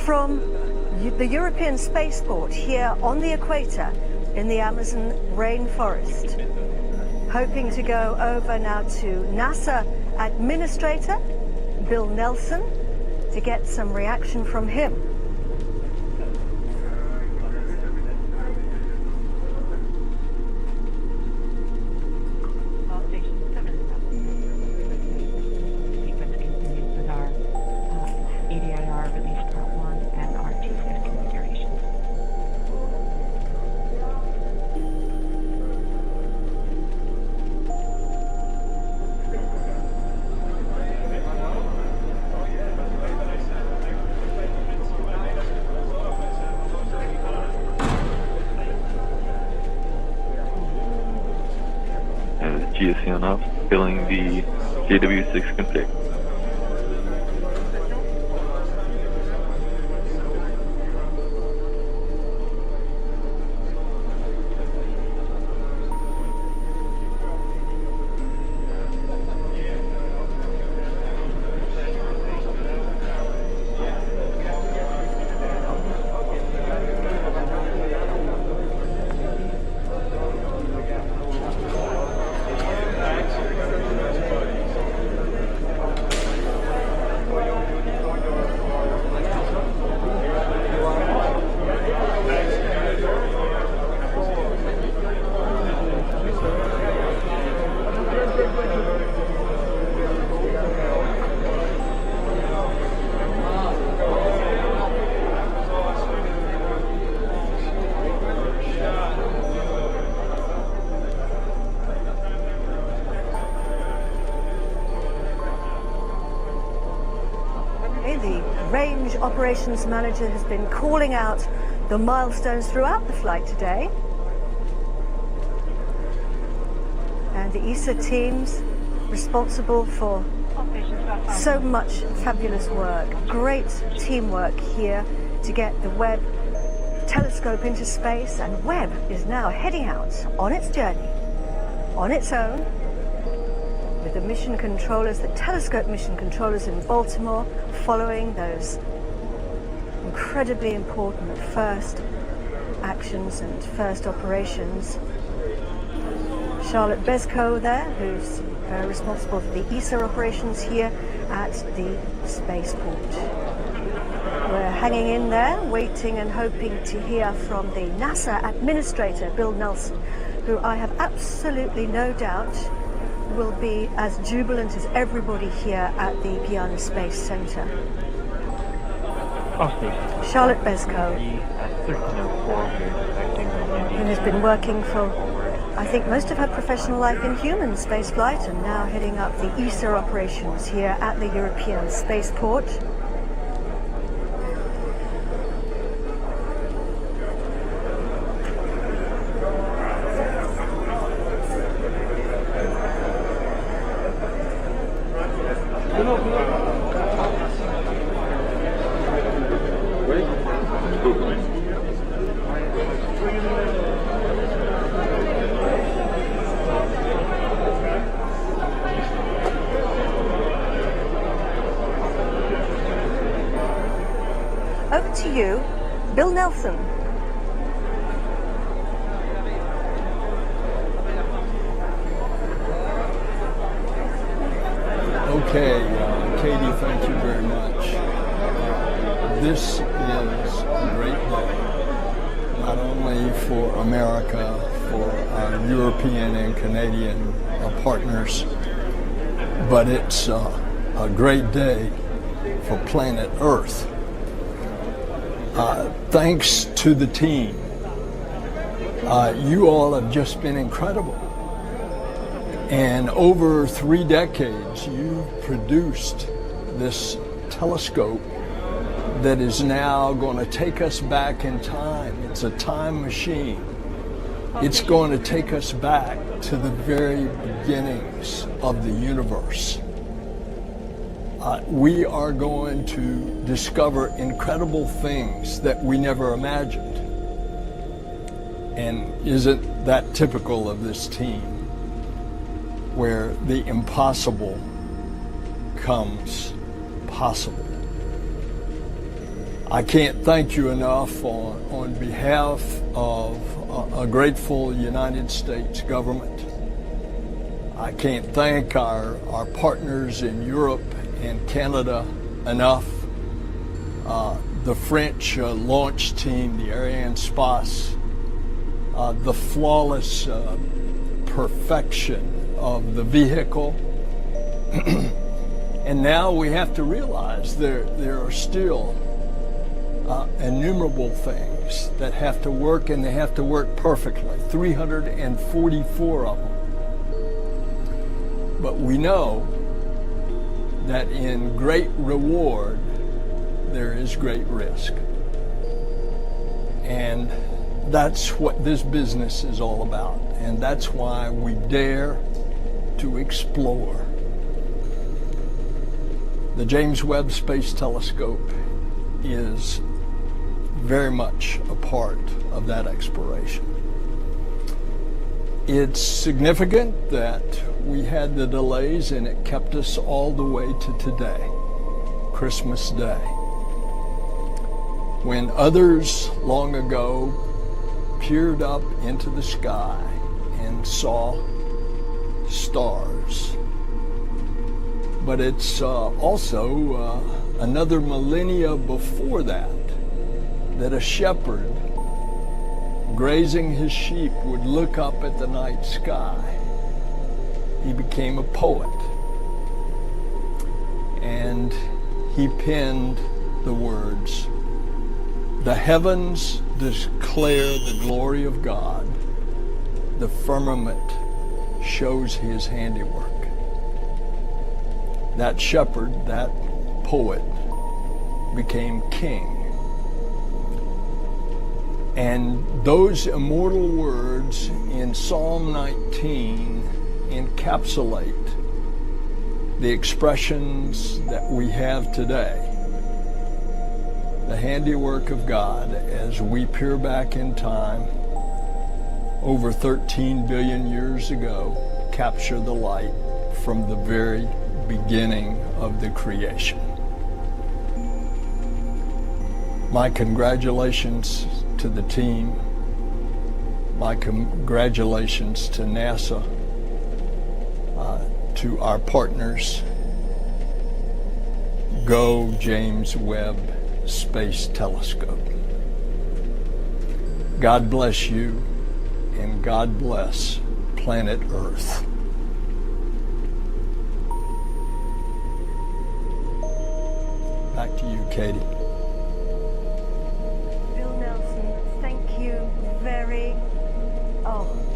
Speaker 2: from the European spaceport here on the equator in the Amazon rainforest. Hoping to go over now to NASA Administrator Bill Nelson to get some reaction from him.
Speaker 21: GSC on off, filling the JWST config.
Speaker 2: operations manager has been calling out the milestones throughout the flight today. And the ESA teams responsible for so much fabulous work, great teamwork here to get the Webb telescope into space, and Webb is now heading out on its journey on its own with the mission controllers, the telescope mission controllers in Baltimore, following those incredibly important first actions and first operations. Charlotte Bezko there, who's responsible for the ESA operations here at the spaceport. We're hanging in there, waiting and hoping to hear from the NASA administrator, Bill Nelson, who I have absolutely no doubt will be as jubilant as everybody here at the Guiana Space Center. Charlotte Bezko, who has been working for, I think, most of her professional life in human spaceflight, and now heading up the ESA operations here at the European spaceport. Over to you, Bill Nelson.
Speaker 5: Okay, Katie, thank you very much. This is a great day, not only for America, for our European and Canadian partners, but it's a great day for planet Earth. Thanks to the team. You all have just been incredible. And over 3 decades, you've produced this telescope that is now going to take us back in time. It's a time machine. It's going to take us back to the very beginnings of the universe. We are going to discover incredible things that we never imagined. And isn't that typical of this team, where the impossible comes possible? I can't thank you enough on behalf of a grateful United States government. I can't thank our partners in Europe and Canada enough. The French launch team, the Arianespace, the flawless perfection of the vehicle. And now we have to realize there are still innumerable things that have to work, and they have to work perfectly. 344 of them. But we know that in great reward, there is great risk. And that's what this business is all about. And that's why we dare to explore. The James Webb Space Telescope is very much a part of that exploration. It's significant that we had the delays, and it kept us all the way to today, Christmas Day, when others long ago peered up into the sky and saw stars. But it's also another millennia before that a shepherd grazing his sheep would look up at the night sky. He became a poet, and he penned the words, "The heavens declare the glory of God, the firmament shows his handiwork." That shepherd, that poet, became king. And those immortal words in Psalm 19 encapsulate the expressions that we have today. The handiwork of God as we peer back in time over 13 billion years ago, capture the light from the very beginning of the creation. My congratulations to the team. My congratulations to NASA, to our partners. Go James Webb Space Telescope. God bless you, and God bless planet Earth. Back to you, Katie.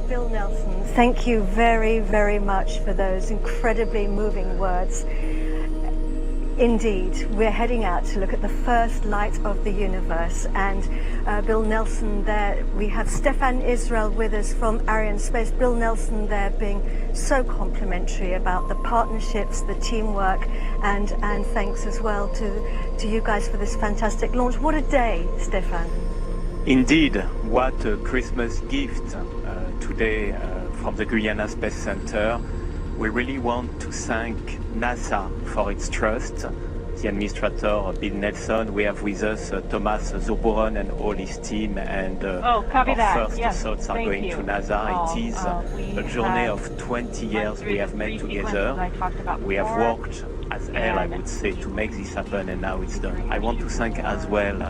Speaker 2: Bill Nelson, thank you very, very much for those incredibly moving words. Indeed, we're heading out to look at the first light of the universe. And Bill Nelson there, we have Stefan Israel with us from Arianespace. Bill Nelson there being so complimentary about the partnerships, the teamwork, and thanks as well to you guys for this fantastic launch. What a day, Stefan.
Speaker 12: Indeed, what a Christmas gift today from the Guyana Space Center. We really want to thank NASA for its trust. The administrator, Bill Nelson, we have with us Thomas Zurbuchen and all his team, and our first thoughts are going to NASA. It is a journey of 20 years we have made together. We have worked as hell, I would say, to make this happen, and now it's done. I want to thank as well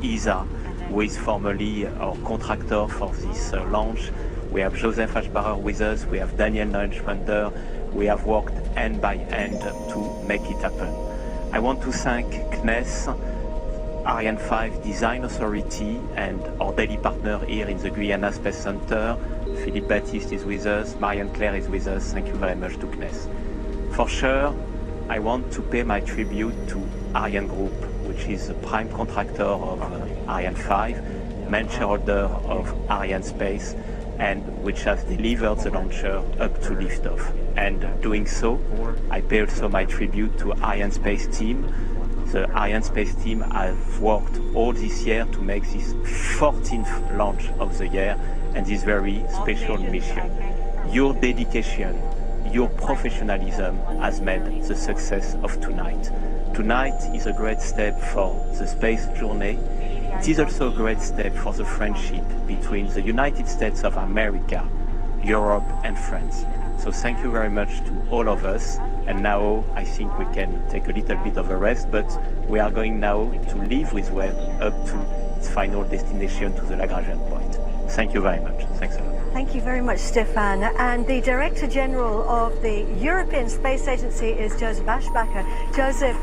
Speaker 12: ESA, who is formerly our contractor for this launch. We have Joseph Aschbacher with us, we have Daniel Neuenschwander. We have worked hand by hand to make it happen. I want to thank CNES, Ariane 5 Design Authority, and our daily partner here in the Guyana Space Center. Philippe Baptiste is with us, Marianne Claire is with us. Thank you very much to CNES. For sure, I want to pay my tribute to Ariane Group, which is the prime contractor of Ariane 5, main shareholder of Arianespace, and which has delivered the launcher up to liftoff. And doing so, I pay also my tribute to Arianespace team. The Arianespace team have worked all this year to make this 14th launch of the year and this very special mission. Your dedication, your professionalism has made the success of tonight. Tonight is a great step for the space journey. It is also a great step for the friendship between the United States of America, Europe and France. So thank you very much to all of us. And now I think we can take a little bit of a rest, but we are going now to leave with Webb up to its final destination, to the Lagrangian point. Thank you very much. Thanks a lot.
Speaker 2: Thank you very much, Stefan. And the Director General of the European Space Agency is Joseph Aschbacher. Joseph.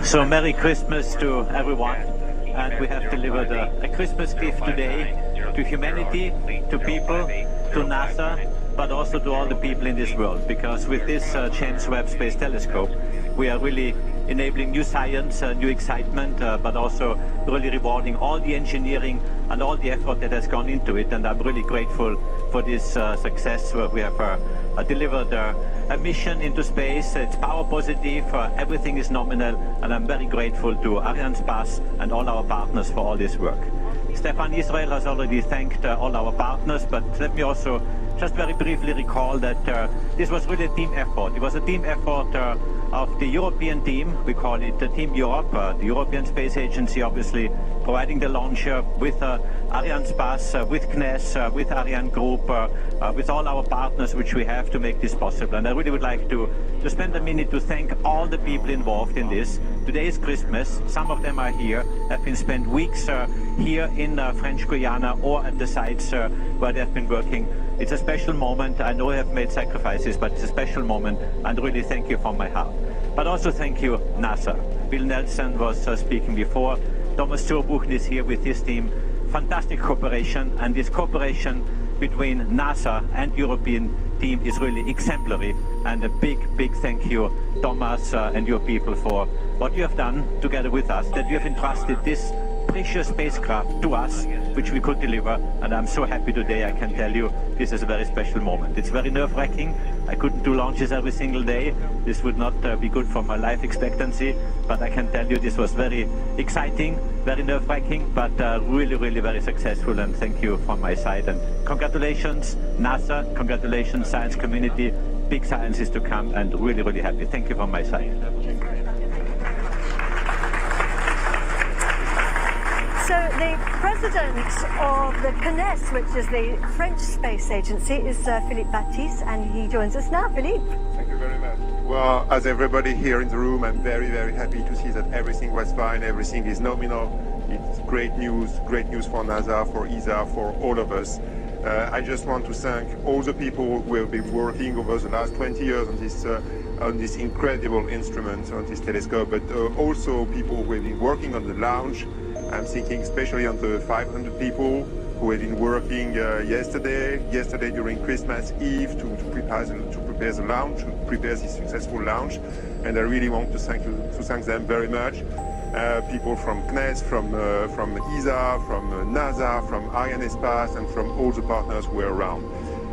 Speaker 4: So Merry Christmas to everyone, and we have delivered a Christmas gift today to humanity, to people, to NASA, but also to all the people in this world, because with this James Webb Space Telescope we are really enabling new science, new excitement, but also really rewarding all the engineering and all the effort that has gone into it. And I'm really grateful for this success. We have delivered a mission into space. It's power positive, everything is nominal, and I'm very grateful to Arianespace and all our partners for all this work. Stefan Israel has already thanked all our partners, but let me also just very briefly recall that this was really a team effort. It was a team effort of the European team. We call it Team Europe, the European Space Agency obviously providing the launcher with Arianespace, with CNES, with Ariane Group, with all our partners which we have to make this possible. And I really would like to spend a minute to thank all the people involved in this. Today is Christmas. Some of them are here, have been spent weeks here in French Guiana or at the sites where they have been working. It's a special moment. I know I have made sacrifices, but it's a special moment, and really thank you from my heart. But also thank you, NASA. Bill Nelson was speaking before. Thomas Zurbuchen is here with his team. Fantastic cooperation, and this cooperation between NASA and European
Speaker 9: team is really exemplary. And a big, big thank you, Thomas and your people, for what you have done together with us, that you have entrusted this precious spacecraft to us, which we could deliver. And I'm so happy today, I can tell you, this is a very special moment. It's very nerve-wracking. I couldn't do launches every single day. This would not be good for my life expectancy, but I can tell you this was very exciting, very nerve-wracking, but really, really very successful, and thank you from my side. And congratulations, NASA, congratulations, science community, big science is to come, and really, really happy. Thank you from my side.
Speaker 2: So the president of the CNES, which is the French space agency, is Philippe Baptiste, and he joins us now. Philippe.
Speaker 19: Thank you very much. Well, as everybody here in the room, I'm very, very happy to see that everything was fine, everything is nominal. It's great news for NASA, for ESA, for all of us. I just want to thank all the people who have been working over the last 20 years on this incredible instrument, on this telescope, but also people who have been working on the launch. I'm thinking especially on the 500 people who have been working yesterday during Christmas Eve to prepare the launch, to prepare this successful launch, and I really want to thank them very much. People from CNES, from ESA, from NASA, from Arianespace, and from all the partners who were around.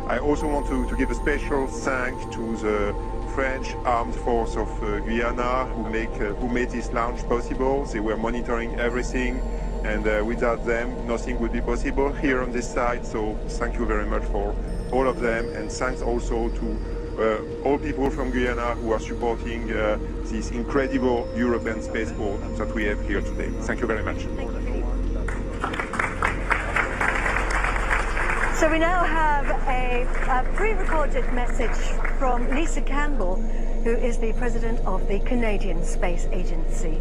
Speaker 19: I also want to give a special thank to the French Armed Force of Guyana who made this launch possible. They were monitoring everything, and without them nothing would be possible here on this side. So thank you very much for all of them, and thanks also to all people from Guyana who are supporting this incredible European spaceport that we have here today. Thank you very much.
Speaker 2: So we now have a pre-recorded message from Lisa Campbell, who is the president of the Canadian Space Agency.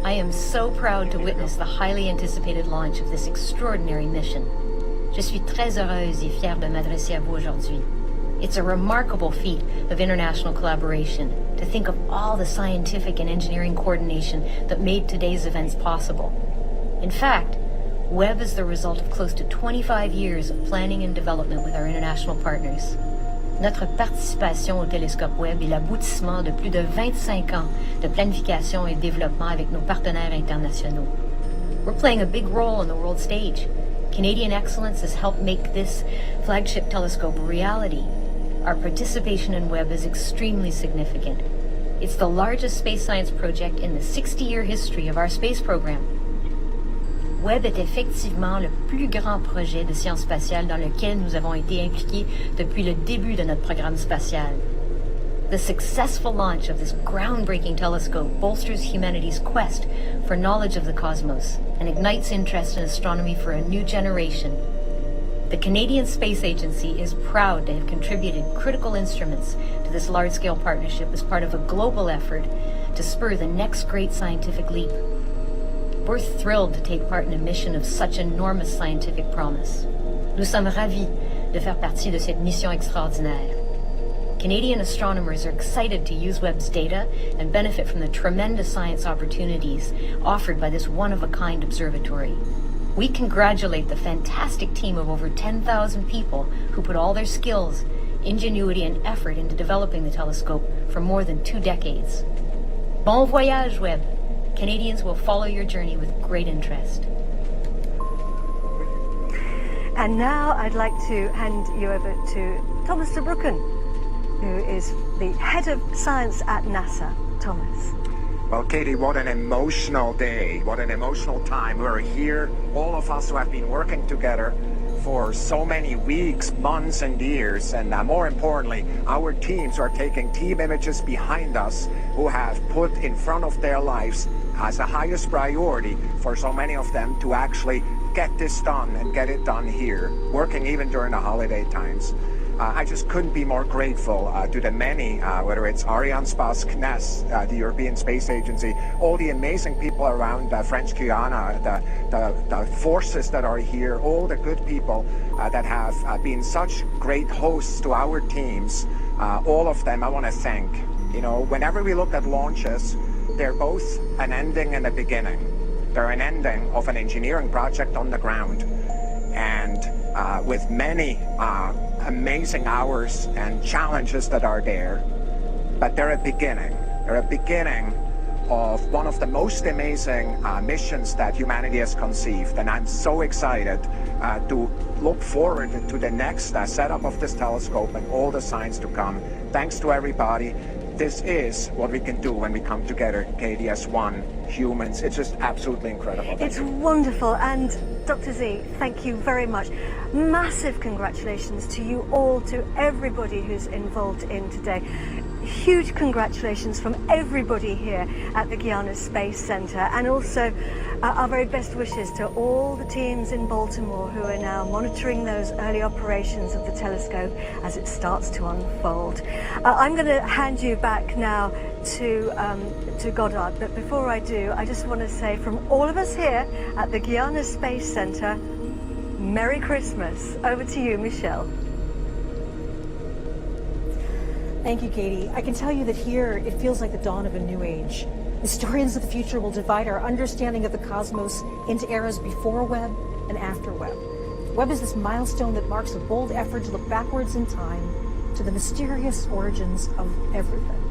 Speaker 22: I am so proud to witness the highly anticipated launch of this extraordinary mission. Je suis très heureuse et fière de m'adresser à vous aujourd'hui. It's a remarkable feat of international collaboration to think of all the scientific and engineering coordination that made today's events possible. In fact, Webb is the result of close to 25 years of planning and development with our international partners. Notre participation au télescope Webb est l'aboutissement de plus de 25 ans de planification et développement avec nos partenaires internationaux. We're playing a big role on the world stage. Canadian excellence has helped make this flagship telescope a reality. Our participation in Webb is extremely significant. It's the largest space science project in the 60-year history of our space program. Webb est effectivement le plus grand projet de sciences spatiales dans lequel nous avons été impliqués depuis le début de notre programme spatial. The successful launch of this groundbreaking telescope bolsters humanity's quest for knowledge of the cosmos and ignites interest in astronomy for a new generation. The Canadian Space Agency is proud to have contributed critical instruments to this large-scale partnership as part of a global effort to spur the next great scientific leap. We're thrilled to take part in a mission of such enormous scientific promise. Nous sommes ravis de faire partie de cette mission extraordinaire. Canadian astronomers are excited to use Webb's data and benefit from the tremendous science opportunities offered by this one-of-a-kind observatory. We congratulate the fantastic team of over 10,000 people who put all their skills, ingenuity, and effort into developing the telescope for more than 2 decades. Bon voyage, Webb! Canadians will follow your journey with great interest.
Speaker 2: And now I'd like to hand you over to Thomas de Brucken, who is the head of science at NASA. Thomas.
Speaker 17: Well, Katie, what an emotional day, what an emotional time. We're here, all of us who have been working together for so many weeks, months, and years, and more importantly, our teams are taking team images behind us who have put in front of their lives as the highest priority for so many of them to actually get this done and get it done here, working even during the holiday times. I just couldn't be more grateful to the many, whether it's Arianespace, CNES, the European Space Agency, all the amazing people around French Guyana, the forces that are here, all the good people that have been such great hosts to our teams. All of them I want to thank. You know, whenever we look at launches, they're both an ending and a beginning. They're an ending of an engineering project on the ground. And with many amazing hours and challenges that are there, but they're a beginning. They're a beginning of one of the most amazing missions that humanity has conceived. And I'm so excited to look forward to the next setup of this telescope and all the science to come. Thanks to everybody. This is what we can do when we come together, KDS-1, humans. It's just absolutely incredible.
Speaker 2: It's wonderful. And Dr. Z, thank you very much. Massive congratulations to you all, to everybody who's involved in today. Huge congratulations from everybody here at the Guyana Space Center, and also our very best wishes to all the teams in Baltimore who are now monitoring those early operations of the telescope as it starts to unfold. I'm going to hand you back now to Goddard, but before I do, I just want to say from all of us here at the Guyana Space Center, Merry Christmas. Over to you, Michelle.
Speaker 8: Thank you, Katie. I can tell you that here it feels like the dawn of a new age. Historians of the future will divide our understanding of the cosmos into eras before Webb and after Webb. Webb is this milestone that marks a bold effort to look backwards in time to the mysterious origins of everything.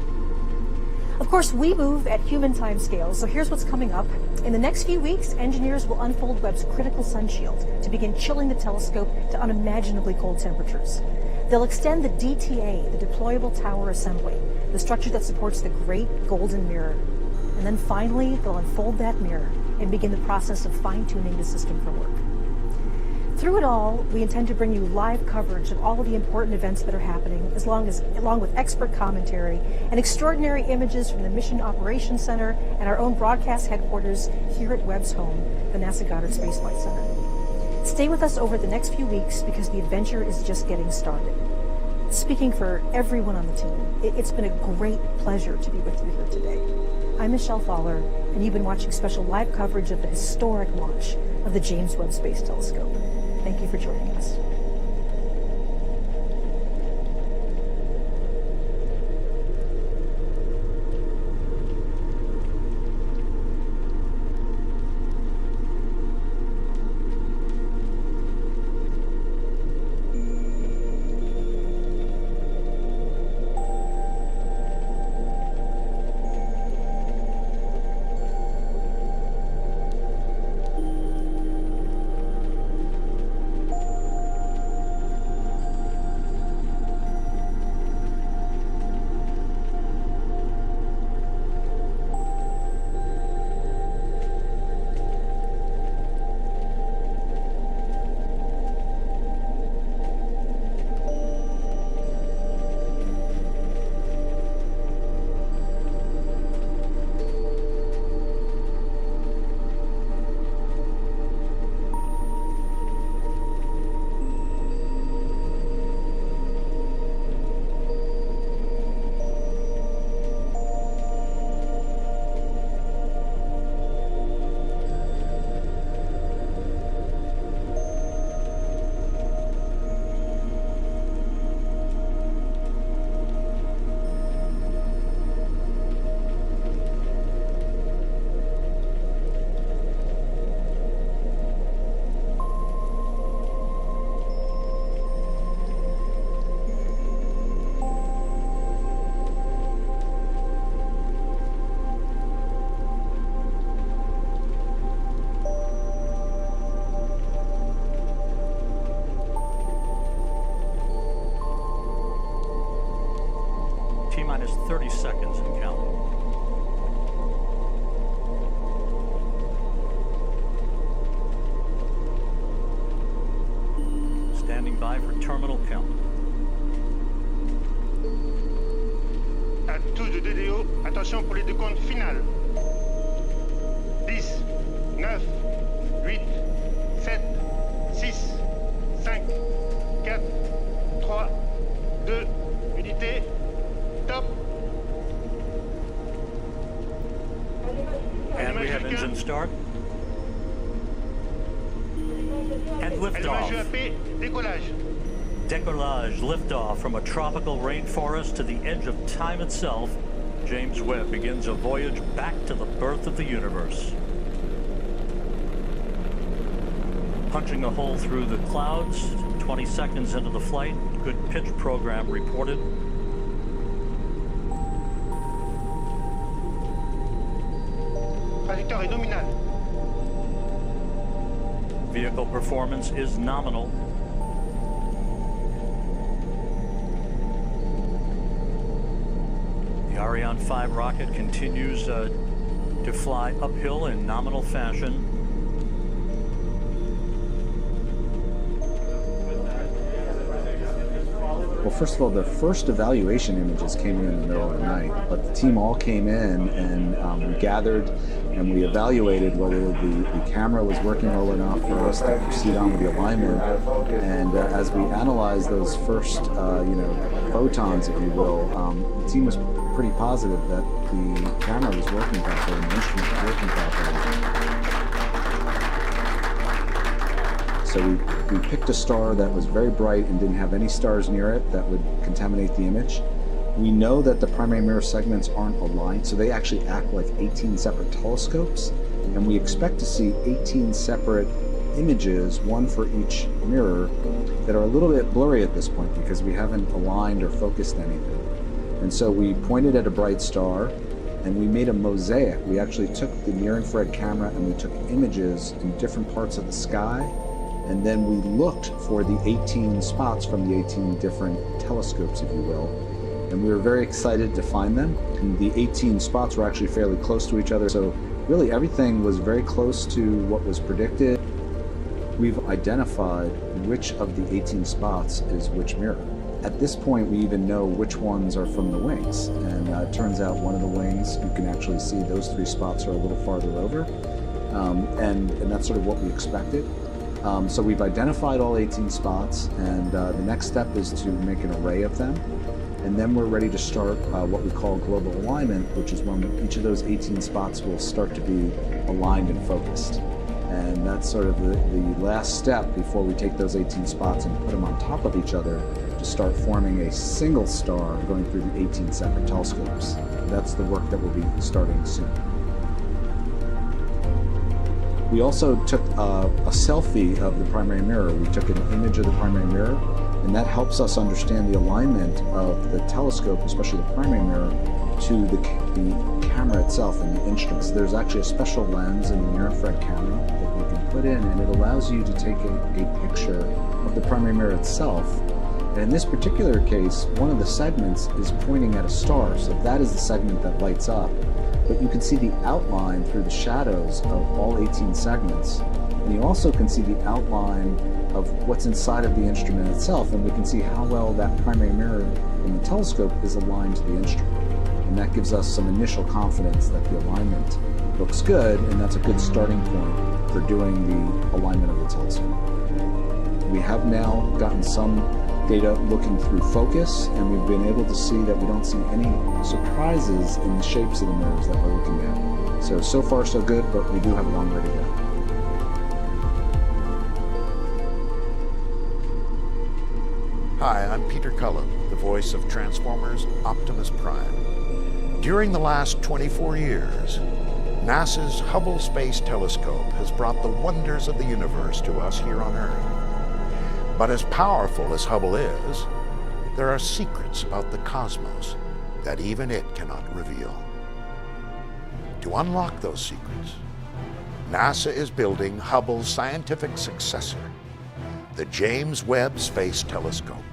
Speaker 8: Of course, we move at human timescales, so here's what's coming up. In the next few weeks, engineers will unfold Webb's critical sun shield to begin chilling the telescope to unimaginably cold temperatures. They'll extend the DTA, the Deployable Tower Assembly, the structure that supports the Great Golden Mirror. And then finally, they'll unfold that mirror and begin the process of fine-tuning the system for work. Through it all, we intend to bring you live coverage of all of the important events that are happening, along with expert commentary and extraordinary images from the Mission Operations Center and our own broadcast headquarters here at Webb's home, the NASA Goddard Space Flight Center. Stay with us over the next few weeks because the adventure is just getting started. Speaking for everyone on the team, it's been a great pleasure to be with you here today. I'm Michelle Fowler, and you've been watching special live coverage of the historic launch of the James Webb Space Telescope. Thank you for joining us.
Speaker 4: T-minus 30 seconds and counting. Standing by for terminal count.
Speaker 7: À tous de DDO, attention pour les décomptes finales. 10, 9, 8, 7, 6, 5, 4, 3, 2, unité. Top.
Speaker 4: And we have engine start. And liftoff.
Speaker 7: Décollage.
Speaker 4: Décollage, liftoff from a tropical rainforest to the edge of time itself. James Webb begins a voyage back to the birth of the universe. Punching a hole through the clouds, 20 seconds into the flight. good pitch program reported.
Speaker 7: Trajectoire est nominale.
Speaker 4: Vehicle performance is nominal. The Ariane 5 rocket continues to fly uphill in nominal fashion.
Speaker 10: Well, first of all, the first evaluation images came in the middle of the night, but the team all came in and we gathered and we evaluated whether the camera was working well enough for us to proceed on with the alignment. And as we analyzed those first, photons, if you will, the team was pretty positive that the camera was working properly and the instrument was working properly. So we picked a star that was very bright and didn't have any stars near it that would contaminate the image. We know that the primary mirror segments aren't aligned, so they actually act like 18 separate telescopes, and we expect to see 18 separate images, one for each mirror, that are a little bit blurry at this point because we haven't aligned or focused anything. And so we pointed at a bright star and we made a mosaic. We actually took the near-infrared camera and we took images in different parts of the sky, and then we looked for the 18 spots from the 18 different telescopes, if you will. And we were very excited to find them. And the 18 spots were actually fairly close to each other, so really everything was very close to what was predicted. We've identified which of the 18 spots is which mirror. At this point, we even know which ones are from the wings. And it turns out one of the wings, you can actually see those 3 spots are a little farther over. And that's sort of what we expected. So we've identified all 18 spots, and the next step is to make an array of them. And then we're ready to start what we call global alignment, which is when each of those 18 spots will start to be aligned and focused. And that's sort of the last step before we take those 18 spots and put them on top of each other to start forming a single star going through the 18 separate telescopes. That's the work that will be starting soon. We also took a selfie of the primary mirror. We took an image of the primary mirror, and that helps us understand the alignment of the telescope, especially the primary mirror, to the camera itself and the instruments. There's actually a special lens in the near-infrared camera that you can put in, and it allows you to take a picture of the primary mirror itself. And in this particular case, one of the segments is pointing at a star, so that is the segment that lights up. But you can see the outline through the shadows of all 18 segments. And you also can see the outline of what's inside of the instrument itself, and we can see how well that primary mirror in the telescope is aligned to the instrument. And that gives us some initial confidence that the alignment looks good, and that's a good starting point for doing the alignment of the telescope. We have now gotten some data looking through focus, and we've been able to see that we don't see any surprises in the shapes of the mirrors that we're looking at. So far so good, but we do have a long way to go.
Speaker 15: Hi, I'm Peter Cullen, the voice of Transformers Optimus Prime. During the last 24 years, NASA's Hubble Space Telescope has brought the wonders of the universe to us here on Earth. But as powerful as Hubble is, there are secrets about the cosmos that even it cannot reveal. To unlock those secrets, NASA is building Hubble's scientific successor, the James Webb Space Telescope.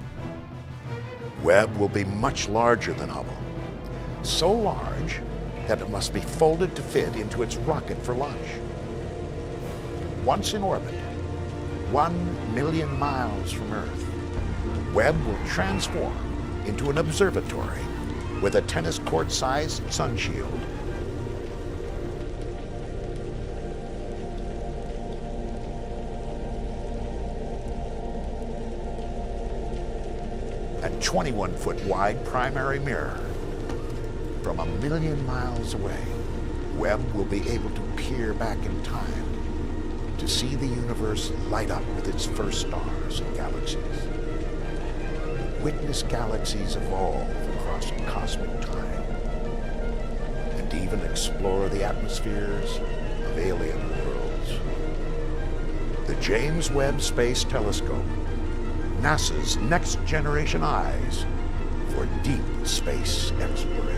Speaker 15: Webb will be much larger than Hubble, so large that it must be folded to fit into its rocket for launch. Once in orbit, 1,000,000 miles from Earth, Webb will transform into an observatory with a tennis court-sized sun shield, a 21-foot wide primary mirror. From 1,000,000 miles away, Webb will be able to peer back in time to see the universe light up with its first stars and galaxies. Witness galaxies evolve across cosmic time, and even explore the atmospheres of alien worlds. The James Webb Space Telescope, NASA's next generation eyes for deep space exploration.